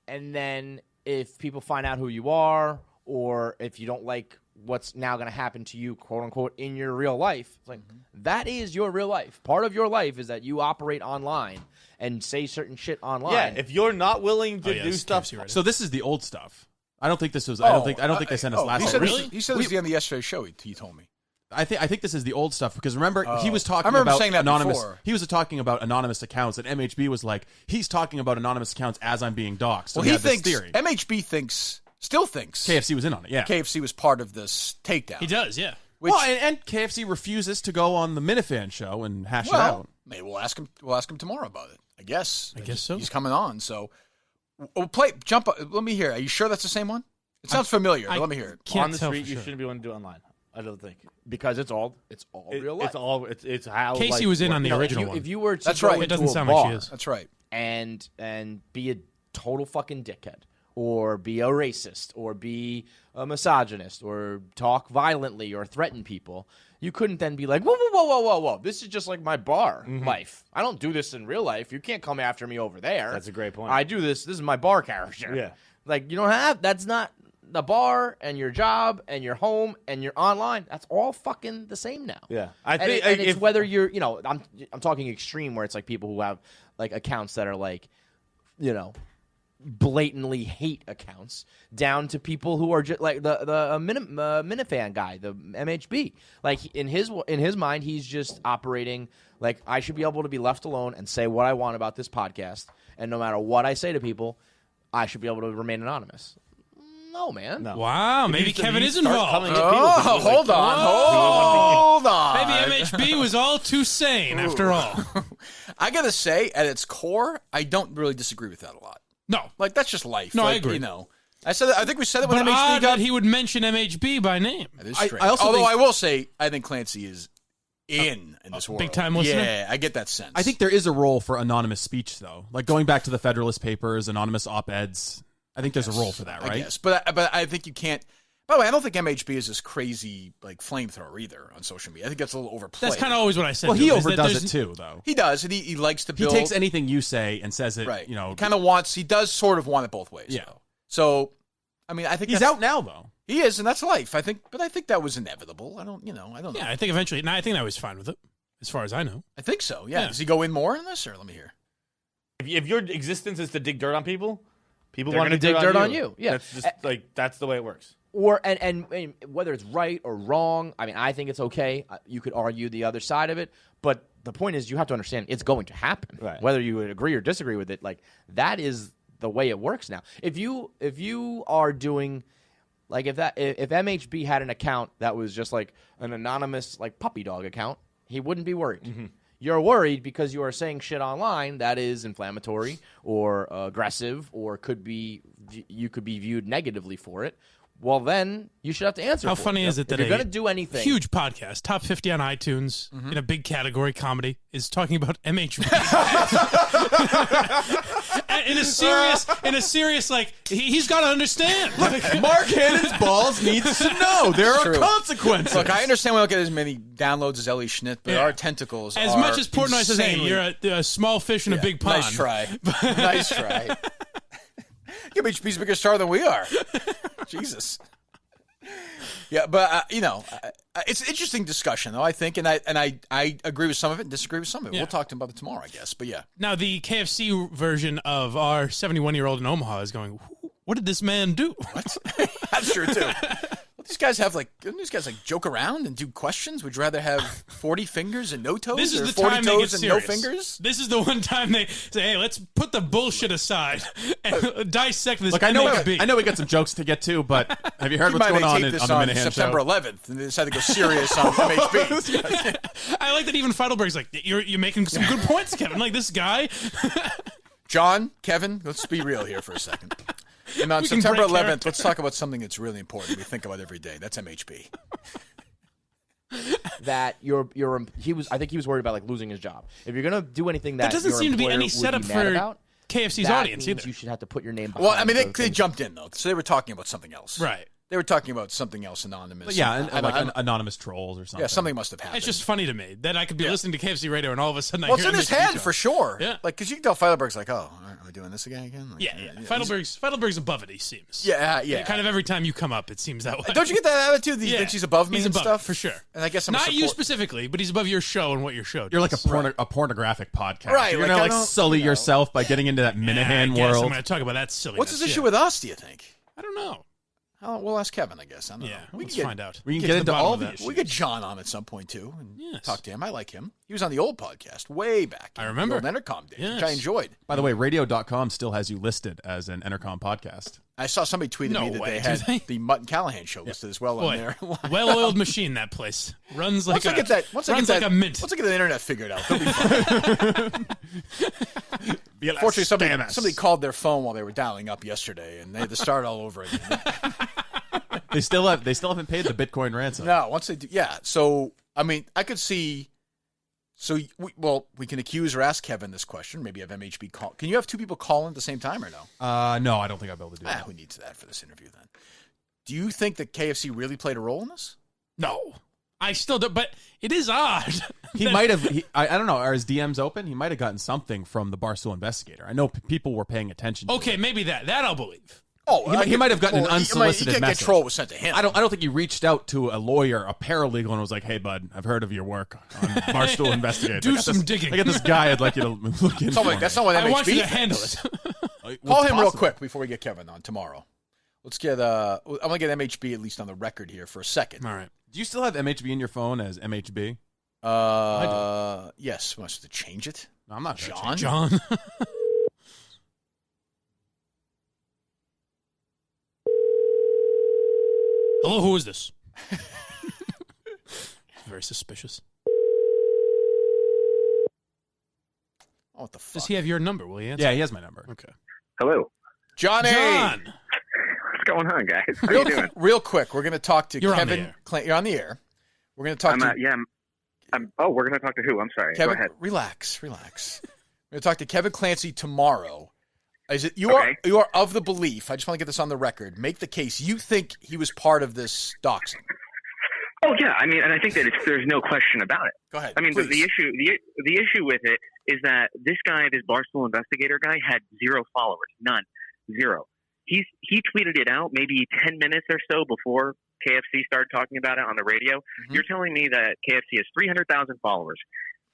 and then if people find out who you are, or if you don't like what's now going to happen to you, quote unquote, in your real life, it's like that is your real life. Part of your life is that you operate online and say certain shit online. Yeah, if you're not willing to do stuff. So this is the old stuff. I don't think this was. I don't think they sent us last. He time. said really? He said it was the end of yesterday's show. He told me. I think this is the old stuff because remember he was talking I remember about saying that anonymous. before. He was talking about anonymous accounts, and MHB was like, he's talking about anonymous accounts as I'm being doxxed. So Well, he he had this thinks theory. MHB still thinks KFC was in on it. Yeah, KFC was part of this takedown. He does, yeah. Which, well, and KFC refuses to go on the Minifan show and hash it well, out. maybe we'll ask him. We'll ask him tomorrow about it. I guess. so. He's coming on. So, jump. Let me hear. Are you sure that's the same one? It sounds familiar. But let me hear it. On the street, you shouldn't be able to do it online. I don't think because it's all real life. It's how Casey was in on the original one. If you were to That's go right. into It doesn't a sound bar like she is. That's right. and be a total fucking dickhead, or be a racist, or be a misogynist, or talk violently, or threaten people, you couldn't then be like, whoa, this is just like my bar life. I don't do this in real life. You can't come after me over there. That's a great point. I do this. This is my bar character. Yeah. Like, you don't have, that's not the bar and your job and your home and your online. That's all fucking the same now. Yeah. I And think it's whether you're, I'm talking extreme where it's like people who have like accounts that are like, blatantly hate accounts, down to people who are just like the Minifan guy, the MHB. Like in his mind, he's just operating like I should be able to be left alone and say what I want about this podcast, and no matter what I say to people, I should be able to remain anonymous. No, man. No. Wow, maybe Kevin is involved. Hold on. Maybe MHB was all too sane after all. I gotta say, at its core, I don't really disagree with that a lot. No. Like that's just life. No, like, I agree. I said that, I think we said it when But MHB odd got. that he would mention MHB by name. That is strange. I also Although think- I will say, I think Clancy is in this world. big-time listener? Yeah, I get that sense. I think there is a role for anonymous speech, though. Like going back to the Federalist Papers, anonymous op-eds. I think there's a role for that, right? Yes, but I think you can't. By the way, I don't think MHB is this crazy like flamethrower either on social media. I think that's a little overplayed. That's kind of always what I said. Well, to he him, is that overdoes there's- it too, though. He does, and he likes to He build. takes anything you say and says it. Right. You know, Kind of wants. He does sort of want it both ways. Yeah. Though. So, I mean, I think he's that's- out now, though. He is, and that's life. I think, but I think that was inevitable. I don't know. Yeah, I think eventually. No, I think I was fine with it, as far as I know. I think so. Yeah. Does he go in more in this, or let me hear? If your existence is to dig dirt on people, people They're want to gonna dig dirt on you. Yeah. That's just that's the way it works. Or and whether it's right or wrong, I mean, I think it's okay. You could argue the other side of it, but the point is, you have to understand it's going to happen. Right. Whether you would agree or disagree with it, like that is the way it works now. If you are doing like if MHB had an account that was just like an anonymous like puppy dog account, he wouldn't be worried. Mm-hmm. You're worried because you are saying shit online that is inflammatory or aggressive or you could be viewed negatively for it. Well, then you should have to answer. How for funny it. is it If that you're a going to do anything? huge podcast, top 50 on iTunes, in a big category, comedy, is talking about MHB. in a serious, like he's got to understand. Mark Hannon's balls needs to know there are True. consequences. Look, I understand we don't get as many downloads as Ellie Schnitt, but Yeah. our tentacles As are much as Portnoy says, hey, insanely- you're a small fish in a big pond. Nice try. Nice try. MHB's a bigger star than we are. Jesus. Yeah, but it's an interesting discussion, though. I think, and I agree with some of it and disagree with some of it. Yeah. We'll talk to him about it tomorrow, I guess. But yeah, Now, the KFC version of our 71-year-old in Omaha is going, what did this man do? What? That's true, too. These guys have joke around and do questions. Would you rather have 40 fingers and no toes, This is or the 40 time they toes get and no serious. fingers? This is the one time they say, hey, let's put the bullshit aside and dissect this. Look, I know MHB. we got some jokes to get to, but have you heard You what's might going on tape on this the on Minihane September show? 11th, and they decided to go serious on MHB. I like that even Feidelberg's like, you're making some good points, Kevin. Like, this guy. John, Kevin, let's be real here for a second. And on We can September break 11th, character. let's talk about something that's really important we think about every day. That's MHB. That I think he was worried about like losing his job. If you're gonna do anything That doesn't your seem to be employer any would setup be mad for about, KFC's that audience means either. You should have to put your name. Well, I mean, behind they things. jumped in, though, so they were talking about something else. Right. They were talking about something else anonymous. But yeah, And like anonymous trolls or something. yeah, something must have happened. It's just funny to me that I could be listening to KFC radio and all of a sudden well, I it's hear in his MHB head show. for sure. Yeah. Like, because you can tell Feidelberg's like, oh, are we doing this again? Like, Yeah. he's- Feidelberg's above it, he seems. Yeah. Kind of every time you come up, it seems that way. Don't you get that attitude that he thinks he's above me He's and above stuff? it, for sure. And I guess I'm Not a you support- specifically, but he's above your show and what your show does. You're like a pornographic podcast. Right, You're like, gonna I like don't- sully yourself by getting into that I Minihane guess world. I'm going to talk about that silliness. What's his issue yeah. with us, do you think? I don't know. We'll ask Kevin, I guess. I don't know. Let's can find out. We can Get get to the into bottom all of the that. issues. We get John on at some point, too, and Yes. talk to him. I like him. He was on the old podcast way back. I remember. The old Entercom days, which Yes. I enjoyed. By the way, radio.com still has you listed as an Entercom podcast. I saw somebody tweeted No me that way, they do they? had the Mutt and Callahan show listed as well on Boy, there. well-oiled machine, that place. Runs like Once I get that, once I runs get like that, a mint. Once I get the internet figured out, they'll be fine. Fortunately, somebody called their phone while they were dialing up yesterday, and they had to start all over again. They still haven't paid the Bitcoin ransom. No, once they do, yeah. So I mean, I could see. So we can accuse or ask Kevin this question. Maybe have MHB call. Can you have two people call in at the same time or no? No, I don't think I'll be able to do that. Who needs that for this interview then? Do you think that KFC really played a role in this? No. I still do, but it is odd. He might have. I don't know. Are his DMs open? He might have gotten something from the Barstool investigator. I know people were paying attention. To Okay, it. maybe that I'll believe. Oh, he might have gotten an you unsolicited can't message. get troll was sent to him. I don't think he reached out to a lawyer, a paralegal, and was like, "Hey, bud, I've heard of your work on Barstool Investigator. Do some digging. I got this guy I'd like you to look into. That's not what MHB I want you to thinks. handle it. Call him real quick before we get Kevin on tomorrow. Let's get I'm gonna get MHB at least on the record here for a second. All right. Do you still have MHB in your phone as MHB? Yes. Wants to change it? No, I'm not John. John. Hello, who is this? Very suspicious. Oh, what the fuck? Does he have your number? Will he answer? Yeah, he has my number. Okay. Hello. Johnny. John. What's going on, guys? How you doing? Real quick, we're going to talk to You're on the Kevin. air. You're on the air. We're going to talk to we're going to talk to who? I'm sorry. Kevin. Go ahead. Relax. We're going to talk to Kevin Clancy tomorrow. Is it you are of the belief? I just want to get this on the record. Make the case. You think he was part of this doxing? Oh yeah, I mean, and I think that there's no question about it. Go ahead. I mean, the issue with it is that this guy, this Barstool investigator guy, had 0 followers, none, 0. He tweeted it out maybe 10 minutes or so before KFC started talking about it on the radio. Mm-hmm. You're telling me that KFC has 300,000 followers.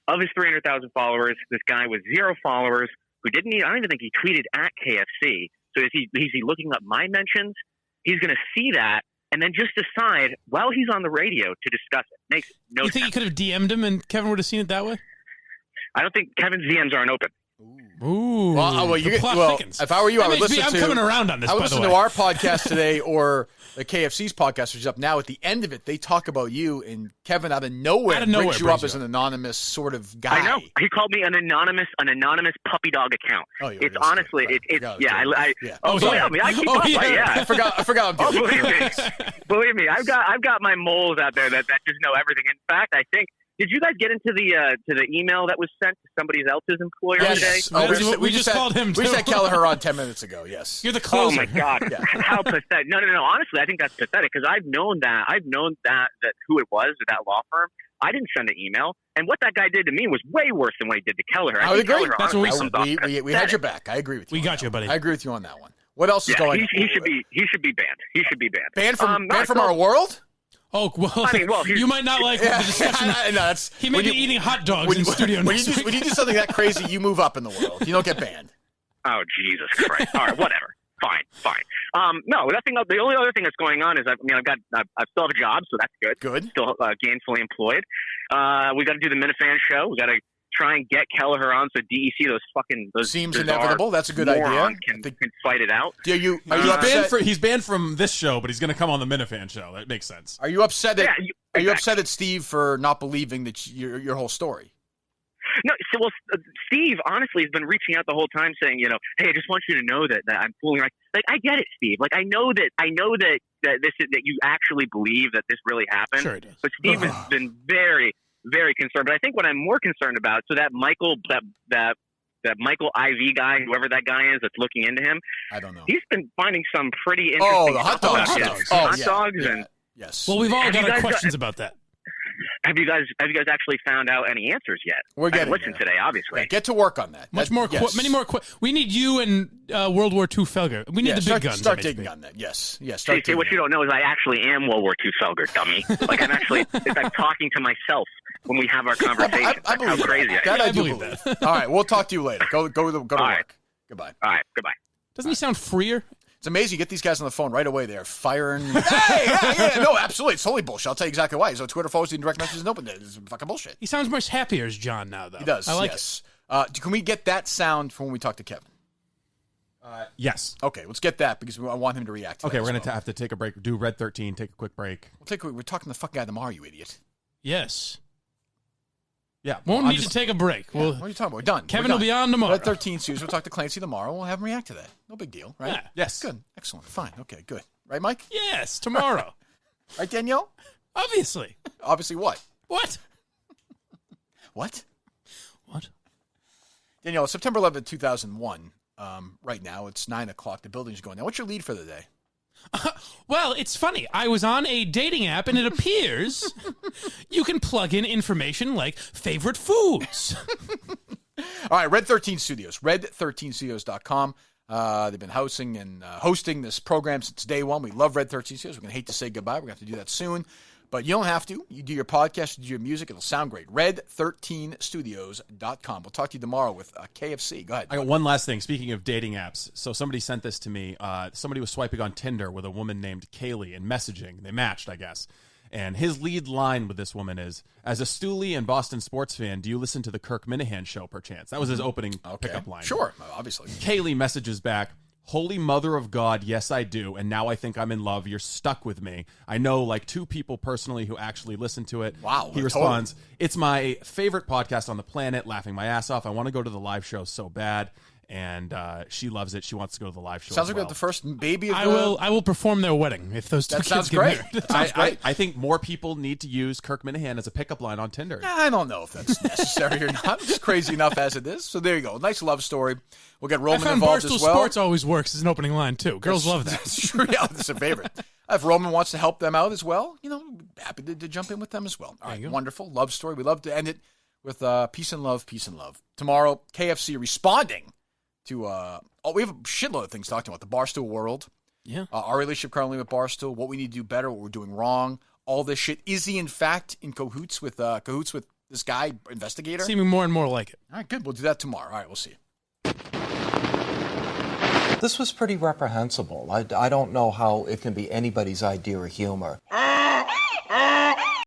Of his 300,000 followers, this guy with 0 followers who I don't even think he tweeted at KFC. So is he looking up my mentions? He's going to see that and then just decide while he's on the radio to discuss it. Makes no sense. You think he could have DM'd him and Kevin would have seen it that way? I don't think Kevin's DMs aren't open. Ooh. Well, if I were you, I would listen to. I'm coming around on this. I would by listen the way. to our podcast today or the KFC's podcast, which is up now. At the end of it, they talk about you, and Kevin out of nowhere brings you up as an anonymous sort of guy. I know. He called me an anonymous puppy dog account. Oh, yeah, it's honestly, it's yeah. Believe me, I keep up. I forgot. Oh, believe me, I've got my moles out there that just know everything. In fact, I think. Did you guys get into the email that was sent to somebody else's employer today? Oh, we just called him. We just had Kelleher on 10 minutes ago. Yes, you're the closer. Oh my God, how pathetic! No. Honestly, I think that's pathetic because I've known that who it was at that law firm. I didn't send an email, and what that guy did to me was way worse than what he did to Kelleher. I would agree. Kelleher, that's what we had your back. I agree with you. We got you, buddy. I agree with you on that one. What else is going on? He should be banned. He should be banned. Banned from our world. Oh, well, you might not like the discussion. No, he may be eating hot dogs in studio when you do something that crazy, you move up in the world. You don't get banned. Oh, Jesus Christ. All right, whatever. Fine. No, the only other thing that's going on is I still have a job, so that's good. Good. Still gainfully employed. We got to do the Minifan show. We got to try and get Kelleher on so DEC those seems inevitable. That's a good idea. Can fight it out. Are you upset? He's banned from this show, but he's going to come on the Minifan show. That makes sense. Are you upset at Are you upset at Steve for not believing that your whole story? No, Steve honestly has been reaching out the whole time saying, hey, I just want you to know that I'm fooling around. Like, I get it, Steve. Like, I know that you actually believe that this really happened. Sure it does. But Steve has been very, very concerned. But I think what I'm more concerned about, so that Michael IV guy, whoever that guy is that's looking into him, I don't know. He's been finding some pretty interesting the hot dogs. Hot dogs. Yes. Well, we've all got questions about that. Have you guys actually found out any answers yet? We're getting listen today, obviously. Yeah, get to work on that. Many more. We need you and World War II Felger. We need the big guns. Start digging on that. Yes. See, what you don't know is I actually am World War II Felger, dummy. Like I'm talking to myself when we have our conversation. I believe how crazy I believe that. All right, we'll talk to you later. Go to work. Right. Goodbye. All right, goodbye. Doesn't he sound freer? It's amazing. You get these guys on the phone right away. They're firing. No, absolutely. It's totally bullshit. I'll tell you exactly why. So Twitter follows and direct messages and open it. It's fucking bullshit. He sounds much happier as John now, though. He does. I like yes. Can we get that sound from when we talk to Kevin? Yes. Okay, let's get that because I want him to react to Okay, that we're going to have to take a break. Do Red 13, take a quick break. We're talking to the fucking guy tomorrow, you idiot. Yes. Yeah. Won't need to take a break. Yeah, what are you talking about? We're done. Kevin will be on tomorrow. Red 13 Suits. We'll talk to Clancy tomorrow. We'll have him react to that. No big deal, right? Yeah. Yes. Good. Excellent. Fine. Okay, good. Right, Mike? Yes, tomorrow. Right, Danielle? Obviously. Obviously what? What? What? What? Danielle, September 11th, 2001. Right now, it's 9 o'clock. The building's going down. What's your lead for the day? Well, it's funny. I was on a dating app, and it appears you can plug in information like favorite foods. All right, Red 13 Studios. Red13studios.com. They've been hosting this program since day one. We love Red 13 Studios. We're going to hate to say goodbye. We're going to have to do that soon. But you don't have to. You do your podcast, you do your music. It'll sound great. Red13studios.com. We'll talk to you tomorrow with KFC. Go ahead. I got one last thing. Speaking of dating apps, so somebody sent this to me. Somebody was swiping on Tinder with a woman named Kaylee and messaging. They matched, I guess. And his lead line with this woman is, as a Stooley and Boston sports fan, do you listen to the Kirk Minihane show perchance? That was his opening pickup line. Sure, obviously. Kaylee messages back, Holy Mother of God, yes, I do. And now I think I'm in love. You're stuck with me. I know like 2 people personally who actually listen to it. Wow. He responds, It's my favorite podcast on the planet, laughing my ass off. I want to go to the live show so bad. and she loves it. She wants to go to the live show. Sounds as like we well. have the first baby. Of I will perform their wedding if those two That kids sounds get great. married. That sounds great. I think more people need to use Kirk Minihane as a pickup line on Tinder. I don't know if that's necessary or not. It's crazy enough as it is. So there you go. Nice love story. We'll get Roman I found involved Barstool as well. Sports always works as an opening line too. Girls love that. That's true. Yeah, that's a favorite. If Roman wants to help them out as well, happy to jump in with them as well. All right, wonderful. Love story. We love to end it with peace and love, peace and love. Tomorrow, KFC responding to, we have a shitload of things talking about. The Barstool world. Yeah. Our relationship currently with Barstool, what we need to do better, what we're doing wrong, all this shit. Is he, in fact, in cahoots with this guy, investigator? Seeming more and more like it. All right, good. We'll do that tomorrow. All right, we'll see. This was pretty reprehensible. I don't know how it can be anybody's idea of humor.